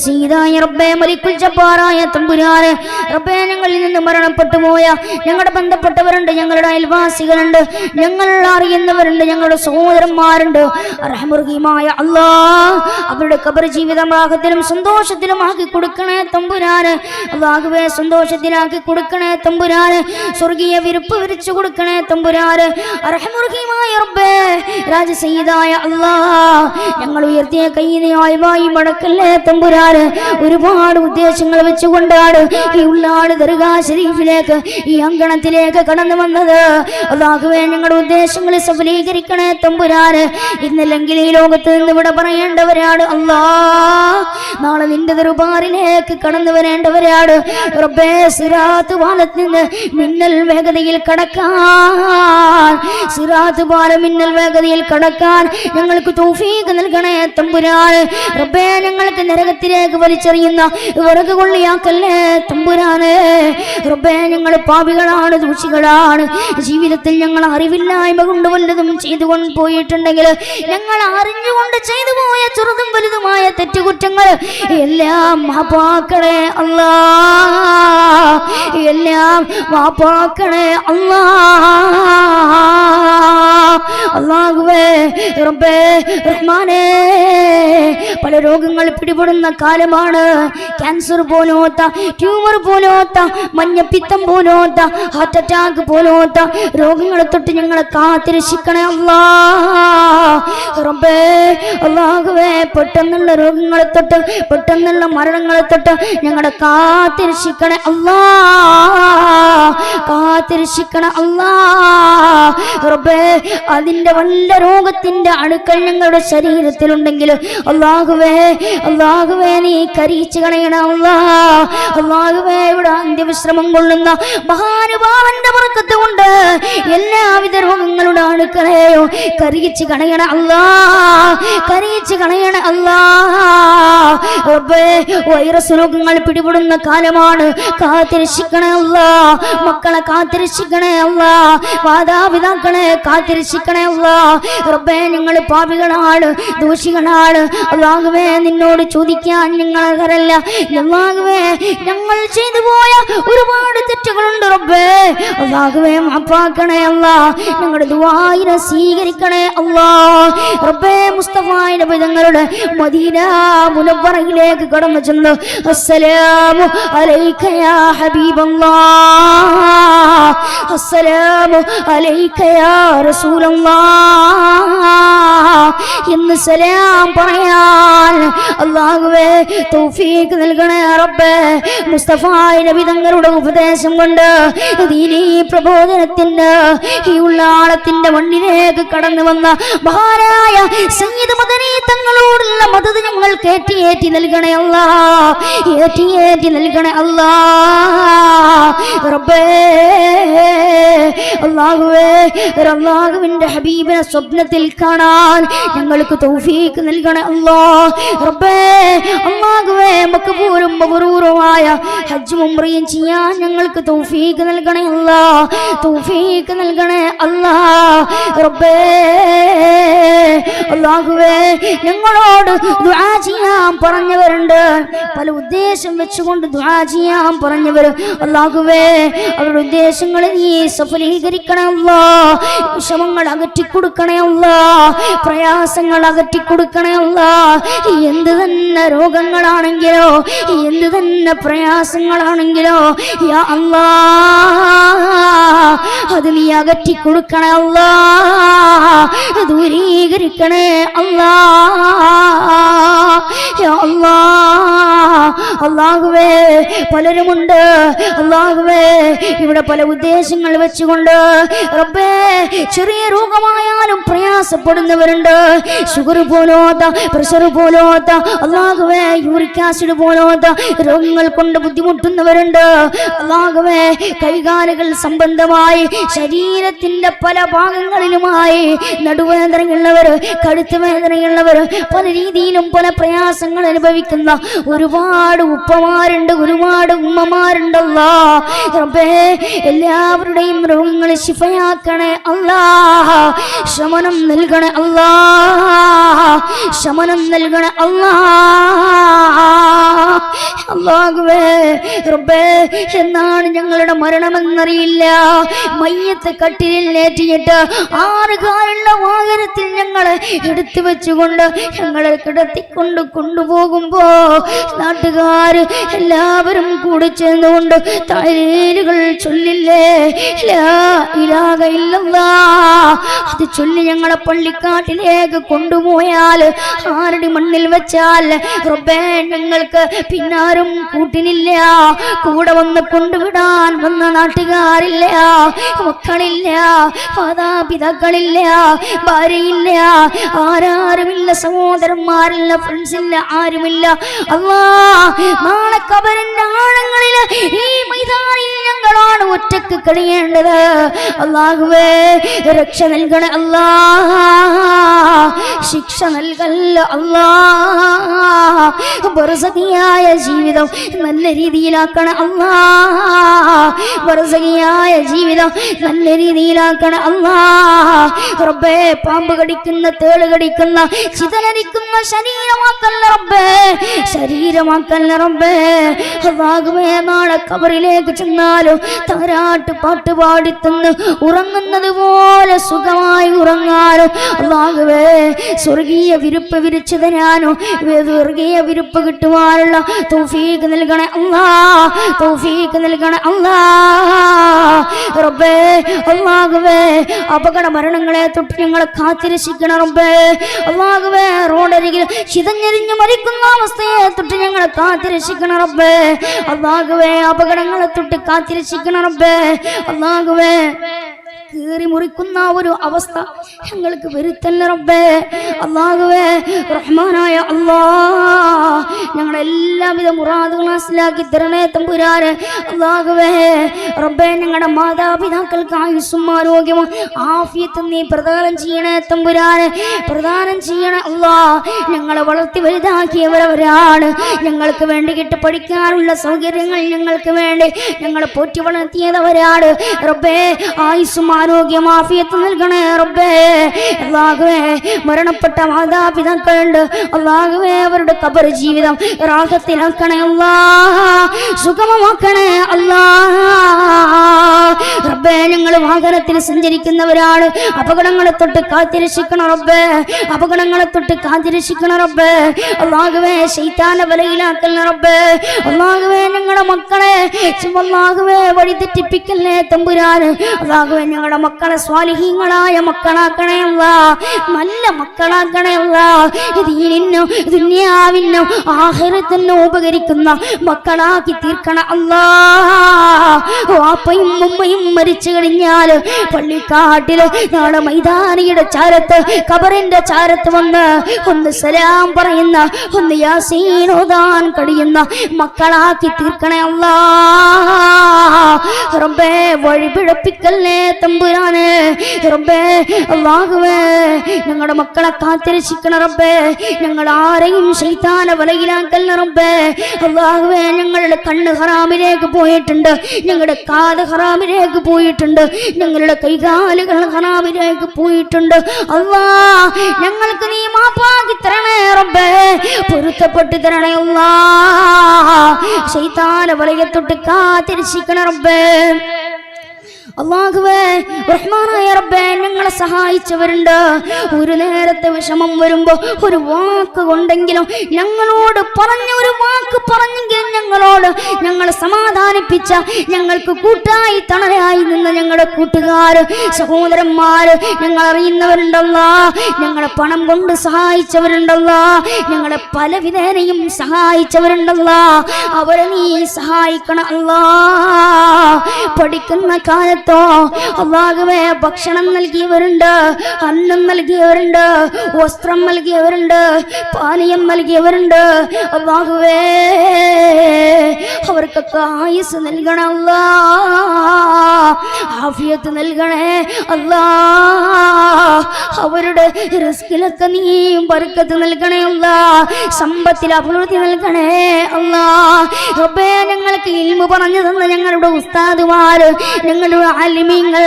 സയ്യിദായ റബ്ബേ, മലിക്കുൽ ജബ്ബാറായ തമ്പുരാനെ റബ്ബേ, ഞങ്ങളിൽ നിന്ന് മരണപ്പെട്ടു പോയ ഞങ്ങളുടെ ബന്ധപ്പെട്ടവരുണ്ട്, ഞങ്ങളുടെ അയൽവാസികളുണ്ട്, ഞങ്ങൾ അറിയുന്നവരുണ്ട്, ഞങ്ങളുടെ സഹോദരന്മാരുണ്ട്. റഹ്മാനുറഹീമായ അല്ലാഹ് അവരുടെ ഖബർ ജീവിതം റാഹത്തിലും സന്തോഷത്തിലും ആക്കി കൊടുക്കണേ തമ്പുരാനെ. അല്ലാഹുവേ സന്തോഷത്തിലാക്കി കൊടുക്കണേ തമ്പുരാനെ. സ്വർഗീയ വിരുപ്പ് വിരിച്ചു കൊടുക്കണേ തമ്പുരാനെ. റഹ്മാനുറഹീമായ റബ്ബേ, രാജസയ്യിദായ അല്ലാഹ് ഞങ്ങൾ ഉയർത്തിയ കൈയിനായി വായി മടക്കല്ലേ തമ്പുരാനെ. ഒരുപാട് ഉദ്ദേശങ്ങൾ വെച്ചുകൊണ്ടാണ് ഈ ഉള്ളാട് ദർഗാ ശരീഫിലേക്ക്, ഈ അങ്കണത്തിലേക്ക് കടന്നു വന്നത്. അല്ലാഹുവേ ഞങ്ങളുടെ ഉദ്ദേശങ്ങൾ സഫലീകരിക്കണേ തമ്പുരാനെ. ഇന്നല്ലെങ്കിൽ ഈ ലോകത്ത് നിന്ന് ഇവിടെ പറയേണ്ടവരാണ് അല്ലാഹ്. നാളെ നിന്റെ ദർബാറിലേക്ക് കടന്നു വരേണ്ടവരാണ് റബ്ബേ. സിറാത്ത് പാലത്തിൽ നിന്ന് മിന്നൽ വേഗതയിൽ കടക്കാൻ, സിറാത്ത് പാലം മിന്നൽ വേഗതയിൽ കടക്കാൻ ഞങ്ങൾക്ക് തൗഫീഖ് നൽകണേ തമ്പുരാനെ. റബ്ബേ ഞങ്ങൾക്ക് നരകത്തിലേക്ക് വലിച്ചെറിയുന്ന വിറക് കൊള്ളിയാക്കല്ലേ തമ്പുരാനെ. റബ്ബേ ഞങ്ങൾ പാപികളാണ്, ദൂഷികളാണ്. ജീവിതത്തിൽ ഞങ്ങൾ അറിവില്ലായ്മ കൊണ്ട് വല്ലതും ചെയ്തുകൊണ്ട് പോയിട്ടുണ്ടെങ്കിൽ, ഞങ്ങൾ അറിഞ്ഞുകൊണ്ട് ചെയ്തു പോയ ചെറുതും വലുതുമായ തെറ്റുകുറ്റങ്ങൾ എല്ലാം മാപ്പാക്കണേ അല്ലാഹ്. എല്ലാം മാപ്പാക്കണേ അല്ലാഹ്. അല്ലാഹുവേ റബ്ബേ റഹ്മാനേ, പല രോഗങ്ങൾ പിടിപെടുന്ന കാലമാണ്. ക്യാൻസർ പോലോത്ത, ട്യൂമർ പോലോത്ത, മഞ്ഞപ്പിത്തം പോലോത്ത, ഹാർട്ട് അറ്റാക്ക് പോലോത്ത രോഗങ്ങളെ തൊട്ട് ഞങ്ങളെ കാത്തിരക്ഷിക്കണേ അല്ലാഹ്. റബ്ബേ അല്ലാഹുവേ, പെട്ടെന്നുള്ള രോഗങ്ങളെ തൊട്ട്, പെട്ടെന്നുള്ള മരണങ്ങളെ തൊട്ട് ഞങ്ങളെ കാത്തിരക്ഷിക്കണേ അല്ലാഹ്. കാത്തിരക്ഷിക്കണേ അല്ലാഹ്. റബ്ബേ അതിന്റെ വല്ല രോഗത്തിന്റെ അണുക്കൾ ഞങ്ങളുടെ ശരീരത്തിലുണ്ടെങ്കിൽ അല്ലാഹുവേ, അല്ലാഹുവേ നീ കരിയിച്ചു കളയണേ അല്ലാഹ്. അല്ലാഹുവേ ഇവിടെ അന്ത്യവിശ്രമം കൊള്ളുന്ന മഹാനുഭാവന്റെ ബർക്കത്ത് കൊണ്ട് എല്ലാ എല്ലാവിധ രോഗങ്ങളുടെ അണുക്കളെയോ കരിയിച്ച് കളയണ അല്ലാ, കരിയിച്ച് കളയണ അല്ലാ. റബ്ബേ, വൈറസ് രോഗങ്ങൾ പിടിപെടുന്ന കാലമാണ്, കാത്തിരക്ഷിക്കണേ അല്ലാ. മക്കളെ കാത്തിരക്ഷിക്കണേ അല്ലാ, മാതാപിതാക്കളെ കാത്തിരക്ഷിക്കണേ അല്ലാ. റബ്ബേ, ഞങ്ങൾ പാപികളാണ്, ദോഷികളാണ്. അല്ലാഹുവേ, നിന്നോട് ചോദിക്കാൻ ഞങ്ങൾ തരല്ല. അല്ലാഹുവേ, ഞങ്ങൾ ചെയ്തു പോയ ഒരുപാട് തെറ്റുകളുണ്ട് റബ്ബേ. അല്ലാഹുവേ, മാപ്പാക്കണേ അല്ലാ. ഞങ്ങളുടെ ദുആഇനെ സ്വീകരിക്കണേ അല്ലാ. റബ്ബേ, മുസ്തഫ നബി തങ്ങളുടെ മദീന മുനവ്വറയിലേക്ക് കടന്നു ചെന്നു. അസ്സലാമു അലൈക യാ ഹബീബല്ലാഹ്, അസ്സലാമു അലൈക യാ റസൂലല്ലാഹ് എന്ന് സലാം പറയാൻ അല്ലാഹുവേ തൗഫീഖ് നൽകണേ റബ്ബേ. മുസ്തഫ നബി തങ്ങളുടെ ഉപദേശം കൊണ്ട് ദീനീ പ്രബോധനത്തിന് ഈ ഉള്ളാളത്തിന്റെ മണ്ണിലേക്ക് കടന്നു വന്ന മഹാനായ സയ്യിദ് മദനി തങ്ങളോടുള്ള മദത് ഞങ്ങൾ ഏറ്റി നൽകണേ അല്ലാ, ഏറ്റി നൽകണേ അല്ലാ. റബ്ബേ, അല്ലാഹുവേ, അല്ലാഹുവിന്റെ ഹബീബിനെ സ്വപ്നത്തിൽ കാണാൻ ഞങ്ങൾക്ക് തൗഫീഖ് നൽകണേ അല്ലാ. റബ്ബേ, അല്ലാഹുവേ, മഖ്ബൂലും മബ്റൂറുമായ ഹജ്ജും ഉംറയും ചെയ്യാൻ ഞങ്ങൾക്ക് തൗഫീഖ് നൽകണേ അല്ലാ, തൗഫീഖ് നൽകണേ അല്ലാ. റബ്ബേ, അല്ലാഹുവേ, ഞങ്ങളോട് ദുആ ചെയ്യാൻ പറഞ്ഞവരുണ്ട്, പല ഉദ്ദേശം വെച്ചുകൊണ്ട് ദുആ ചെയ്യാൻ പറഞ്ഞവർ. അല്ലാഹുവേ, അവരുടെ ഉദ്ദേശങ്ങൾ നീ സഫലീകരിക്കണേ അല്ലാ. വിഷമങ്ങൾ അകറ്റിക്കൊടുക്കണേ അല്ലാ, പ്രയാസങ്ങൾ അകറ്റിക്കൊടുക്കണേ അല്ലാ. എന്ത് തന്നെ രോഗങ്ങളാണെങ്കിലോ, എന്ത് തന്നെ പ്രയാസങ്ങളാണെങ്കിലോ, യാ അല്ലാ, അത് നീ അകറ്റിക്കൊടുക്കണേ അല്ലാ, ദൂരീകരിക്കണേ അല്ലാ. യാ അല്ലാ, അല്ലാഹുവേ, പലരുമുണ്ട് അല്ലാഹുവേ ഇവിടെ പല ഉദ്ദേശങ്ങൾ വെച്ചുകൊണ്ട് റബ്ബേ ചെറിയ രോഗമായാലും പ്രയാസപ്പെടുന്നവരുണ്ട്. ഷുഗർ പോലോത്ത, പ്രഷർ പോലോത്ത, അല്ലാഹുവേ യൂറിക് ആസിഡ് പോലോത്ത രോഗങ്ങൾ കൊണ്ട് ബുദ്ധിമുട്ടുന്നവരുണ്ട്. അല്ലാഹുവേ, കൈകാലുകൾ സംബന്ധമായി ശരീരത്തിന്റെ പല ഭാഗങ്ങളിലുമായി നടുവേദനയുള്ളവർ, കഴുത്ത് വേദനയുള്ളവർ, പല രീതിയിലും പല പ്രയാസങ്ങൾ അനുഭവിക്കുന്ന ഒരുപാട് ഉപ്പമാരുണ്ട്, ഒരുപാട് ഉമ്മമാരുണ്ടല്ലോ. റബ്ബേ, എല്ലാവരുടെയും രോഗങ്ങൾ ശിഫയാക്കണേ അല്ലാ, ശമനം നൽകണേ അല്ലാ, ശമനം നൽകണേ അല്ലാ. അല്ലാഹുവേ, റബ്ബേ, എന്നാണ് ഞങ്ങളുടെ മരണമെന്നറിയില്ല. മയ്യത്ത് കട്ടിലിൽ ഏറ്റിയിട്ട് 6 കാലുള്ള വാഹനത്തിൽ ഞങ്ങളെ എടുത്തു വെച്ചുകൊണ്ട് ഞങ്ങളെ കിടത്തിക്കൊണ്ട് കൊണ്ടുപോകുമ്പോ നാട്ടുകാർ എല്ലാവരും കൂടി ചേർന്നുകൊണ്ട് തഹ്ലീലുകൾ ചൊല്ലില്ലേ, ലാ ഇലാഹ ഇല്ലല്ലാഹ്, അത് ചൊല്ലി ഞങ്ങളെ പള്ളിക്കാട്ടിലേക്ക് കൊണ്ടുപോയാൽ ആരുടെ മണ്ണിൽ വെച്ചാൽ റബ്ബേ ഞങ്ങൾക്ക് പിന്നാരും കൂട്ടിനില്ല, കൂടെ വന്ന് കൊണ്ടുവിടാൻ വന്ന നാട്ടുകാരില്ല, മക്കളില്ല, മാതാപിതാക്കളില്ല, ഭാര്യയില്ല, ആരാരുമില്ല, സഹോദരന്മാരില്ല, ഫ്രണ്ട്സില്ല, ആരുമില്ല. അല്ലാ, നാളെ ഖബറിന്റെ ആഴങ്ങളിൽ ഈ മൈതാനിൽ ഞങ്ങളാണ് ഒറ്റക്ക് കഴിയേണ്ടത്. അല്ലാഹുവേ, രക്ഷ നൽകണേ അല്ലാ, ശിക്ഷ നൽകല്ല അല്ലാ. ബർസഖിയായ ജീവിതം നല്ല രീതിയിലാക്കണ അല്ലാ, ബർസഖിയായ ജീവിതം നല്ല രീതിയിലാക്കണ അല്ലാ. റബ്ബേ, പാമ്പ് കടിക്കുന്ന, തേള് കടിക്കുന്ന, ചിതലരിക്കുന്ന ശരീരമാക്കല്ല റബ്ബേ, ശരീരമാക്കല്ല റബ്ബേ. അല്ലാഹുവേ, നാളെ ഖബറിലേക്ക് ചെന്നാലും താരാട്ട് പാട്ട് പാടിത്തന്ന് ഉറങ്ങുന്നത് പോലെ സുഖമായി ഉറങ്ങാനും അല്ലാഹുവേ സ്വർഗീയ വിരുപ്പ് വിരിച്ചു തരാനോ, സ്വർഗീയ വിരുപ്പ് കിട്ടുവാനുള്ള തൗഫീഖ് നൽകണേ അല്ലാ, തൗഫീഖ് നൽകണേ അല്ലാ. റബ്ബേ, അല്ലാഹുവേ, അപകട മരണങ്ങളെ തൊട്ട് ഞങ്ങളെ കാത്തിരക്ഷിക്കണം റബ്ബേ. അല്ലാഹുവേ, റോഡരികിൽ ചിതഞ്ഞെരിഞ്ഞു മരിക്കുന്ന അവസ്ഥയെ തൊട്ട് ഞങ്ങളെ കാത്തിരക്ഷിക്കണം റബ്ബേ. അല്ലാഹുവേ, അപകടങ്ങളെ തൊട്ട് കാത്തിരക്ഷിക്കണം റബ്ബേ. അല്ലാഹുവേ, കീറി മുറിക്കുന്ന ഒരു അവസ്ഥ ഞങ്ങൾക്ക് വരുത്തല്ല റബ്ബേ. അല്ലാഹുവേ റഹ്മാനായ അല്ലാഹ് ഞങ്ങളുടെ എല്ലാവിധ മുറാദുകളും മനസ്സിലാക്കി തരണേ തമ്പുരാനെ. അല്ലാഹുവേ റബ്ബേ ഞങ്ങളുടെ മാതാപിതാക്കൾക്ക് ആയുസ്സും ആരോഗ്യവും ആഫിയത്തും നീ പ്രദാനം ചെയ്യണേ തമ്പുരാനെ, പ്രദാനം ചെയ്യണേ അല്ലാഹ്. ഞങ്ങളെ വളർത്തി വലുതാക്കിയവരവരാണ്. ഞങ്ങൾക്ക് വേണ്ടി കിട്ടി പഠിക്കാനുള്ള സൗകര്യങ്ങൾ ഞങ്ങൾക്ക് വേണ്ടി ഞങ്ങളെ പോറ്റി വളർത്തിയവരാണ് റബ്ബേ. ആയുസ്സും ആരോഗ്യം ആഫിയത്തും നൽകണേ റബ്ബേ. അല്ലാഹുവേ മരണപ്പെട്ട മാതാപിതാക്കളുണ്ട്. അല്ലാഹുവേ അവരുടെ ഖബർ ജീവിതം റാഹത്തിലാക്കണേ അല്ലാഹ്, സുഗമമാക്കണേ അല്ലാഹ് റബ്ബേ. ഞങ്ങൾ വാഹനത്തിൽ സഞ്ചരിക്കുന്നവരാണ്. അപകടങ്ങളെ തൊട്ട് കാത്തിരക്ഷിക്കണം റബ്ബേ, അപകടങ്ങളെ തൊട്ട് കാത്തിരക്ഷിക്കണം റബ്ബേ. അല്ലാഹുവേ ശൈത്താനെ വലയിലാക്കല്ലേ റബ്ബേ. അല്ലാഹുവേ ഞങ്ങളുടെ മക്കളെ അല്ലാഹുവേ വഴിതെറ്റിപ്പിക്കല്ലേ തമ്പുരാന്. അല്ലാഹുവേ ഞങ്ങളുടെ മക്കളെ സ്വാലിഹീങ്ങളായ മക്കളാക്കണേ അല്ലാഹ്, നല്ല മക്കളാക്കണേ അല്ലാഹ്. ദീനിനും ദുനിയാവിനും ആഖിറത്തിനും ഉപകരിക്കുന്ന മക്കളാക്കി തീർക്കണം അല്ലാഹ്. വാപ്പയും ഉമ്മയും മരിച്ചു കഴിഞ്ഞാൽ പള്ളിക്കാട്ടില് നാളെ മൈതാനിയുടെ ചാരത്ത് ഖബറിന്റെ ചാരത്ത് വന്ന് ഒന്ന് സലാം പറയുന്ന, ഒന്ന് യാസീൻ ഓതാൻ കഴിയുന്ന മക്കളാക്കി തീർക്കണേ അല്ലാഹ് റബ്ബേ. വഴിപിഴപ്പിക്കല്ലേ തമ്പുരാനെ റബ്ബേ. അല്ലാഹുവേ ഞങ്ങളുടെ മക്കളെ കാത്തിരക്ഷിക്കണം റബ്ബേ. ഞങ്ങൾ ആരെയും ശൈത്താനെ വലയിലാക്കല്ല റബ്ബേ. അല്ലാഹുവേ ഞങ്ങളുടെ കണ്ണ് ഹറാമിലേക്ക് പോയിട്ടുണ്ട്, ഞങ്ങളുടെ കാത് ഹറാമിലേക്ക് പോയിട്ടുണ്ട്, ഞങ്ങളുടെ കൈകാലുകൾ ഹറാമിലേക്ക് പോയിട്ടുണ്ട്. അല്ലാഹ് ഞങ്ങൾക്ക് നീ മാപ്പാക്കി തരണേ റബ്ബേ, പൊരുത്തപ്പെട്ട് തരണേ അല്ലാഹ്. ശൈത്താനെ വലയത്തൊട്ട് കാത്തിരക്ഷിക്കണം റബ്ബേ. അല്ലാഹുവേ റഹ്മാനായ റബ്ബേ ഞങ്ങളെ സഹായിച്ചവരുണ്ട്. ഒരു നേരത്തെ വിഷമം വരുമ്പോ ഒരു വാക്ക് കൊണ്ടെങ്കിലും ഞങ്ങളോട് പറഞ്ഞ, ഒരു വാക്ക് പറഞ്ഞെങ്കിലും ഞങ്ങളോട് ഞങ്ങളെ സമാധാനിപ്പിച്ച, ഞങ്ങൾക്ക് കൂട്ടായി തണലായി നിന്ന ഞങ്ങളുടെ കൂട്ടുകാര് സഹോദരന്മാര് ഞങ്ങൾ അറിയുന്നവരുണ്ടല്ലോ, ഞങ്ങളെ പണം കൊണ്ട് സഹായിച്ചവരുണ്ടല്ലോ, ഞങ്ങളെ പല വിധേനയും സഹായിച്ചവരുണ്ടല്ലോ. അവരെ നീ സഹായിക്കണം അല്ലാഹ്. പഠിക്കുന്ന കാലത്ത് അല്ലാഹുവേ ഭക്ഷണം നൽകിയവരുണ്ട്, അന്നം നൽകിയവരുണ്ട്, വസ്ത്രം നൽകിയവരുണ്ട്, പാനീയം നൽകിയവരുണ്ട്. അല്ലാഹുവേ അവർക്കൊക്കെ ആയുസ് നൽകണം അല്ലാഹ്, ആഫിയത്ത് നൽകണേ അല്ലാഹ്. അവരുടെ റിസ്കിലൊക്കെ നീ ബർക്കത്ത് നൽകണേ അല്ലാഹ്, സമ്പത്തിൽ അഭിവൃദ്ധി നൽകണേ അല്ലാഹ് റബ്ബേ. ഞങ്ങൾക്ക് ഇൽമു പറഞ്ഞു തന്ന ഞങ്ങളുടെ ഉസ്താദുമാര്, ഞങ്ങളുടെ ആലിമീങ്ങൾ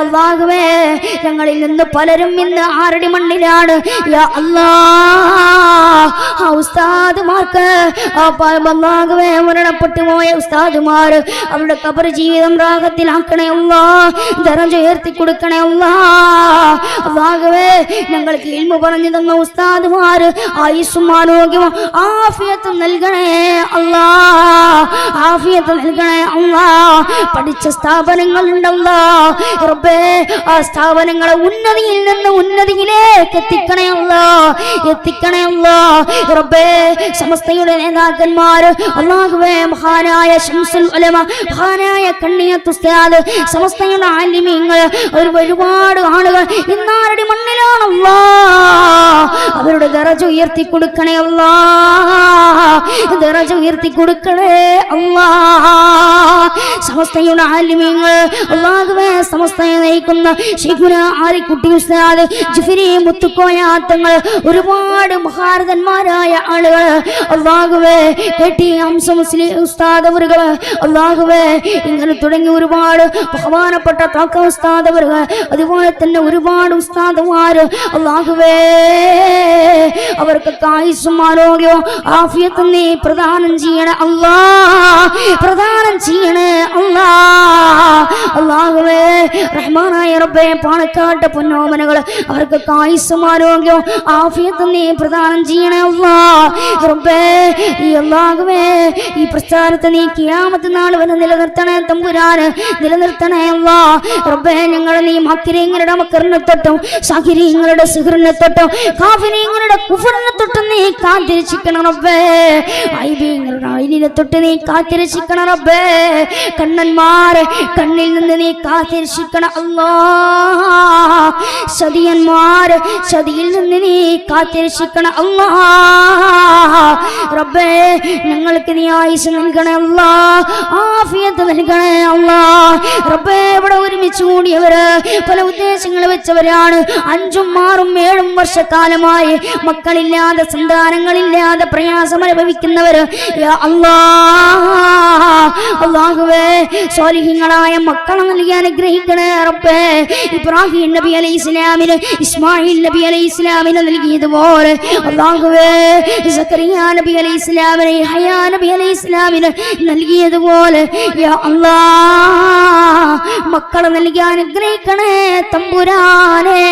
അല്ലാഹുവേ ഞങ്ങളിൽ നിന്ന് പലരും ഇന്ന് ആറടി മണ്ണിലാണ് യാ അല്ലാഹ്. ആ ഉസ്താദുമാർക്ക് അല്ലാഹുവേ മരണപ്പെട്ടു പോയ ഉസ്താദുമാർ അവരുടെ ഖബർ ജീവിതം റാഹത്തിലാക്കണേ അല്ലാഹ്, ദറജ ഉയർത്തി കൊടുക്കണേ അല്ലാഹ്. അല്ലാഹുവേ ഞങ്ങൾക്ക് ഇൽമു പറഞ്ഞു തന്ന ഉസ്താദുമാർ ആയുസ്സും ആരോഗ്യവും ആഫിയത്തും നൽകണേ അല്ലാഹ്, ആഫിയത്ത് നൽകണേ അല്ലാഹ്. പഠിച്ച സ്ഥാപനങ്ങൾ ഉണ്ടല്ലോ റബ്ബേ, ആ സ്ഥാപനങ്ങളെ ഉന്നതിയിൽ നിന്ന് ഉന്നതിയിലേക്ക് എത്തിക്കണേ അല്ലാഹ്, എത്തിക്കണേ അല്ലാഹ് റബ്ബേ. സമസ്തയുടെ നേതാക്കന്മാർ അല്ലാഹുവേ മഹാനായ ശംസുൽ ഉലമ, മഹാനായ കണ്ണിയത്ത് ഉസ്താദ്, സമസ്തയുടെ ആലിമീങ്ങൾ, ഒരുപാട് ആളുകൾ ഇന്നാരുടെ മണ്ണിലാണ് അല്ലാഹ്. അവരുടെ ദറജ ഉയർത്തി കൊടുക്കണേ അല്ലാഹ്, ദറജ ഉയർത്തി കൊടുക്കണേ അല്ലാഹ്. സമസ്തയുടെ ആലിമീങ്ങൾ അല്ലാഹുവേ സമസ്തയെ നയിക്കുന്ന ശൈഖുന ആലിക്കുട്ടി ഉസ്താദ്, ജിഫ്രി മുത്തുക്കോയ തങ്ങൾ, ഒരുപാട് മഹാരഥന്മാരായ ആളുകൾ അല്ലാഹുവേ, കെട്ടി ഹംസ മുസ്ലിം ഉസ്താദ് അവരുകൾ അല്ലാഹുവേ, ഇങ്ങനെ തുടങ്ങി ഒരുപാട് ബഹുമാനപ്പെട്ട താക്ക ഉസ്താദ് അവരുകൾ, അതുപോലെ തന്നെ ഒരുപാട് ഉസ്താദുമാര് അല്ലാഹുവേ അവർക്കൊക്കെ ആയുസ്സും ആരോഗ്യവും ആഫിയത്തും നീ പ്രദാനം ചെയ്യണേ അല്ലാഹ്, പ്രദാനം ചെയ്യണേ അല്ലാഹ്. അല്ലാഹുവേ റഹ്മാനായ റബ്ബേ പാണക്കാട്ട് പൊന്നോമനകൾ അവർക്കൊക്കെ ആയുസ്സും ആരോഗ്യവും ആഫിയത്തും നീ പ്രദാനം ചെയ്യണേ അല്ലാഹ് റബ്ബേ. ഈ അല്ലാഹുവേ ഈ പ്രസ്ഥാനത്തെ നീ ഖിയാമത്ത് നാൾ വരെ നിലനിർത്തണേ തമ്പുരാന്, നിലനിർത്തണേ അല്ലാഹ് റബ്ബേ. ഞങ്ങളെ നീ മക്കിരീങ്ങളുടെ മക്കറിനെ തൊട്ടും സാഹിരീങ്ങളുടെ സിഹറിനെ തൊട്ടും കാഫിരീങ്ങളുടെ കുഫറിനെ തൊട്ട് നീ കാത്തിരക്ഷിക്കണം റബ്ബേ. ഐബീങ്ങളുടെ അയിലിനെ തൊട്ട് നീ കാത്തിരക്ഷിക്കണം റബ്ബേ. കണ്ണന്മാരെ കണ്ണിൽ നിന്ന് നീ കാത്തിരക്ഷിക്കണം അല്ലാഹ്. ചതിയന്മാരെ ചതിയിൽ നിന്ന് നീ കാത്തിരക്ഷിക്കണം അല്ലാഹ്. റബ്ബേ ഞങ്ങൾക്ക് നീ ആയുസ് നൽകണേ അല്ലാഹ്, ആഫിയത്ത് നൽകണേ അല്ലാഹ്. റബ്ബേ ഇവിടെ ഒരുമിച്ച് കൂടിയവര് പല ഉദ്ദേശങ്ങൾ വെച്ചവരാണ്. 5, 6, 7 വർഷക്കാലമായി മക്കളില്ലാതെ സന്താനങ്ങളില്ലാതെ പ്രയാസം അനുഭവിക്കുന്നവര്. യാ അല്ലാഹ്, അല്ലാഹുവേ സ്വാലിഹീങ്ങളായ മക്കളെ നൽകി അനുഗ്രഹിക്കണേ റബ്ബേ. ഇബ്രാഹിം നബി അലൈഹി ഇസ്ലാമിന് ഇസ്മായിൽ നബി അലൈഹി ഇസ്ലാമിന് നൽകിയതുപോലെ അല്ലാഹുവേ സക്കറിയ നബി അലൈഹി ഇസ്ലാമിന് യഹ്യാ നബി അലൈഹി ഇസ്ലാമിന് നൽകിയതുപോലെ യാ അല്ലാഹ് മക്കളെ നൽകി അനുഗ്രഹിക്കണേ തമ്പുരാനെ.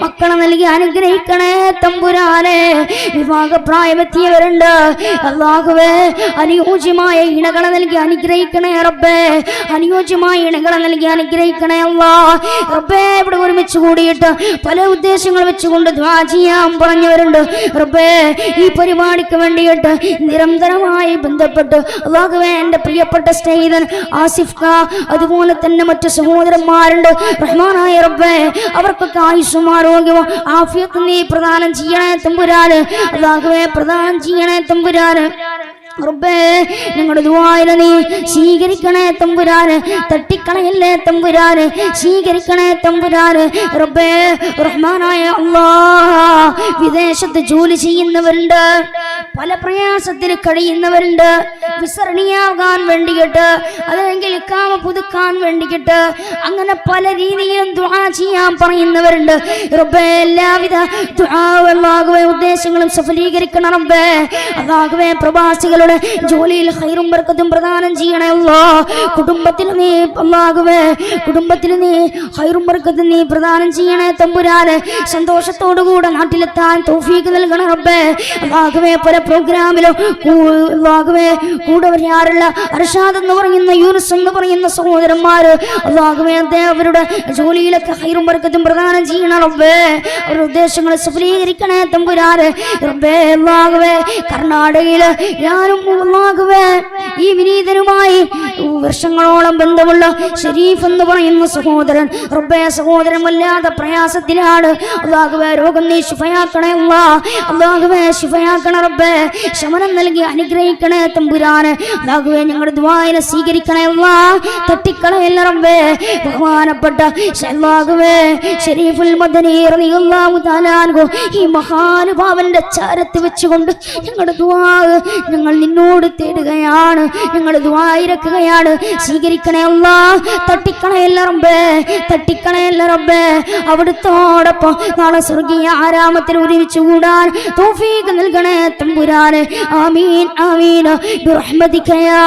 മക്കളെ നൽകി അനുഗ്രഹിക്കണേ തമ്പുരാനെ. വിവാഹപ്രായമെത്തിയവരുണ്ട് അല്ലാഹുവേ, അനുയോജ്യമായ ഇണകളെ നൽകി അനുഗ്രഹിക്കണേ റബ്ബേ. അനുയോജ്യമായ ഇണകളെ നൽകി അനുഗ്രഹിക്കണേ അല്ലാഹ്. റബ്ബേ ഇവിടെ ഒരുമിച്ച് കൂടിയിട്ട് പല ഉദ്ദേശങ്ങൾ വെച്ചുകൊണ്ട് ദുആ ചെയ്യാൻ പറഞ്ഞവരുണ്ട് റബ്ബേ. ഈ പരിപാടിക്ക് വേണ്ടിയിട്ട് നിരന്തരമായി ബന്ധപ്പെട്ട് അല്ലാഹുവേ എൻ്റെ പ്രിയപ്പെട്ട സ്നേഹിതൻ ആസിഫ് ഖാ, അതുപോലെ തന്നെ മറ്റു സഹോദരന്മാരുണ്ട് റഹ്മാനായ റബ്ബേ. അവർക്കൊക്കെ ആയുസ്സും ആരോഗ്യവും ആഫിയത്തും നീ പ്രദാനം ചെയ്യണേ തമ്പുരാന്. അല്ലാഹുവേ പ്രദാനം ചെയ്യണേ തമ്പുരാന്. റബ്ബേ ഞങ്ങളുടെ ദുആയിനെ നീ സ്വീകരിക്കണേ തമ്പുരാന്. തട്ടിക്കളയല്ലേ തമ്പുരാന്, സ്വീകരിക്കണേ തമ്പുരാന്. റബ്ബേ റഹ്മാനായ അല്ലാഹ് വിദേശത്ത് ജോലി ചെയ്യുന്നവരുണ്ട്, പല പ്രയാസത്തിൽ കഴിയുന്നവരുണ്ട്, വിസരണിയാകാൻ വേണ്ടിയിട്ട് അല്ലെങ്കിൽ ഇഖാമ പുതുക്കാൻ വേണ്ടിയിട്ട് അങ്ങനെ പല രീതിയിലും ദുആ ചെയ്യാൻ പറയുന്നവരുണ്ട് റബ്ബേ. എല്ലാവിധ ദുആ ഉദ്ദേശങ്ങളും സഫലീകരിക്കണം റബ്ബേ. അല്ലാഹുവേ പ്രവാസികളുടെ ജോലിയിൽ ഖൈറും ബർക്കത്തും പ്രദാനം ചെയ്യണേ അല്ലാഹ്. കുടുംബത്തിൽ നീ അല്ലാഹുവേ കുടുംബത്തിൽ നീ ഖൈറും ബർക്കത്തും നീ പ്രദാനം ചെയ്യണേ തമ്പുരാനെ. സന്തോഷത്തോടുകൂടെ നാട്ടിലെത്താൻ തൗഫീഖ് നൽകണം റബ്ബേ. അല്ലാഹുവേ പല പ്രോഗ്രാമിലും അല്ലാഹുവേ കൂടെ വരാറുള്ള അർഷാദ് എന്ന് പറയുന്ന യൂനുസ് എന്ന് പറയുന്ന സഹോദരന്മാര് അല്ലാഹുവേ അവരുടെ ജോലിയിലൊക്കെ ഖൈറും ബർക്കത്തും പ്രദാനം ചെയ്യണം റബ്ബേ. അവരുടെ ഉദ്ദേശങ്ങൾ സഫലീകരിക്കണേ തമ്പുരാനെ റബ്ബേ. അല്ലാഹുവേ കർണാടകയില് ഞാനും അല്ലാഹുവേ ഈ വിനീതനുമായി വർഷങ്ങളോളം ബന്ധമുള്ള ഷരീഫ് എന്ന് പറയുന്ന സഹോദരൻ റബ്ബേ, സഹോദരൻ വല്ലാതെ പ്രയാസത്തിലാണ് അല്ലാഹുവേ. രോഗം നീ ശിഫയാക്കണേ അല്ലാഹ്. അല്ലാഹുവേ ശിഫയാക്കണേ റബ്ബേ. ശമനം നൽകി അനുഗ്രഹിക്കണേ തമ്പുരാനെ. അല്ലാഹുവേ ഞങ്ങളുടെ ദുആയിനെ സ്വീകരിക്കണേ അല്ലാഹ്. തട്ടിക്കളയല്ല റബ്ബേ. ബഹുമാനപ്പെട്ട അല്ലാഹുവേ ഷരീഫുൽ മദനി റളിയല്ലാഹു തആല അൻഹു ഈ മഹാനുഭാവന്റെ ചാരത്ത് വെച്ചുകൊണ്ട് ഞങ്ങളുടെ ദുആ ഞങ്ങൾ നിന്നോട് തേടുകയാണ്, ഞങ്ങൾ ദുആ ഇറക്കുകയാണ്. സ്വീകരിക്കണേ അല്ലാഹ്. തട്ടിക്കളയല്ല റബ്ബേ, തട്ടിക്കളയല്ല റബ്ബേ. അവിടുത്തോടൊപ്പം നാളെ സ്വർഗീയ ആരാമത്തിൽ ഒരുമിച്ച് കൂടാൻ തൗഫീഖ് നൽകണേ തമ്പുരാനെ. ആമീൻ ആമീൻ ബിറഹ്മതിക യാ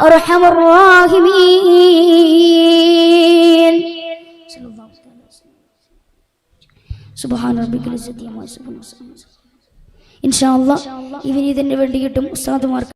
അർഹമർ റഹീമീൻ. സുബ്ഹാന റബ്ബിക ഇൻഷാ അല്ലാഹ് ഈ വിനീതന് വേണ്ടിയിട്ടും ഉസ്താദുമാർക്ക്